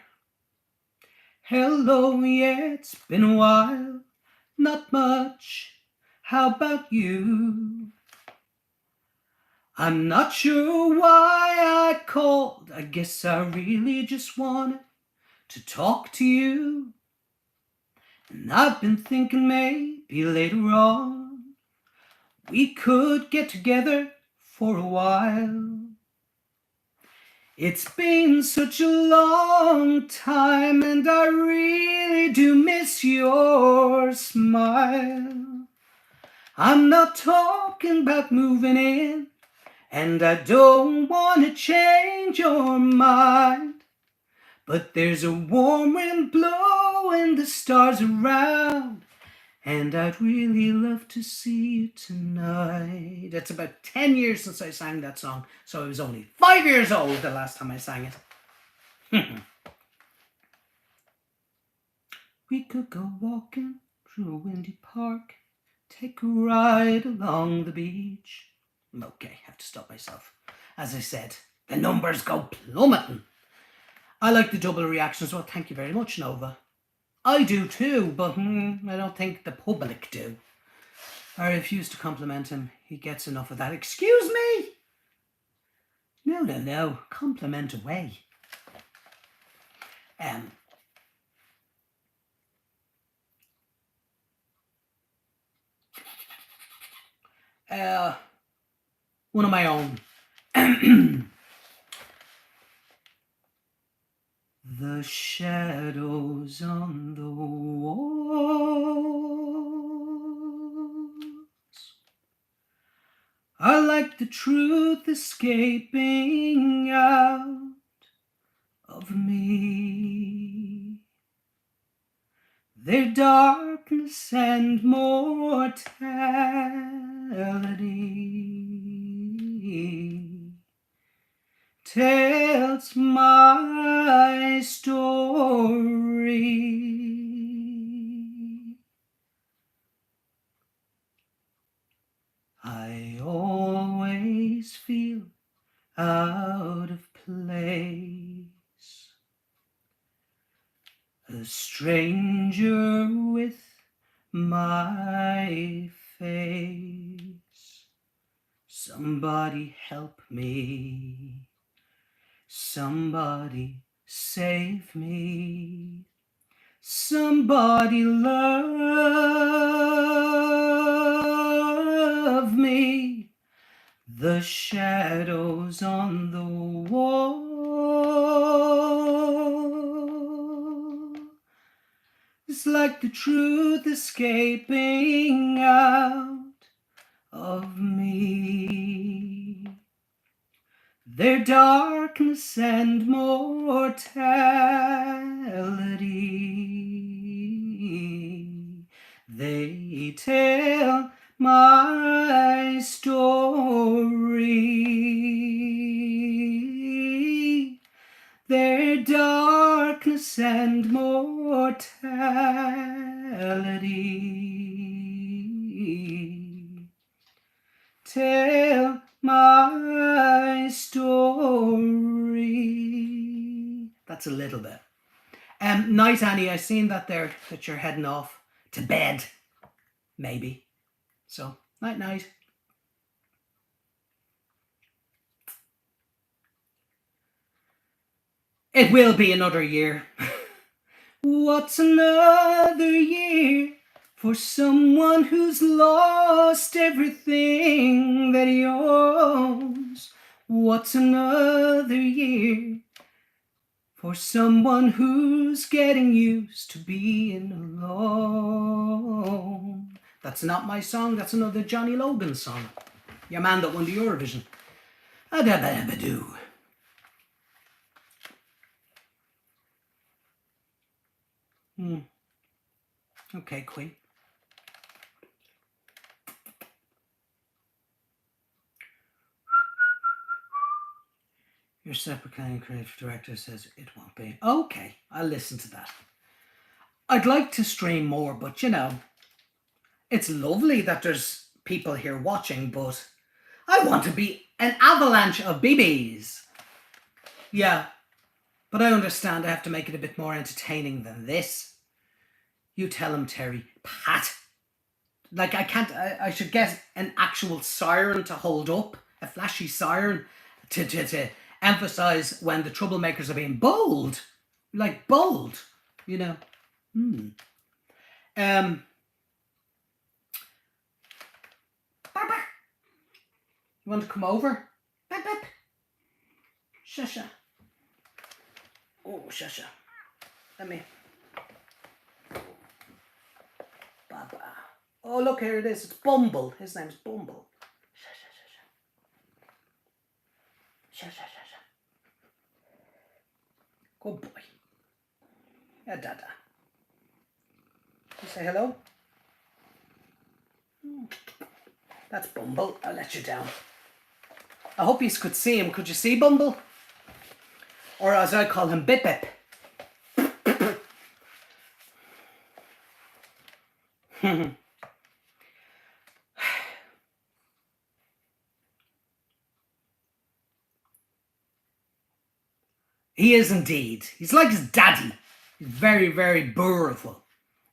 Hello, yeah, it's been a while. Not much. How about you? I'm not sure why I called. I guess I really just wanted to talk to you. And I've been thinking maybe later on we could get together for a while. It's been such a long time and I really do miss your smile. I'm not talking about moving in, and I don't want to change your mind. But there's a warm wind blowing the stars around, and I'd really love to see you tonight. It's about 10 years since I sang that song, so I was only 5 years old the last time I sang it. We could go walking through a windy park, take a ride along the beach. Okay, have to stop myself. As I said, the numbers go plummeting. I like the double reactions. Well, thank you very much, Nova. I do too, but I don't think the public do. I refuse to compliment him. He gets enough of that. Excuse me? No. Compliment away. One of my own. The shadows on the walls are like the truth escaping out of me. Their darkness and mortality tells my story. I always feel out of place, a stranger with my face. Somebody help me. Somebody save me. Somebody love me. The shadows on the wall is like the truth escaping out of me. Their darkness and mortality, they tell my story. Their darkness and mortality tell my story. That's a little bit. Night, Annie. I seen that there, that you're heading off to bed, maybe. So, night. It will be another year. What's another year for someone who's lost everything that he owns? What's another year for someone who's getting used to being alone? That's not my song, that's another Johnny Logan song. Your man that won the Eurovision. Adabadabadoo. Okay, Queen. Your separate kind of creative director says it won't be. Okay, I'll listen to that. I'd like to stream more, but you know, it's lovely that there's people here watching, but I want to be an avalanche of BBs. Yeah, but I understand I have to make it a bit more entertaining than this. You tell him, Terry. Pat, Like I can't. I should get an actual siren to hold up, a flashy siren to emphasize when the troublemakers are being bold, like bold. You know. Hmm. Um. You want to come over? Bip, bip. Shusha. Oh, shusha. Let me. Baba. Oh, look, here it is. It's Bumble. His name's Bumble. Shusha, shusha. Shusha, shusha. Good boy. Yeah, Dada. You say hello? That's Bumble. I'll let you down. I hope you could see him. Could you see Bumble? Or as I call him, Bip Bip. He is indeed. He's like his daddy. He's very, very beautiful.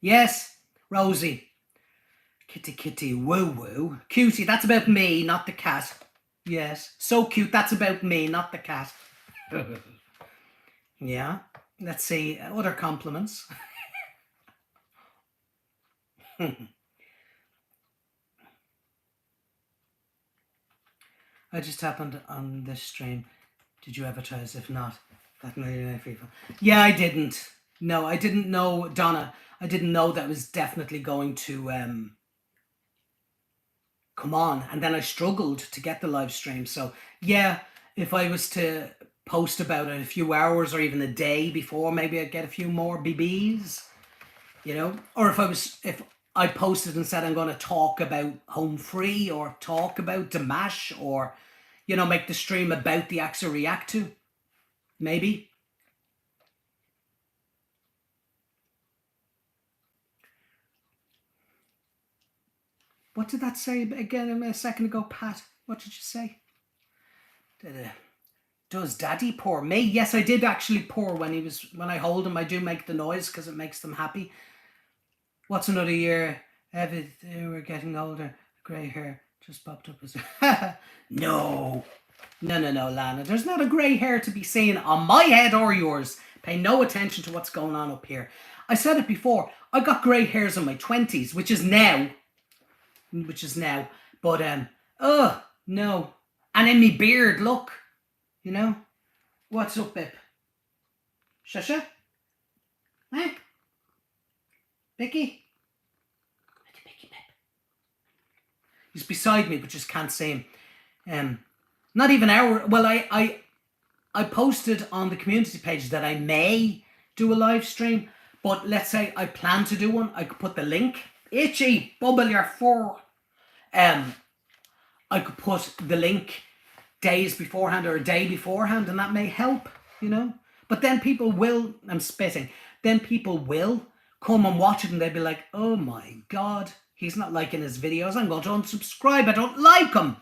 Yes, Rosie. Kitty, kitty, woo, woo. Cutie, that's about me, not the cat. Yes, so cute, that's about me, not the cat. Yeah, let's see, other compliments. I just happened on this stream. Did you advertise? If not, that may be FIFA. Yeah, I didn't. No, I didn't know, Donna. I didn't know that was definitely going to come on. And then I struggled to get the live stream. So yeah, if I was to post about it a few hours or even a day before, maybe I'd get a few more BBs. You know, or if I posted and said I'm going to talk about Home Free or talk about Damash or, you know, make the stream about the acts I react to, maybe. What did that say again a second ago, Pat? What did you say? Does Daddy pour me? Yes, I did actually pour when I hold him. I do make the noise because it makes them happy. What's another year? We're getting older. Grey hair just popped up as No, Lana. There's not a grey hair to be seen on my head or yours. Pay no attention to what's going on up here. I said it before. I got grey hairs in my 20s, which is now. But no. And in me beard, look. You know? What's up, Bip? Shusha? Eh? Bicky? Bicky Bip. He's beside me, but just can't see him. Not even our... Well, I posted on the community page that I may do a live stream, but let's say I plan to do one. I could put the link. Itchy, bubble your fur. I could put the link days beforehand or a day beforehand, and that may help, you know. But then people will, I'm spitting, then people will come and watch it and they'll be like, oh my God, he's not liking his videos. I'm going to unsubscribe. I don't like him.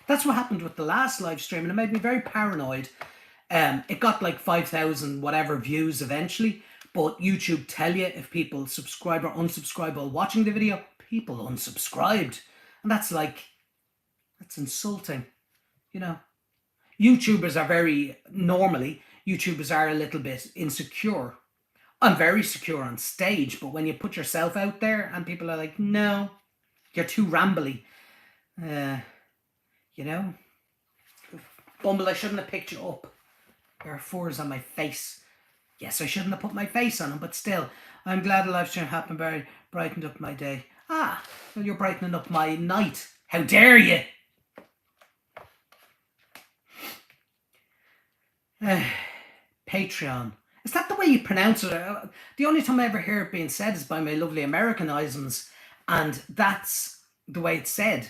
That's what happened with the last live stream, and it made me very paranoid. It got like 5,000 whatever views eventually, but YouTube tell you if people subscribe or unsubscribe while watching the video. People unsubscribed. And that's insulting, you know. YouTubers are a little bit insecure. I'm very secure on stage, but when you put yourself out there and people are like, no, you're too rambly, you know. Bumble, I shouldn't have picked you up. There are furs on my face. Yes, I shouldn't have put my face on them, but still, I'm glad the live stream happened, Barry. Brightened up my day. Ah, well, you're brightening up my night. How dare you? Patreon. Is that the way you pronounce it? The only time I ever hear it being said is by my lovely Americanisms, and that's the way it's said.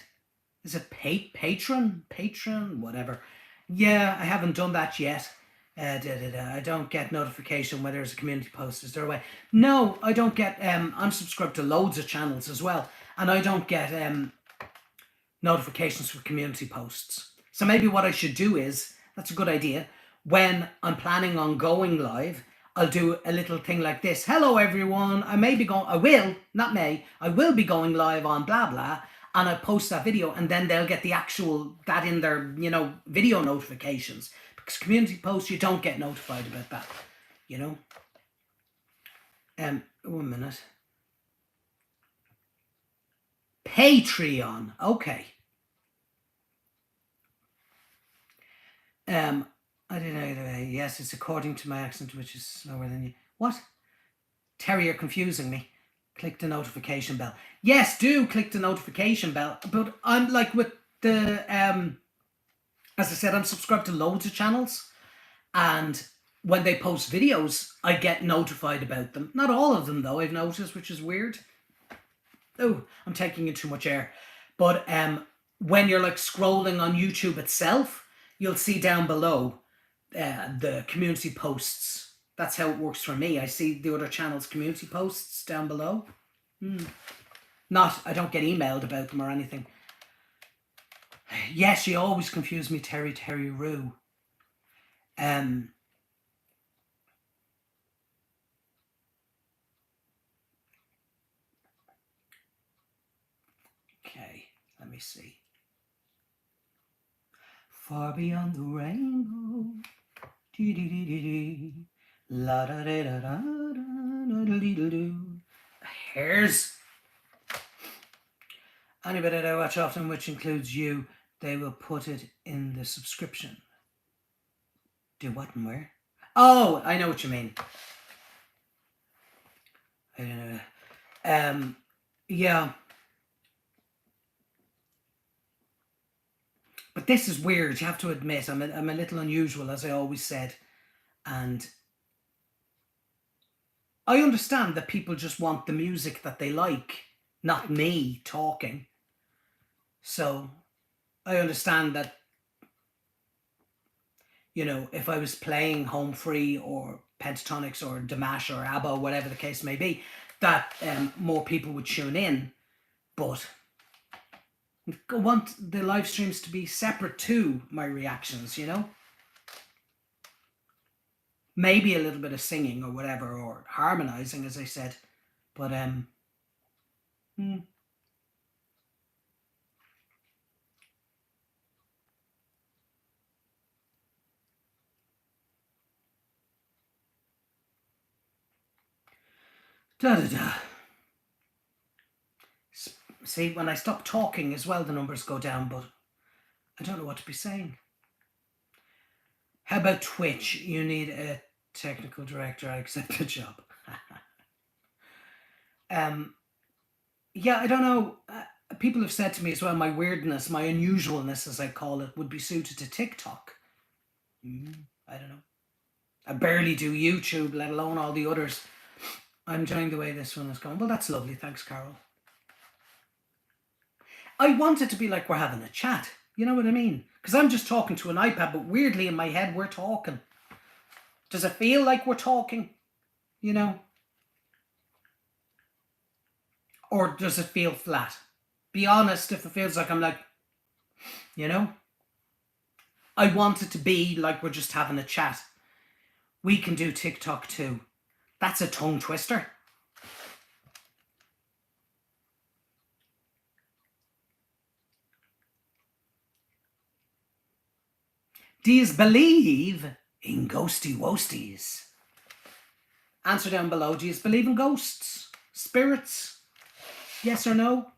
Is it patron? Patron? Whatever. Yeah, I haven't done that yet. I don't get notification whether there's a community post. Is there a way? No, I don't get... I'm subscribed to loads of channels as well, and I don't get notifications for community posts. So maybe what I should do is, that's a good idea, when I'm planning on going live, I'll do a little thing like this. Hello everyone, I will be going live on blah blah, and I post that video, and then they'll get that in their, video notifications. Because community posts, you don't get notified about that, 1 minute. Patreon, okay. I don't know. Yes, it's according to my accent, which is slower than you. What? Terry, you're confusing me. Click the notification bell. Yes, do click the notification bell. But I'm like with the, as I said, I'm subscribed to loads of channels. And when they post videos, I get notified about them. Not all of them, though, I've noticed, which is weird. Oh, I'm taking in too much air. But when you're like scrolling on YouTube itself, you'll see down below the community posts. That's how it works for me. I see the other channels' community posts down below. I don't get emailed about them or anything. Yes, you always confuse me, Terry Roo. Okay, let me see. Far beyond the rainbow. La da da da da da da da. Hairs. Anybody that I watch often, which includes you, they will put it in the subscription. Do what and where? Oh, I know what you mean. I don't know. Yeah. But this is weird, you have to admit. I'm a little unusual, as I always said. And I understand that people just want the music that they like, not me talking. So I understand that, if I was playing Home Free or Pentatonics or Damash or ABBA or whatever the case may be, that more people would tune in. But I want the live streams to be separate to my reactions, Maybe a little bit of singing or whatever, or harmonizing, as I said. But See, when I stop talking as well, the numbers go down, but I don't know what to be saying. How about Twitch? You need a technical director. I accept the job. Yeah, I don't know. People have said to me as well, my weirdness, my unusualness, as I call it, would be suited to TikTok. I don't know. I barely do YouTube, let alone all the others. I'm enjoying the way this one is going. Well, that's lovely. Thanks, Carol. I want it to be like we're having a chat. You know what I mean? Because I'm just talking to an iPad, but weirdly in my head, we're talking. Does it feel like we're talking? Or does it feel flat? Be honest if it feels like I'm like, I want it to be like we're just having a chat. We can do TikTok too. That's a tongue twister. Do you believe in ghosty wosties? Answer down below. Do you believe in ghosts? Spirits? Yes or no?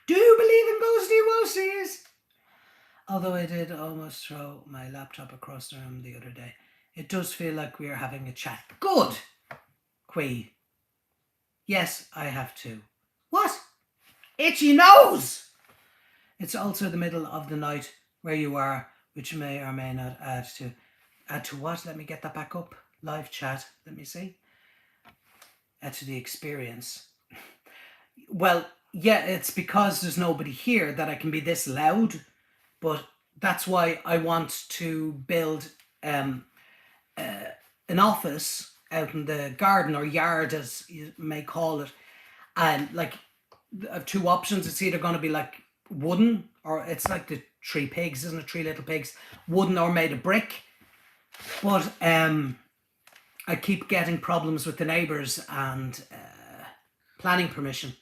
Do you believe in ghosty wosties? Although I did almost throw my laptop across the room the other day. It does feel like we are having a chat. Good! Quee. Yes, I have to. What? Itchy nose! It's also the middle of the night where you are, which may or may not add to... Add to what? Let me get that back up. Live chat. Let me see. Add to the experience. Well, yeah, it's because there's nobody here that I can be this loud. But that's why I want to build an office out in the garden or yard, as you may call it. And like have two options. It's either going to be like wooden, or it's like the Three Pigs, isn't it? Three Little Pigs, wooden or made of brick. But I keep getting problems with the neighbours and planning permission.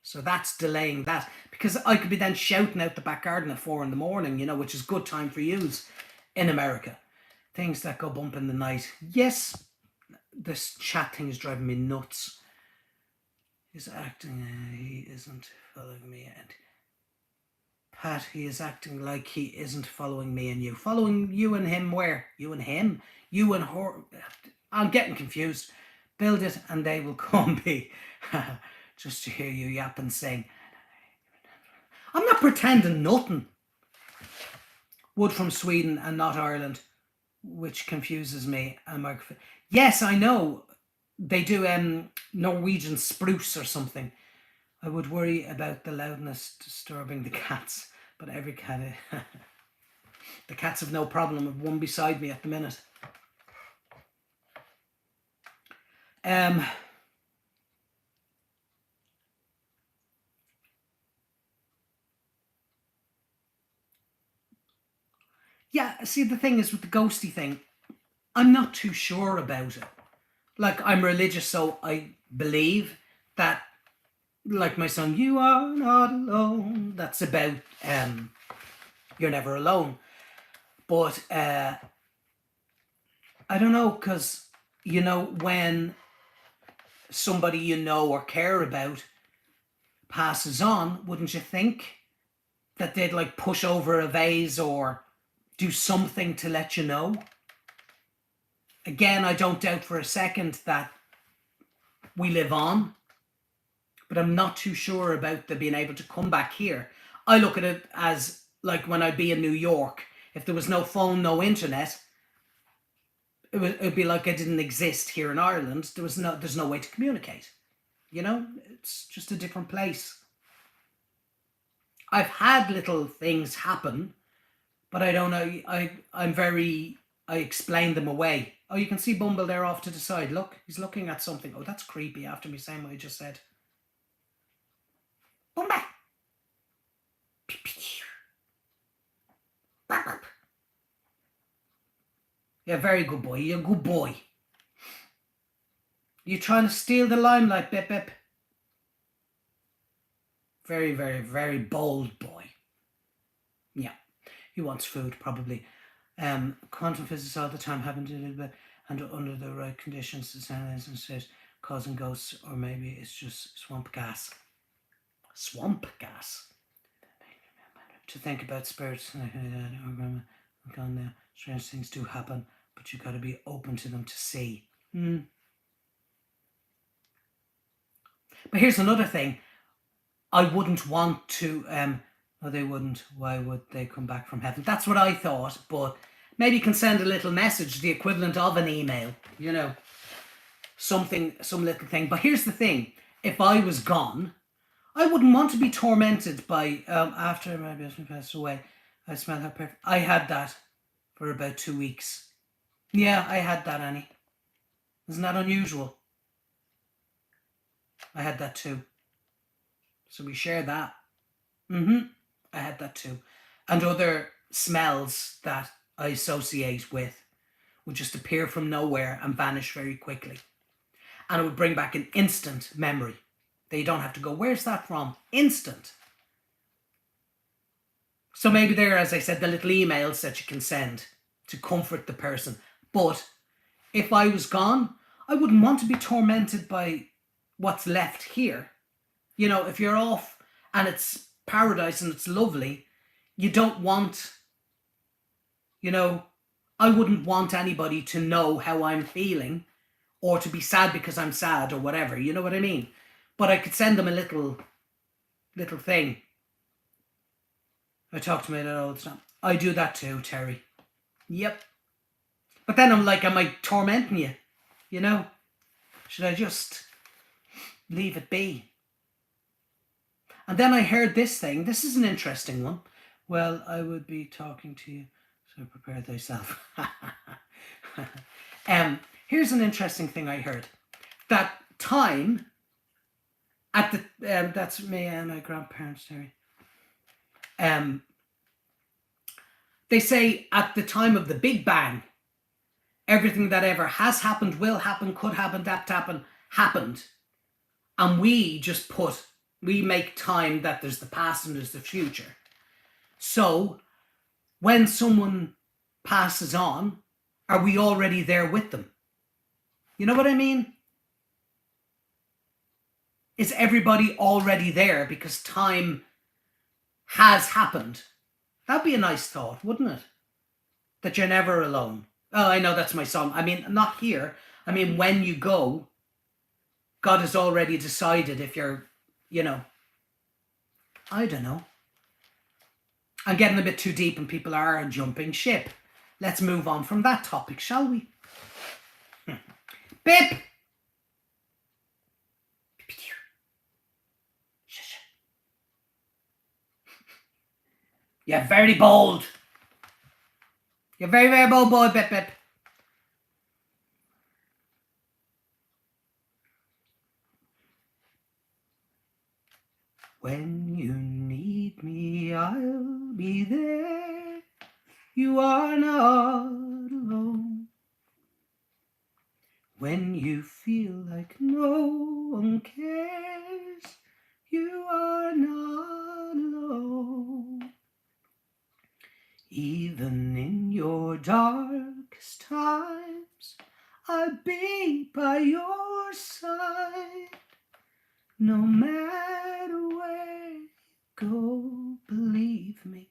So that's delaying that, because I could be then shouting out the back garden at 4 a.m, you know, which is good time for yous in America. Things that go bump in the night. Yes, this chat thing is driving me nuts. He's acting, he isn't following me. And Pat, he is acting like he isn't following me and you. Following you and him where? You and him? You and her? I'm getting confused. Build it and they will come be. Just to hear you yap and sing. I'm not pretending nothing. Wood from Sweden and not Ireland, which confuses me. Yes, I know. They do Norwegian spruce or something. I would worry about the loudness disturbing the cats, but every cat... the cats have no problem with one beside me at the minute. Yeah, see, the thing is with the ghosty thing, I'm not too sure about it. Like, I'm religious, so I believe that, like my song, You Are Not Alone, that's about you're never alone. But I don't know, because, you know, when somebody you know or care about passes on, wouldn't you think that they'd like push over a vase or do something to let you know? Again, I don't doubt for a second that we live on, but I'm not too sure about the being able to come back here. I look at it as like when I'd be in New York, if there was no phone, no internet, it'd be like I didn't exist here in Ireland. There's no way to communicate. You know, it's just a different place. I've had little things happen, but I don't know. I explain them away. Oh, you can see Bumble there off to the side. Look, he's looking at something. Oh, that's creepy after me saying what I just said. Bumble! Yeah, very good boy. You're a good boy. You trying to steal the limelight, Bip Bip? Very, very, very bold boy. Yeah. He wants food, probably. Quantum physics all the time happen to do it, and under the right conditions, the sound is causing ghosts, or maybe it's just swamp gas. Swamp gas. To think about spirits, gone now. Strange things do happen, but you got to be open to them to see. But here's another thing. I wouldn't want to. No, they wouldn't. Why would they come back from heaven? That's what I thought, but maybe you can send a little message, the equivalent of an email, you know, something, some little thing. But here's the thing. If I was gone, I wouldn't want to be tormented by, after my husband passed away, I smell how perfect. I had that for about 2 weeks. Yeah, I had that, Annie. Isn't that unusual? I had that too. So we share that. I had that too. And other smells that I associate with would just appear from nowhere and vanish very quickly. And it would bring back an instant memory. That you don't have to go, where's that from? Instant. So maybe there, as I said, the little emails that you can send to comfort the person. But if I was gone, I wouldn't want to be tormented by what's left here. You know, if you're off and it's paradise and it's lovely, you don't want, you know, I wouldn't want anybody to know how I'm feeling or to be sad because I'm sad or whatever, you know what I mean? But I could send them a little thing. I talk to my dad all the time. I do that too, Terry. Yep. But then I'm like, am I tormenting you? You know? Should I just leave it be? And then I heard this thing. This is an interesting one. Well, I would be talking to you, so prepare thyself. Here's an interesting thing I heard. That time At the that's me and my grandparents, Terry. They say at the time of the Big Bang, everything that ever has happened, will happen, could happen, that happen, happened. And we make time that there's the past and there's the future. So when someone passes on, are we already there with them? You know what I mean? Is everybody already there because time has happened? That'd be a nice thought, wouldn't it? That you're never alone. Oh, I know that's my song. I mean, not here. I mean, when you go, God has already decided if you're, I don't know. I'm getting a bit too deep and people are jumping ship. Let's move on from that topic, shall we? Bip! You're very bold. You're very, very bold boy, Bip Bip. When you need me, I'll be there. You are not alone. When you feel like no one cares, you are not alone. Even in your darkest times, I'll be by your side. No matter where you go, believe me,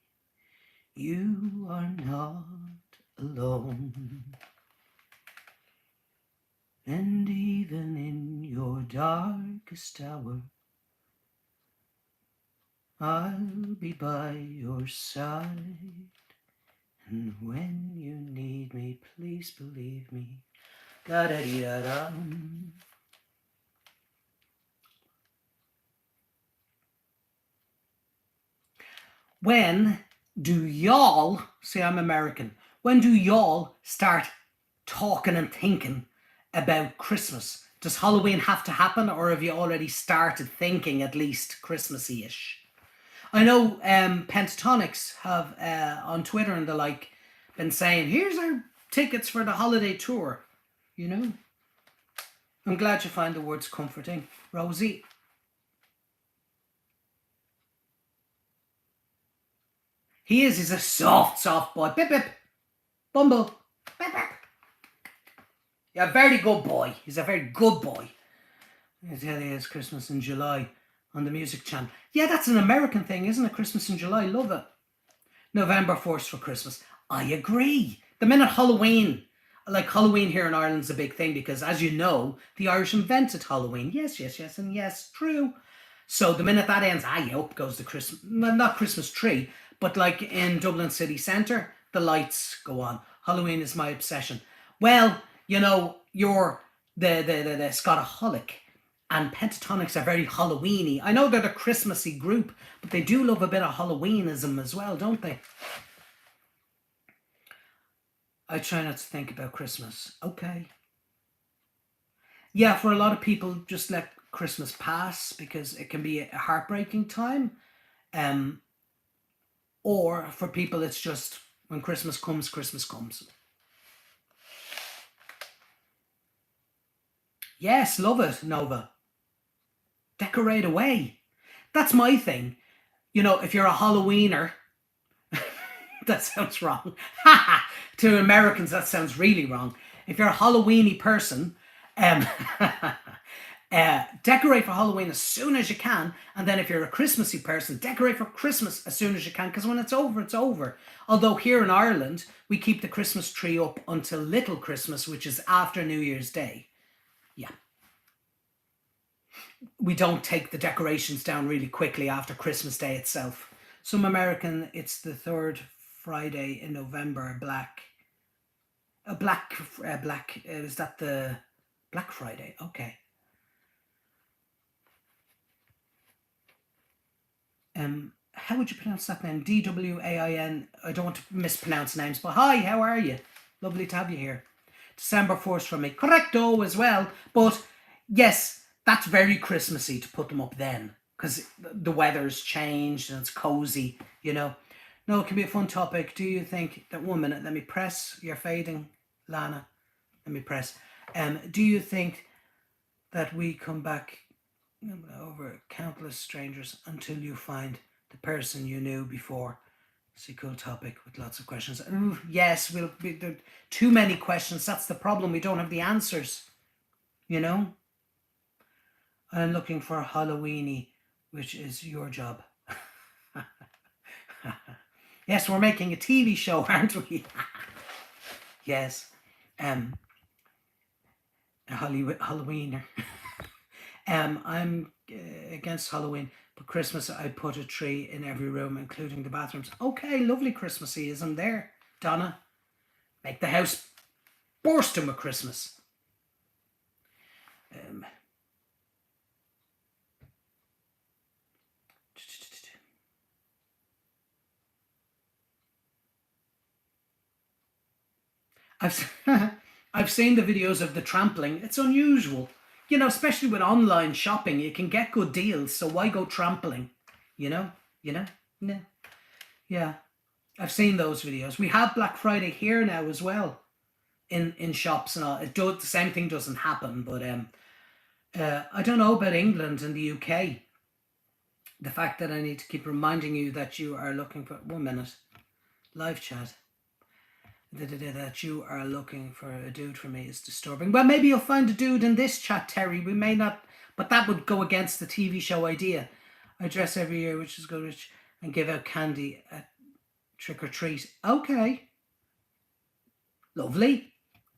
you are not alone. And even in your darkest hour, I'll be by your side. And when you need me, please believe me. Da-da-dee-da-da. When do y'all, see I'm American, when do y'all start talking and thinking about Christmas? Does Halloween have to happen, or have you already started thinking at least Christmassy-ish? I know Pentatonics have on Twitter and the like been saying, here's our tickets for the holiday tour, I'm glad you find the words comforting. Rosie? He's a soft boy. Bip, bip. Bumble. Bip, bip. Yeah, very good boy. He's a very good boy. I tell you, it's Christmas in July on the Music Channel. Yeah, that's an American thing, isn't it? Christmas in July. Love it. November 1st for Christmas. I agree. The minute Halloween, like Halloween here in Ireland's a big thing because, as you know, the Irish invented Halloween. Yes, and yes, true. So the minute that ends, up goes the Christmas, not Christmas tree, but like in Dublin city centre, the lights go on. Halloween is my obsession. Well, you're the Scotaholic, and Pentatonics are very Halloweeny. I know they're the Christmassy group, but they do love a bit of Halloweenism as well, don't they? I try not to think about Christmas. Okay. Yeah, for a lot of people, just let Christmas pass because it can be a heartbreaking time. Or for people, it's just when Christmas comes, Christmas comes. Yes, love it, Nova. Decorate away. That's my thing. If you're a Halloweener, that sounds wrong. To Americans, that sounds really wrong. If you're a Halloweeny person, decorate for Halloween as soon as you can, and then if you're a Christmassy person, decorate for Christmas as soon as you can, because when it's over, it's over. Although here in Ireland, we keep the Christmas tree up until Little Christmas, which is after New Year's Day. Yeah. We don't take the decorations down really quickly after Christmas Day itself. Some American, it's the third Friday in November, black. Is that the Black Friday? Okay. How would you pronounce that name? DWAIN. I don't want to mispronounce names, but hi, how are you? Lovely to have you here. December 1st from me. Correcto as well. But yes, that's very Christmassy to put them up then, because the weather's changed and it's cozy, you know. No, it can be a fun topic. Do you think that, 1 minute, let me press, you're fading, Lana. Let me press. Do you think that we come back over countless strangers until you find the person you knew before? It's a cool topic with lots of questions. Ooh, yes, there are too many questions. That's the problem. We don't have the answers, you know. I'm looking for Halloweeny, which is your job. Yes, we're making a TV show, aren't we? Yes. Halloweener. I'm against Halloween, but Christmas I put a tree in every room, including the bathrooms. Okay, lovely Christmassyism there, Donna. Make the house bursting with Christmas. I've seen the videos of the trampling. It's unusual. You know, especially with online shopping, you can get good deals, so why go trampling? You know? No. Yeah. I've seen those videos. We have Black Friday here now as well, in shops and all. The same thing doesn't happen, but I don't know about England and the UK. The fact that I need to keep reminding you that you are looking for 1 minute live chat. That you are looking for a dude for me is disturbing. Well, maybe you'll find a dude in this chat, Terry. We may not, but that would go against the TV show idea. I dress every year, which is good, and give out candy at trick or treat. Okay. Lovely.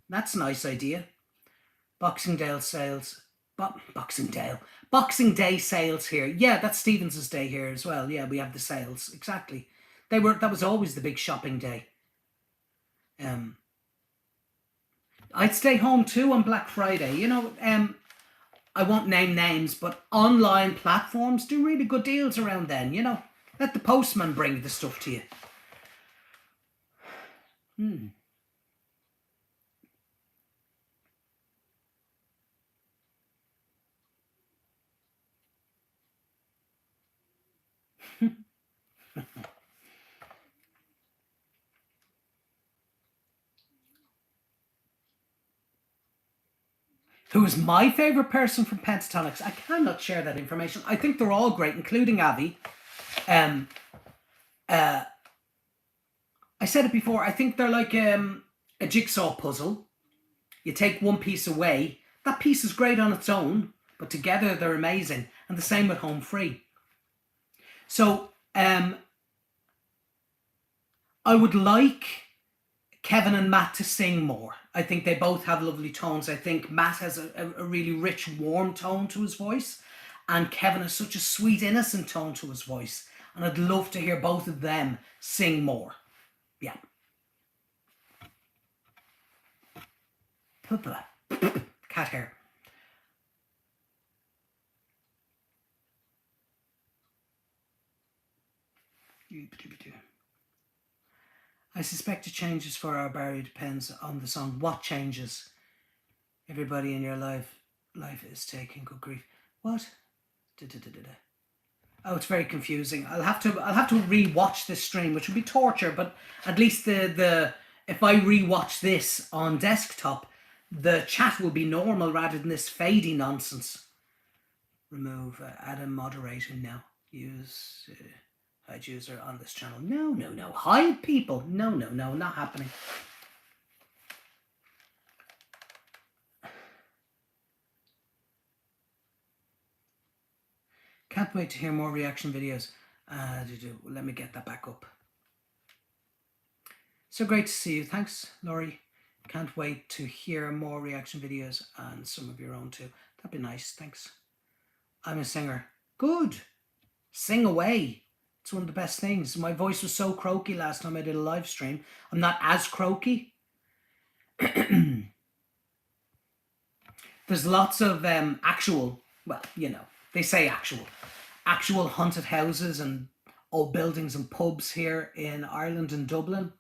That's a nice idea. Boxing Day sales. Boxing Day sales here. Yeah, that's Stevens's day here as well. Yeah, we have the sales. Exactly. That was always the big shopping day. I'd stay home too on Black Friday. You know, I won't name names, but online platforms do really good deals around then, you know. Let the postman bring the stuff to you. Who is my favourite person from Pentatonics? I cannot share that information. I think they're all great, including Avi. I said it before, I think they're like a jigsaw puzzle. You take one piece away. That piece is great on its own, but together they're amazing. And the same with Home Free. So I would like Kevin and Matt to sing more. I think they both have lovely tones. I think Matt has a really rich, warm tone to his voice, and Kevin has such a sweet, innocent tone to his voice. And I'd love to hear both of them sing more. Yeah. Cat hair. I suspect it changes for our Barry. Depends on the song. What changes? Everybody in your life is taking good grief. What? Oh, it's very confusing. I'll have to re-watch this stream, which would be torture. But at least if I re-watch this on desktop, the chat will be normal rather than this fadey nonsense. Remove, add a moderator now. Use hide user on this channel. No. Hide people. No, not happening. Can't wait to hear more reaction videos. Let me get that back up. So great to see you. Thanks, Laurie. Can't wait to hear more reaction videos and some of your own too. That'd be nice. Thanks. I'm a singer. Good. Sing away. It's one of the best things. My voice was so croaky last time I did a live stream. I'm not as croaky. There's lots of actual, well, you know, they say actual haunted houses and old buildings and pubs here in Ireland and Dublin.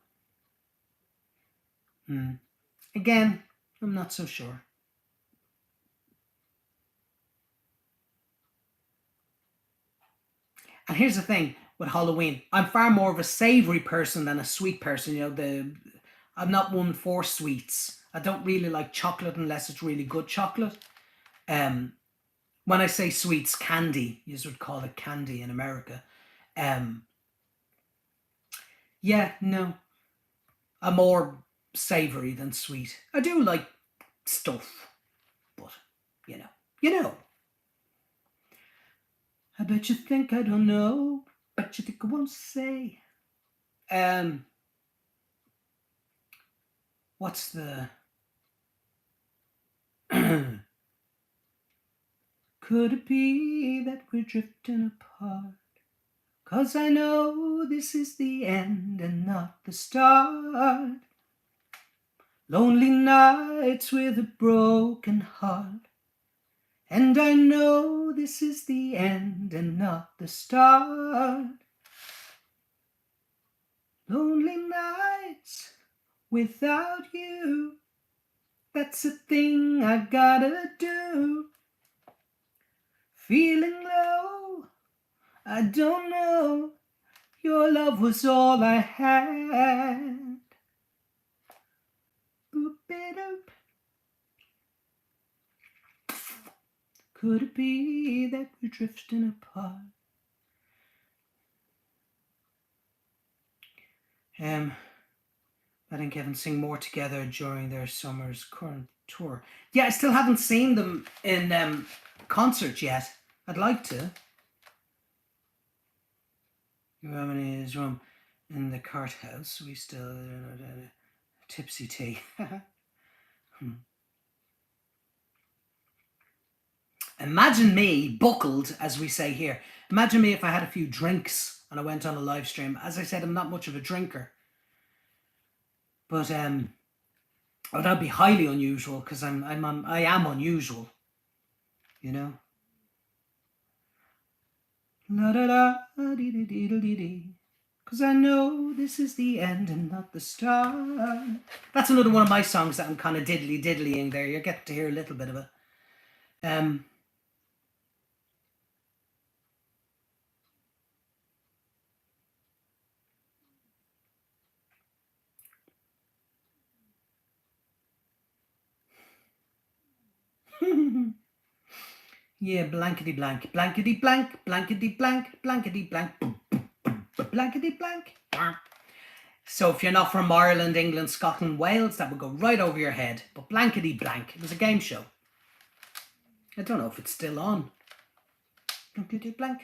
Again, I'm not so sure. And here's the thing with Halloween, I'm far more of a savoury person than a sweet person. I'm not one for sweets. I don't really like chocolate unless it's really good chocolate. When I say sweets, candy, you would call it candy in America. Yeah, no, I'm more savoury than sweet. I do like stuff, but you know. I bet you think I don't know. Bet you think I won't say. What's the could it be that we're drifting apart? 'Cause I know this is the end and not the start. Lonely nights with a broken heart. And I know this is the end and not the start. Lonely nights without you. That's a thing I gotta do. Feeling low, I don't know. Your love was all I had. Boop-a-doop. Could it be that we're drifting apart? Matt and Kevin sing more together during their summer's current tour. Yeah, I still haven't seen them in concert yet. I'd like to. I'm in his room in the cart house. We still tipsy tea. Imagine me buckled, as we say here. Imagine me if I had a few drinks and I went on a live stream. As I said, I'm not much of a drinker. But that'd be highly unusual because I am unusual, you know. La da da dee dee dee dee dee. Because I know this is the end and not the start. That's another one of my songs that I'm kind of diddlying there. You're getting to hear a little bit of it. Yeah, blankety blank, blankety blank, blankety blank, blankety blank, blankety blank. So if you're not from Ireland, England, Scotland, Wales, that would go right over your head. But blankety blank, it was a game show. I don't know if it's still on. Blankety blank.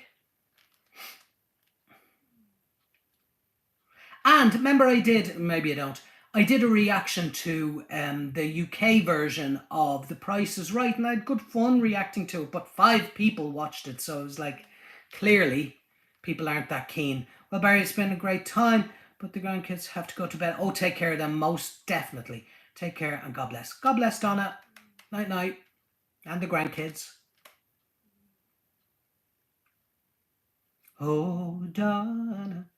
And remember I did, maybe I don't, I did a reaction to the UK version of The Price is Right, and I had good fun reacting to it, but 5 people watched it, so it was like, clearly, people aren't that keen. Well, Barry, it's been a great time, but the grandkids have to go to bed. Oh, take care of them, most definitely. Take care, and God bless. God bless, Donna. Night, night. And the grandkids. Oh, Donna.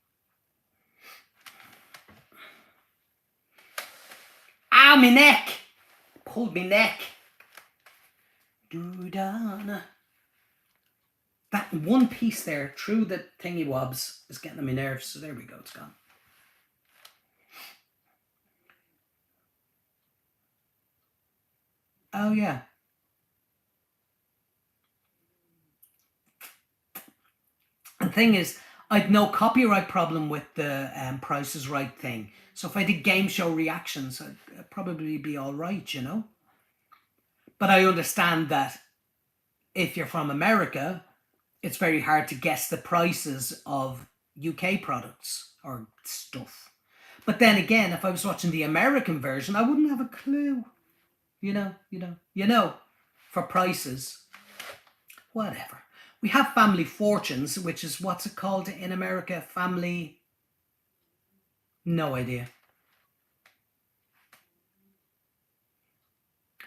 Ow, my neck! Pulled me neck. Donna. That one piece there through the thingy wobs is getting on my nerves. So there we go, it's gone. Oh yeah. The thing is, I'd no copyright problem with the Price is Right thing. So if I did game show reactions, I'd probably be all right, you know. But I understand that if you're from America, it's very hard to guess the prices of UK products or stuff. But then again, if I was watching the American version, I wouldn't have a clue. You know, for prices. Whatever. We have Family Fortunes, which is, what's it called in America? Family... No idea.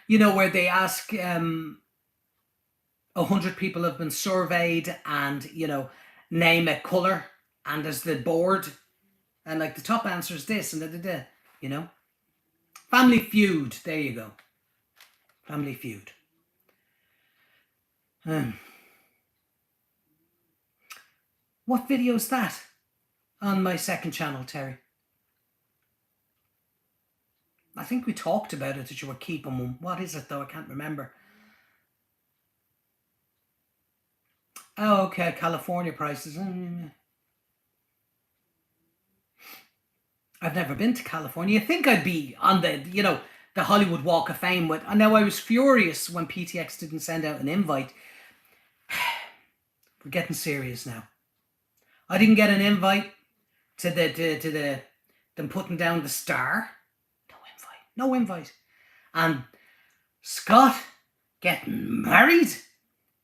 You know, where they ask 100 people have been surveyed and, you know, name a colour, and there's the board, and like the top answer is this, and you know. Family Feud, there you go. Family Feud. What video is that? On my second channel, Terry. I think we talked about it, that you were keeping one. What is it though? I can't remember. Oh, okay, California prices. I've never been to California. You think I'd be on the Hollywood Walk of Fame with. And now I was furious when PTX didn't send out an invite. We're getting serious now. I didn't get an invite to them putting down the star. No invite. And Scott getting married.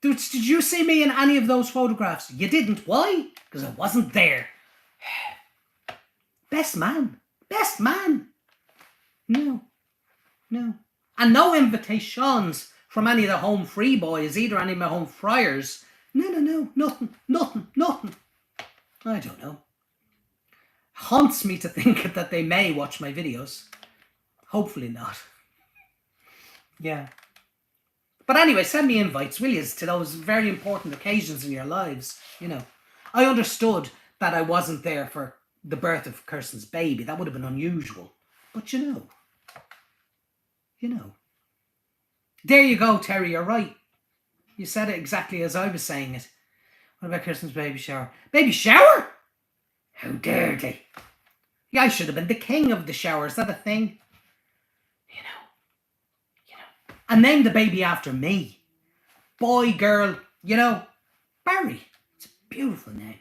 Did you see me in any of those photographs? You didn't. Why? Because I wasn't there. Best man. No. And no invitations from any of the home free boys, either any of my home friars. No. Nothing. I don't know. Haunts me to think that they may watch my videos. Hopefully not. Yeah. But anyway, send me invites, will you, to those very important occasions in your lives. I understood that I wasn't there for the birth of Kirsten's baby. That would have been unusual. But you know. There you go, Terry, you're right. You said it exactly as I was saying it. What about Kirsten's baby shower? Baby shower? How dare they? Yeah, I should have been the king of the shower. Is that a thing? And name the baby after me. Boy, girl, Barry. It's a beautiful name.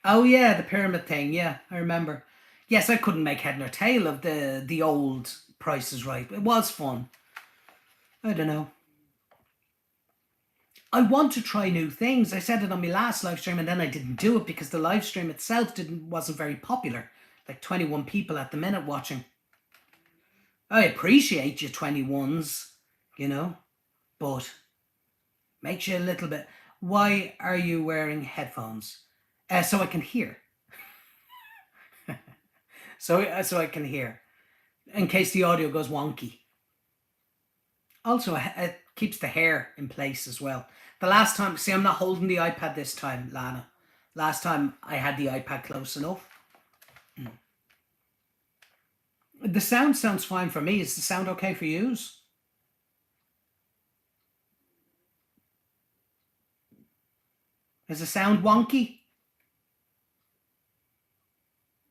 Oh yeah, the pyramid thing. Yeah, I remember. Yes, I couldn't make head nor tail of the old Price is Right. It was fun. I don't know. I want to try new things. I said it on my last live stream and then I didn't do it because the live stream itself wasn't very popular. Like 21 people at the minute watching. I appreciate you 21s, but makes you a little bit. Why are you wearing headphones? So I can hear. so I can hear. In case the audio goes wonky. Also, it keeps the hair in place as well. The last time, see, I'm not holding the iPad this time, Lana. Last time I had the iPad close enough. The sound sounds fine for me. Is the sound okay for you? Is the sound wonky?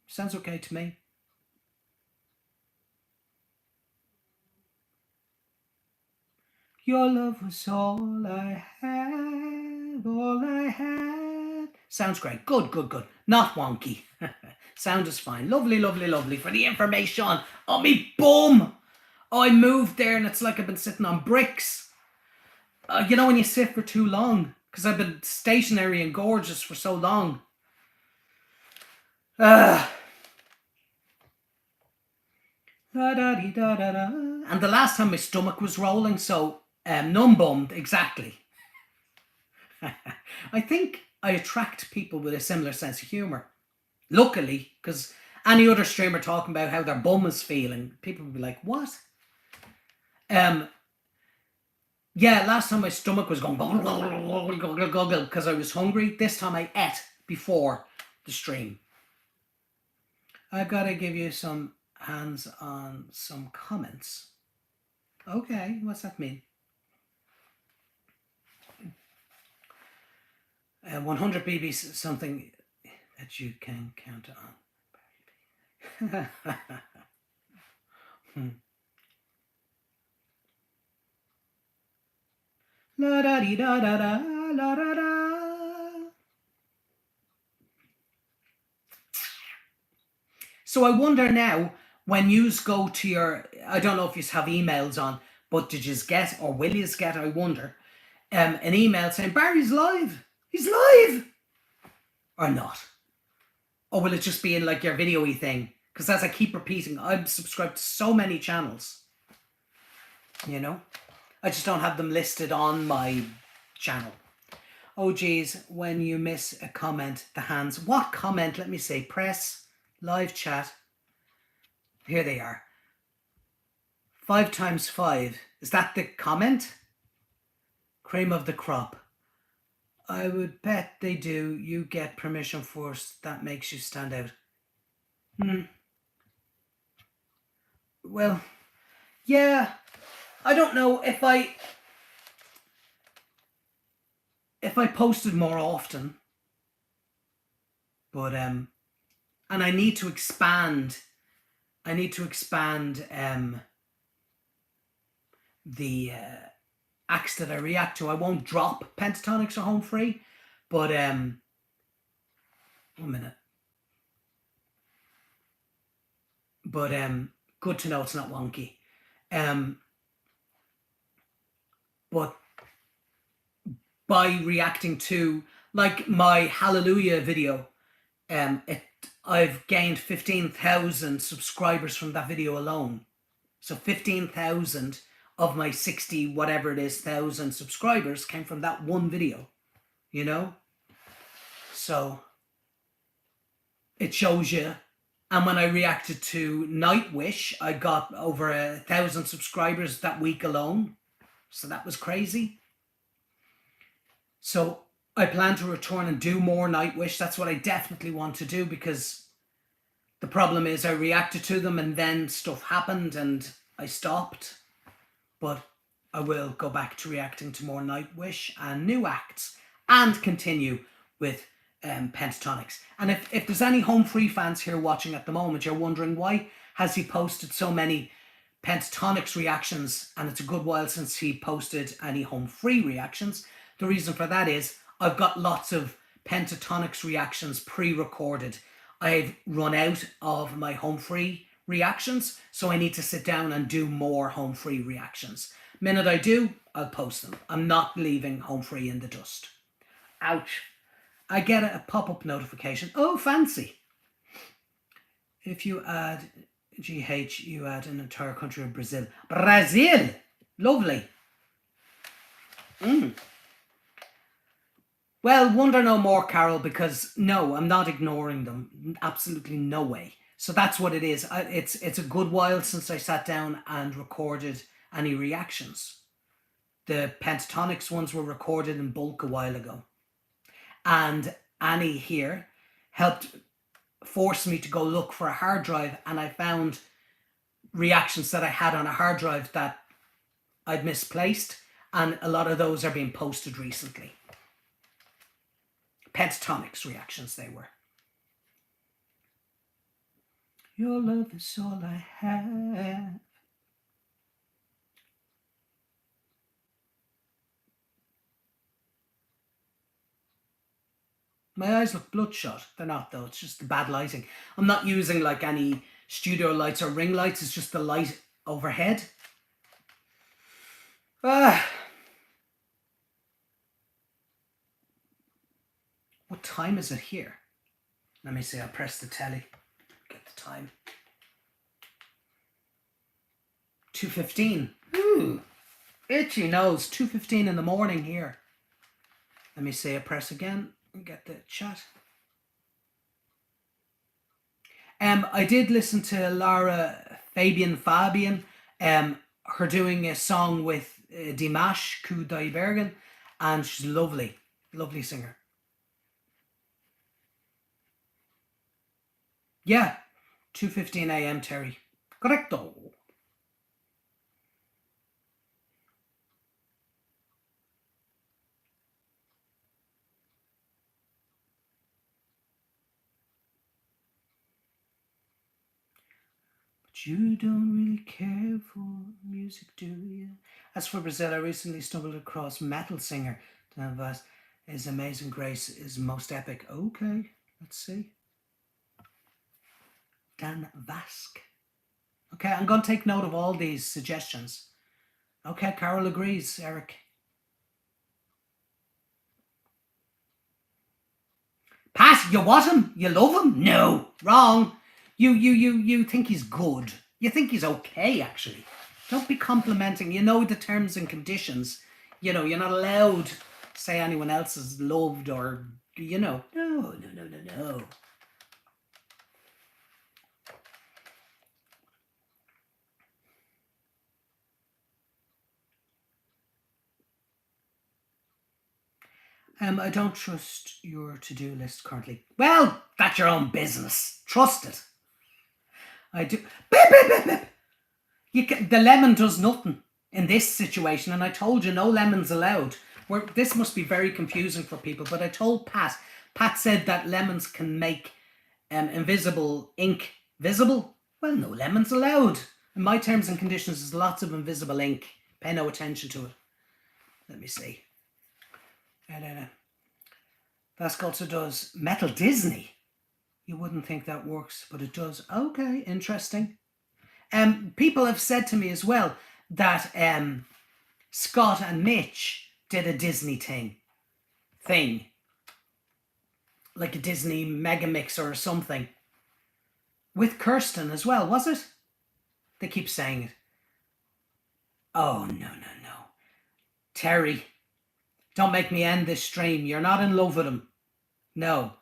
Sounds okay to me. Your love was all I had. Sounds great. Good. Not wonky. Sound is fine. Lovely for the information. Oh, me bum. Oh, I moved there and it's like I've been sitting on bricks. When you sit for too long. Because I've been stationary and gorgeous for so long. And the last time my stomach was rolling, so numb-bummed, exactly. I think I attract people with a similar sense of humour. Luckily, because any other streamer talking about how their bum is feeling, people would be like, what? Yeah, last time my stomach was going because I was hungry. This time I ate before the stream. I gotta give you some hands on some comments. Okay, what's that mean? 100 BBs, something that you can count on. La da dee da da da la da da. So I wonder now, when you go to your, I don't know if you have emails on, but did you get, or will you get, I wonder, an email saying, Barry's live. He's live. Or not? Or will it just be in like your video-y thing? Because as I keep repeating, I'm subscribed to so many channels. I just don't have them listed on my channel. Oh geez, when you miss a comment, the hands. What comment? Let me see. Press, live chat. Here they are. 5 times 5. Is that the comment? Cream of the crop. I would bet they do. You get permission first. That makes you stand out. Well, yeah. I don't know if I posted more often, but and I need to expand. The acts that I react to. I won't drop Pentatonics or Home Free, but 1 minute. But good to know it's not wonky. But by reacting to, like, my Hallelujah video, I've gained 15,000 subscribers from that video alone. So 15,000 of my 60 whatever it is thousand subscribers came from that one video, you know. So it shows you. And when I reacted to Nightwish, I got over 1,000 subscribers that week alone. So that was crazy. So I plan to return and do more Nightwish. That's what I definitely want to do, because the problem is I reacted to them and then stuff happened and I stopped. But I will go back to reacting to more Nightwish and new acts and continue with Pentatonics. And if there's any Home Free fans here watching at the moment, you're wondering why has he posted so many Pentatonics reactions and it's a good while since he posted any Home Free reactions. The reason for that is I've got lots of Pentatonics reactions pre-recorded. I've run out of my Home Free reactions, so I need to sit down and do more Home Free reactions. Minute I do, I'll post them. I'm not leaving Home Free in the dust. Ouch. I get a pop-up notification. Oh, fancy. If you add GH, you add an entire country of Brazil. Brazil! Lovely. Well, wonder no more, Carol, because no, I'm not ignoring them. Absolutely no way. So that's what it is. It's a good while since I sat down and recorded any reactions. The Pentatonics ones were recorded in bulk a while ago. And Annie here helped force me to go look for a hard drive, and I found reactions that I had on a hard drive that I'd misplaced, and a lot of those are being posted recently. Pentatonics reactions they were. Your love is all I have. My eyes look bloodshot. They're not, though. It's just the bad lighting. I'm not using like any studio lights or ring lights. It's just the light overhead. What time is it here? Let me see. I'll press the telly. Get the time. 2:15. Ooh, itchy nose. 2:15 in the morning here. Let me see. I press again and get the chat. I did listen to Lara Fabian, her doing a song with Dimash Kudaibergen, and she's lovely, lovely singer. Yeah, 2:15 a.m. Terry. Correcto. But you don't really care for music, do you? As for Brazil, I recently stumbled across metal singer Dan Vas. His Amazing Grace is most epic. Okay, let's see. Dan Vask. Okay, I'm going to take note of all these suggestions. Okay, Carol agrees, Eric. Pat, you want him? You love him? No, wrong. You think he's good. You think he's okay, actually. Don't be complimenting. You know the terms and conditions. You know, you're not allowed to say anyone else is loved or, you know. No. I don't trust your to-do list currently. Well, that's your own business. Trust it. I do. Beep, beep, beep, beep. The lemon does nothing in this situation, and I told you no lemons allowed. This must be very confusing for people, but I told Pat. Pat said that lemons can make invisible ink visible. Well, no lemons allowed. In my terms and conditions, there's lots of invisible ink. Pay no attention to it. Let me see. That also does Metal Disney. You wouldn't think that works, but it does. Okay, interesting. People have said to me as well that Scott and Mitch did a Disney thing. Like a Disney Megamix or something. With Kirsten as well, was it? They keep saying it. Oh, no. Terry, don't make me end this stream. You're not in love with him. No.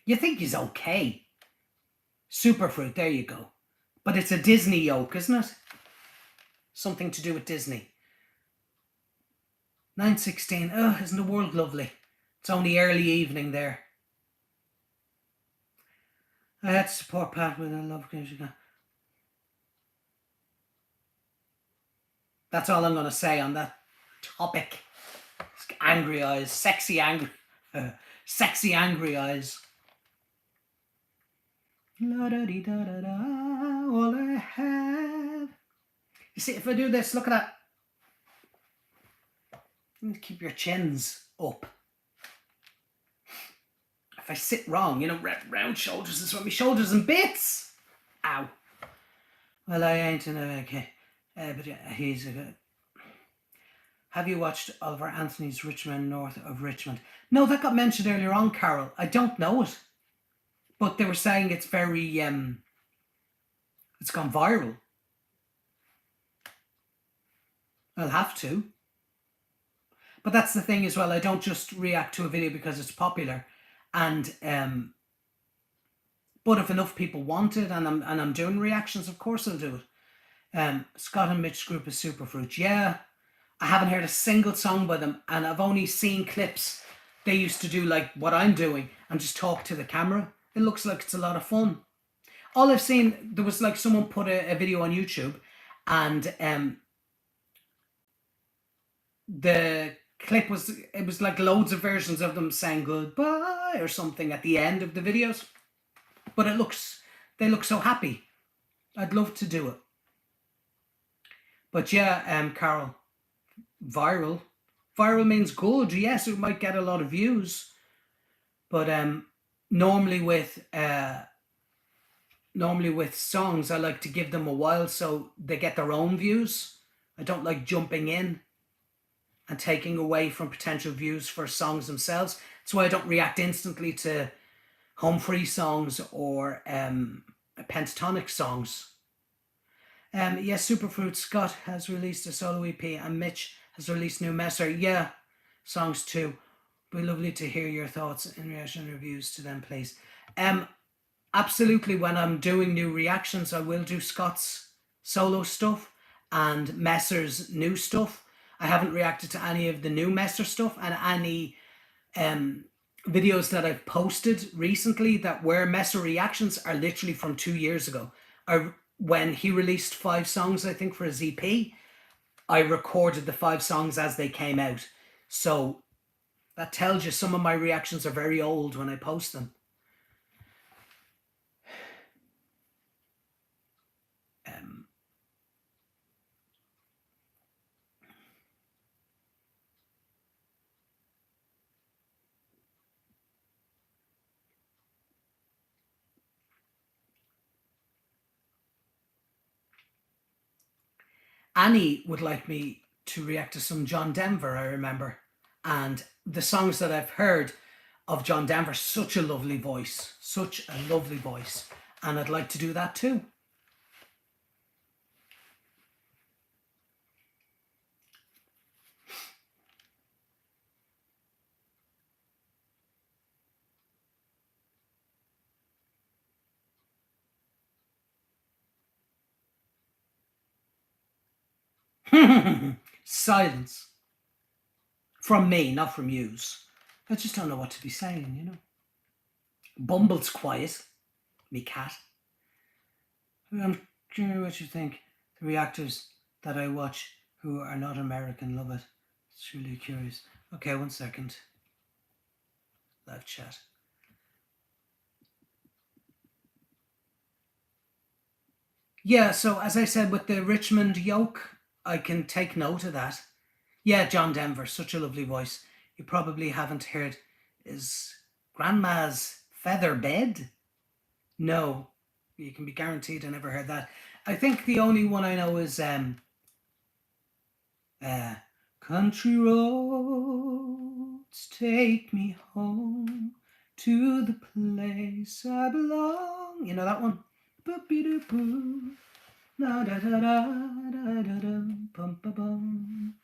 You think he's okay. Superfruit, there you go. But it's a Disney yoke, isn't it? Something to do with Disney. 9:16. Oh, isn't the world lovely? It's only early evening there. I had to support Pat with a love. That's all I'm going to say on that topic. Angry eyes. Sexy angry eyes. La-da-dee-da-da-da, all I have. You see, if I do this, look at that. You need to keep your chins up. If I sit wrong, round shoulders is what my shoulders and bits. Ow. Well, I ain't in a... Okay. But he's a... Have you watched Oliver Anthony's Richmond North of Richmond? No, that got mentioned earlier on, Carol. I don't know it. But they were saying it's very... it's gone viral. I'll have to. But that's the thing as well. I don't just react to a video because it's popular. And... but if enough people want it and I'm doing reactions, of course I'll do it. Scott and Mitch group is Superfruit. Yeah. I haven't heard a single song by them, and I've only seen clips. They used to do like what I'm doing and just talk to the camera. It looks like it's a lot of fun. All I've seen, there was like someone put a video on YouTube, and the clip was like loads of versions of them saying goodbye or something at the end of the videos. But they look so happy. I'd love to do it. But yeah, Carol, viral means good. Yes, it might get a lot of views, but normally with songs, I like to give them a while so they get their own views. I don't like jumping in and taking away from potential views for songs themselves. That's why I don't react instantly to home free songs or pentatonic songs. Yes, Superfruit Scott has released a solo EP and Mitch has released new Messer. Yeah, songs too. It'd be lovely to hear your thoughts in reaction reviews to them, please. Absolutely, when I'm doing new reactions, I will do Scott's solo stuff and Messer's new stuff. I haven't reacted to any of the new Messer stuff, and any videos that I've posted recently that were Messer reactions are literally from 2 years ago. When he released 5 songs, I think, for his EP, I recorded the 5 songs as they came out. So that tells you some of my reactions are very old when I post them. Annie would like me to react to some John Denver, I remember. And the songs that I've heard of John Denver, such a lovely voice. Such a lovely voice. And I'd like to do that too. Silence. From me, not from yous. I just don't know what to be saying, you know. Bumble's quiet. Me cat. I'm curious what you think. The reactors that I watch who are not American love it. It's really curious. Okay, 1 second. Live chat. Yeah, so as I said with the Richmond yoke, I can take note of that. Yeah, John Denver, such a lovely voice. You probably haven't heard is Grandma's Feather Bed? No, you can be guaranteed I never heard that. I think the only one I know is Country roads take me home to the place I belong. You know that one? Boop-be-doop-boo. La da da da da da da bum ba bum.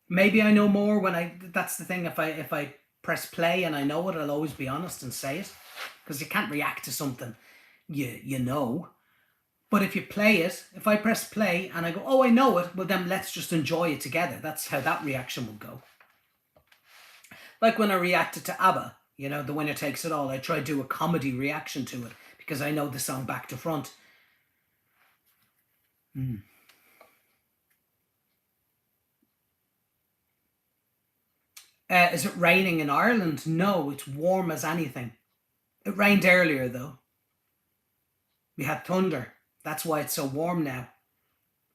Maybe I know more when I. That's the thing. If I press play and I know it, I'll always be honest and say it, because you can't react to something you know. But if you play it, if I press play and I go, oh, I know it, well then let's just enjoy it together. That's how that reaction will go. Like when I reacted to ABBA, you know, The Winner Takes It All, I try to do a comedy reaction to it because I know the song back to front. Is it raining in Ireland? No, it's warm as anything. It rained earlier though. We had thunder. That's why it's so warm now.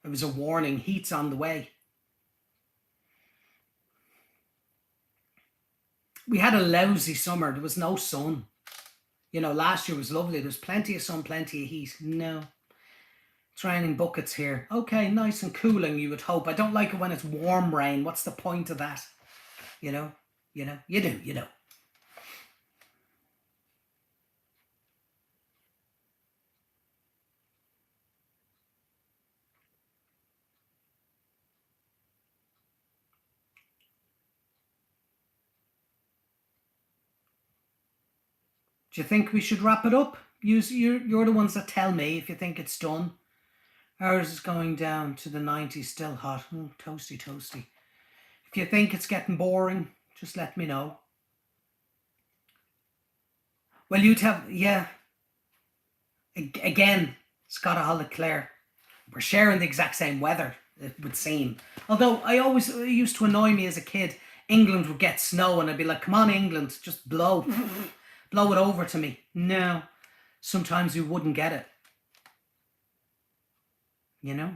It was a warning. Heat's on the way. We had a lousy summer. There was no sun. You know, last year was lovely. There was plenty of sun, plenty of heat. No. It's raining buckets here. Okay, nice and cooling, you would hope. I don't like it when it's warm rain. What's the point of that? You know? You know? You do, you know. Do you think we should wrap it up? You're the ones that tell me if you think it's done. Ours is going down to the 90s, still hot. Toasty, toasty. If you think it's getting boring, just let me know. Well, you tell, yeah. Again, Scott Leclerc. We're sharing the exact same weather, it would seem. Although it used to annoy me as a kid. England would get snow and I'd be like, come on, England, just blow. Blow it over to me. No. Sometimes we wouldn't get it. You know?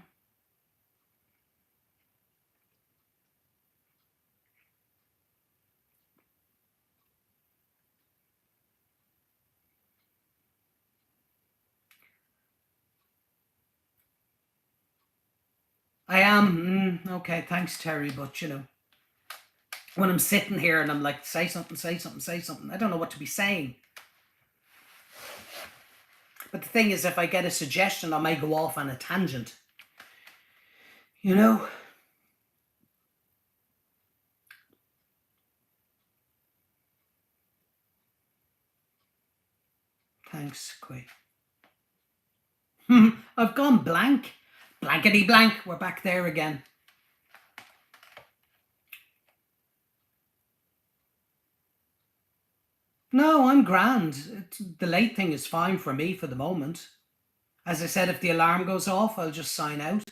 I am. Okay, thanks, Terry. But, you know, when I'm sitting here and I'm like, say something, say something, say something, I don't know what to be saying. But the thing is, if I get a suggestion, I might go off on a tangent. You know? Thanks, Quay. I've gone blank. Blankety blank. We're back there again. No, I'm grand. The late thing is fine for me for the moment. As I said, if the alarm goes off, I'll just sign out.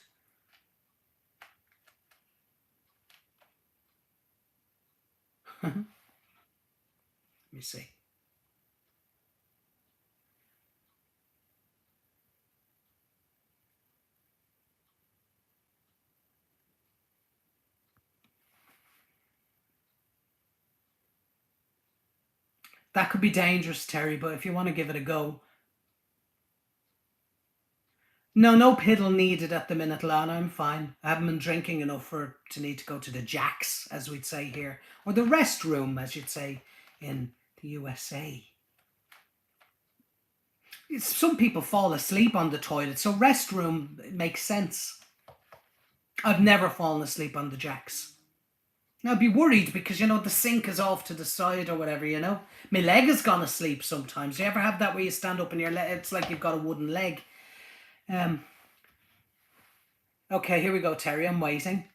Let me see. That could be dangerous, Terry, but if you want to give it a go. No piddle needed at the minute, Lana. I'm fine. I haven't been drinking enough to need to go to the jacks, as we'd say here. Or the restroom, as you'd say in the USA. Some people fall asleep on the toilet, so restroom makes sense. I've never fallen asleep on the jacks. Now, I'd be worried because, you know, the sink is off to the side or whatever, you know. My leg has gone asleep sometimes. Do you ever have that where you stand up and your leg, it's like you've got a wooden leg? Okay, here we go, Terry. I'm waiting.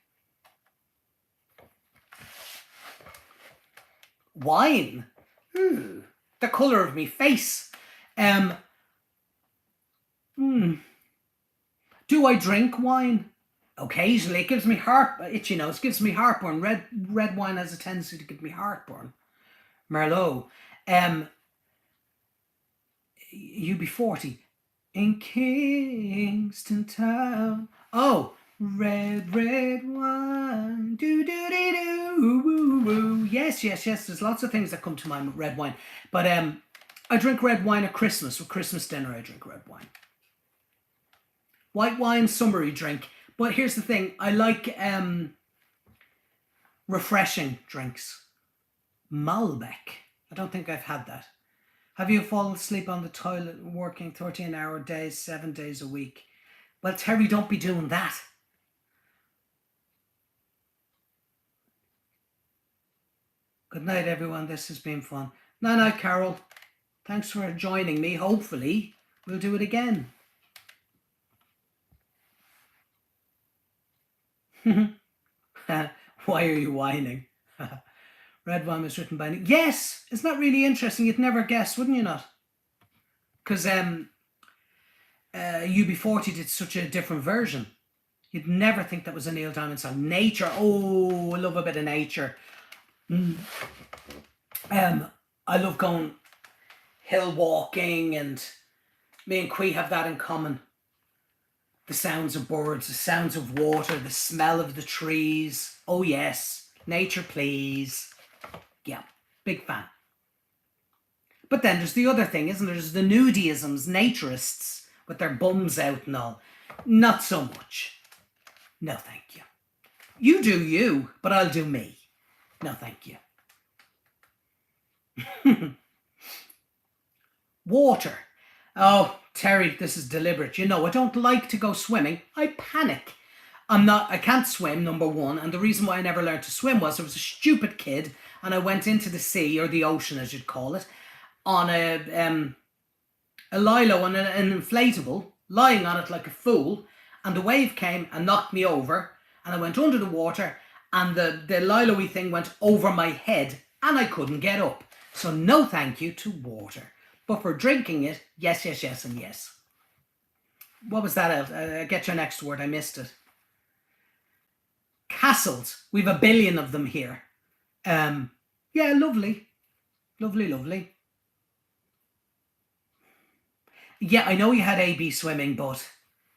Wine? The colour of me face. Do I drink wine? Occasionally. It gives me itchy nose. It gives me heartburn. Red wine has a tendency to give me heartburn. Merlot. UB40. In Kingston Town. Oh, red wine. Do. Yes. There's lots of things that come to mind with red wine. But I drink red wine at Christmas. For Christmas dinner, I drink red wine. White wine, summery drink. But here's the thing. I like refreshing drinks. Malbec. I don't think I've had that. Have you fallen asleep on the toilet working 13-hour days, 7 days a week? Well, Terry, don't be doing that. Good night, everyone. This has been fun. Night, Carol. Thanks for joining me. Hopefully, we'll do it again. Why are you whining? Red wine was written by... Yes! Isn't that really interesting? You'd never guess, wouldn't you not? Because UB40 did such a different version. You'd never think that was a Neil Diamond song. Nature. Oh, I love a bit of nature. I love going hill walking, and me and Quee have that in common. The sounds of birds, the sounds of water, the smell of the trees. Oh yes, nature please. Yeah, big fan. But then there's the other thing, isn't there? There's the nudeisms, naturists, with their bums out and all. Not so much. No, thank you. You do you, but I'll do me. No, thank you. Water. Oh, Terry, this is deliberate. You know, I don't like to go swimming. I panic. I can't swim, number one. And the reason why I never learned to swim was I was a stupid kid and I went into the sea, or the ocean as you'd call it, on a lilo, on an inflatable, lying on it like a fool. And the wave came and knocked me over. And I went under the water and the lilo-y thing went over my head and I couldn't get up. So no thank you to water. But for drinking it, yes, and yes. What was that? Get your next word. I missed it. Castles. We've a billion of them here. Yeah, lovely. Lovely. Yeah, I know you had AB swimming, but,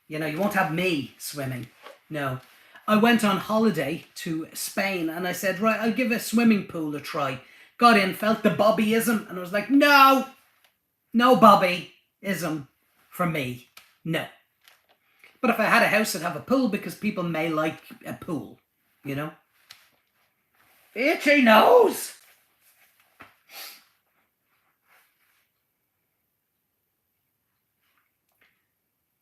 you know, you won't have me swimming. No. I went on holiday to Spain and I said, right, I'll give a swimming pool a try. Got in, felt the Bobbyism, and I was like, no Bobbyism from me. No. But if I had a house, I'd have a pool because people may like a pool, you know? Itchy nose!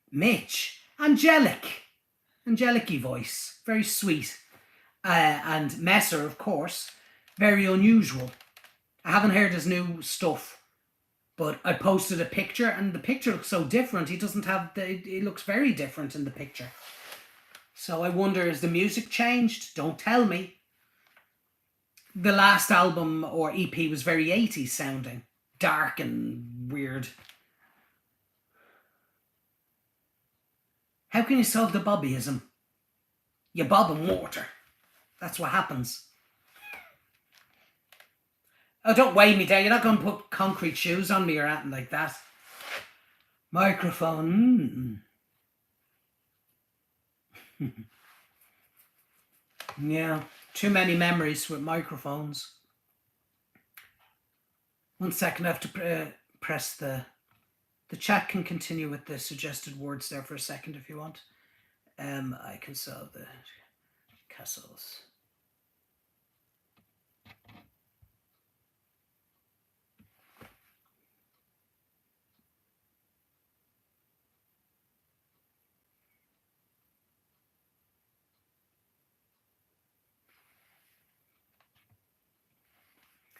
Mitch. Angelic-y voice. Very sweet. And Messer, of course. Very unusual. I haven't heard his new stuff. But I posted a picture and the picture looks so different. He doesn't have it looks very different in the picture. So I wonder, has the music changed? Don't tell me. The last album or EP was very 80s sounding. Dark and weird. How can you solve the Bobbyism? You bob in water. That's what happens. Oh, don't weigh me down. You're not going to put concrete shoes on me or anything like that. Microphone. Yeah, too many memories with microphones. 1 second, I have to press the chat can continue with the suggested words there for a second if you want. I can solve the castles.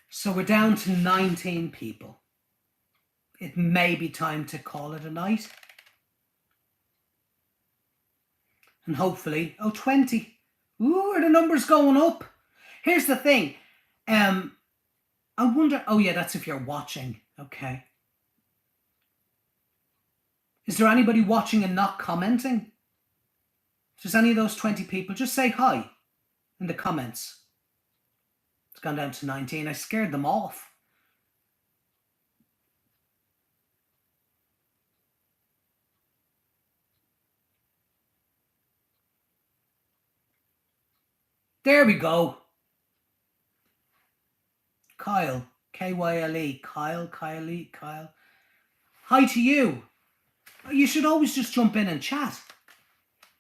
So we're down to 19 people. It may be time to call it a night. And hopefully, 20. Ooh, are the numbers going up? Here's the thing. I wonder, oh yeah, that's if you're watching. Okay. Is there anybody watching and not commenting? If there's any of those 20 people, just say hi in the comments. It's gone down to 19. I scared them off. There we go. Kyle. Kyle. Kyle. Hi to you. You should always just jump in and chat.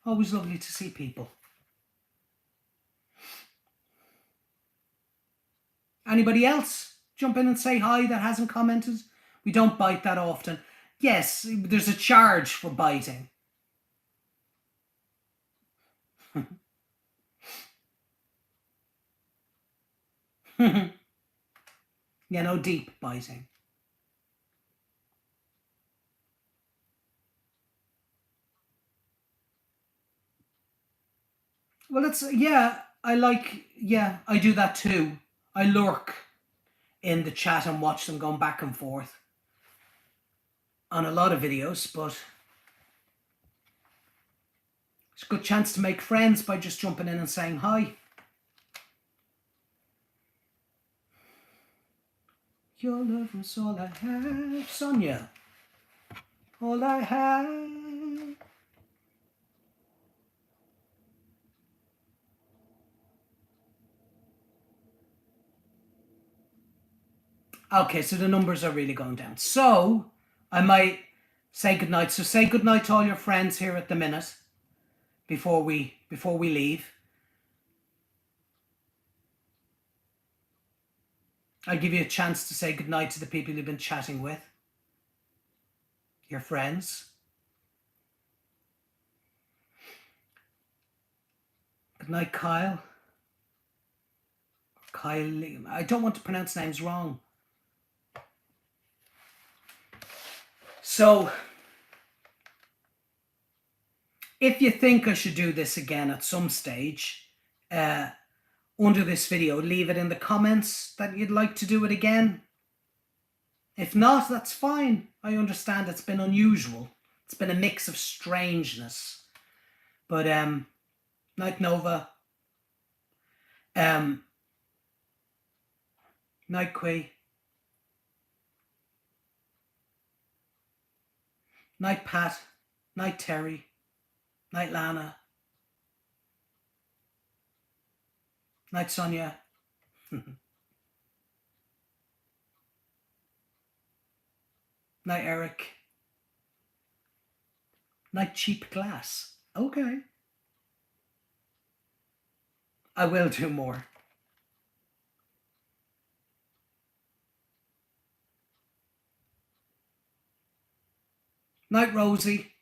Always lovely to see people. Anybody else jump in and say hi that hasn't commented? We don't bite that often. Yes, there's a charge for biting. Yeah, no deep biting. Well, it's, yeah, I do that too. I lurk in the chat and watch them going back and forth on a lot of videos, but it's a good chance to make friends by just jumping in and saying hi. Your love was all I have, Sonia. All I have. Okay, so the numbers are really going down. So I might say goodnight. So say goodnight to all your friends here at the minute before we leave. I give you a chance to say goodnight to the people you've been chatting with. Your friends. Good night, Kyle. Kyle. I don't want to pronounce names wrong. So, if you think I should do this again at some stage, under this video, leave it in the comments that you'd like to do it again. If not, that's fine. I understand it's been unusual. It's been a mix of strangeness. But, night Nova. Night Quay. Night Pat. Night Terry. Night Lana. Night Sonia. Night Eric. Night Cheap Glass. Okay. I will do more. Night Rosie.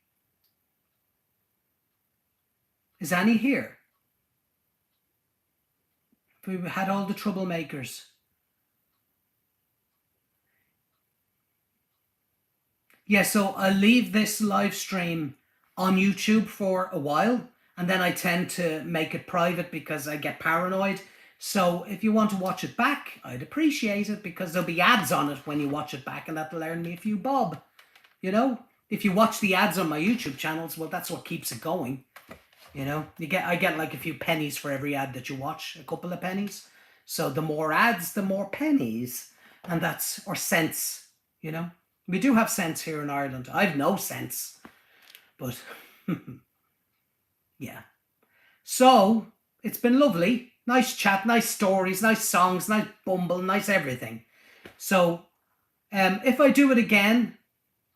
Is Annie here? We had all the troublemakers. Yeah, so I'll leave this live stream on YouTube for a while, and then I tend to make it private because I get paranoid. So if you want to watch it back, I'd appreciate it, because there'll be ads on it when you watch it back, and that'll earn me a few bob. You know, if you watch the ads on my YouTube channels, well, that's what keeps it going. You know, I get like a few pennies for every ad that you watch, a couple of pennies. So the more ads, the more pennies, and or cents. You know, we do have cents here in Ireland. I've no cents, but yeah. So it's been lovely, nice chat, nice stories, nice songs, nice bumble, nice everything. So, if I do it again,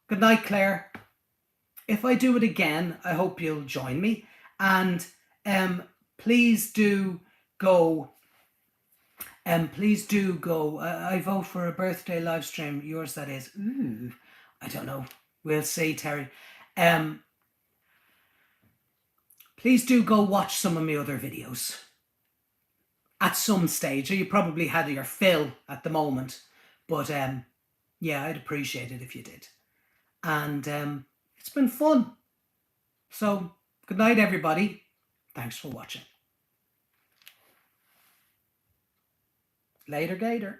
good night, Claire. If I do it again, I hope you'll join me. And please do go. Please do go. I vote for a birthday live stream. Yours, that is. Ooh, I don't know. We'll see, Terry. Please do go watch some of my other videos at some stage. You probably had your fill at the moment, but yeah, I'd appreciate it if you did. And it's been fun. So, good night, everybody. Thanks for watching. Later, Gator.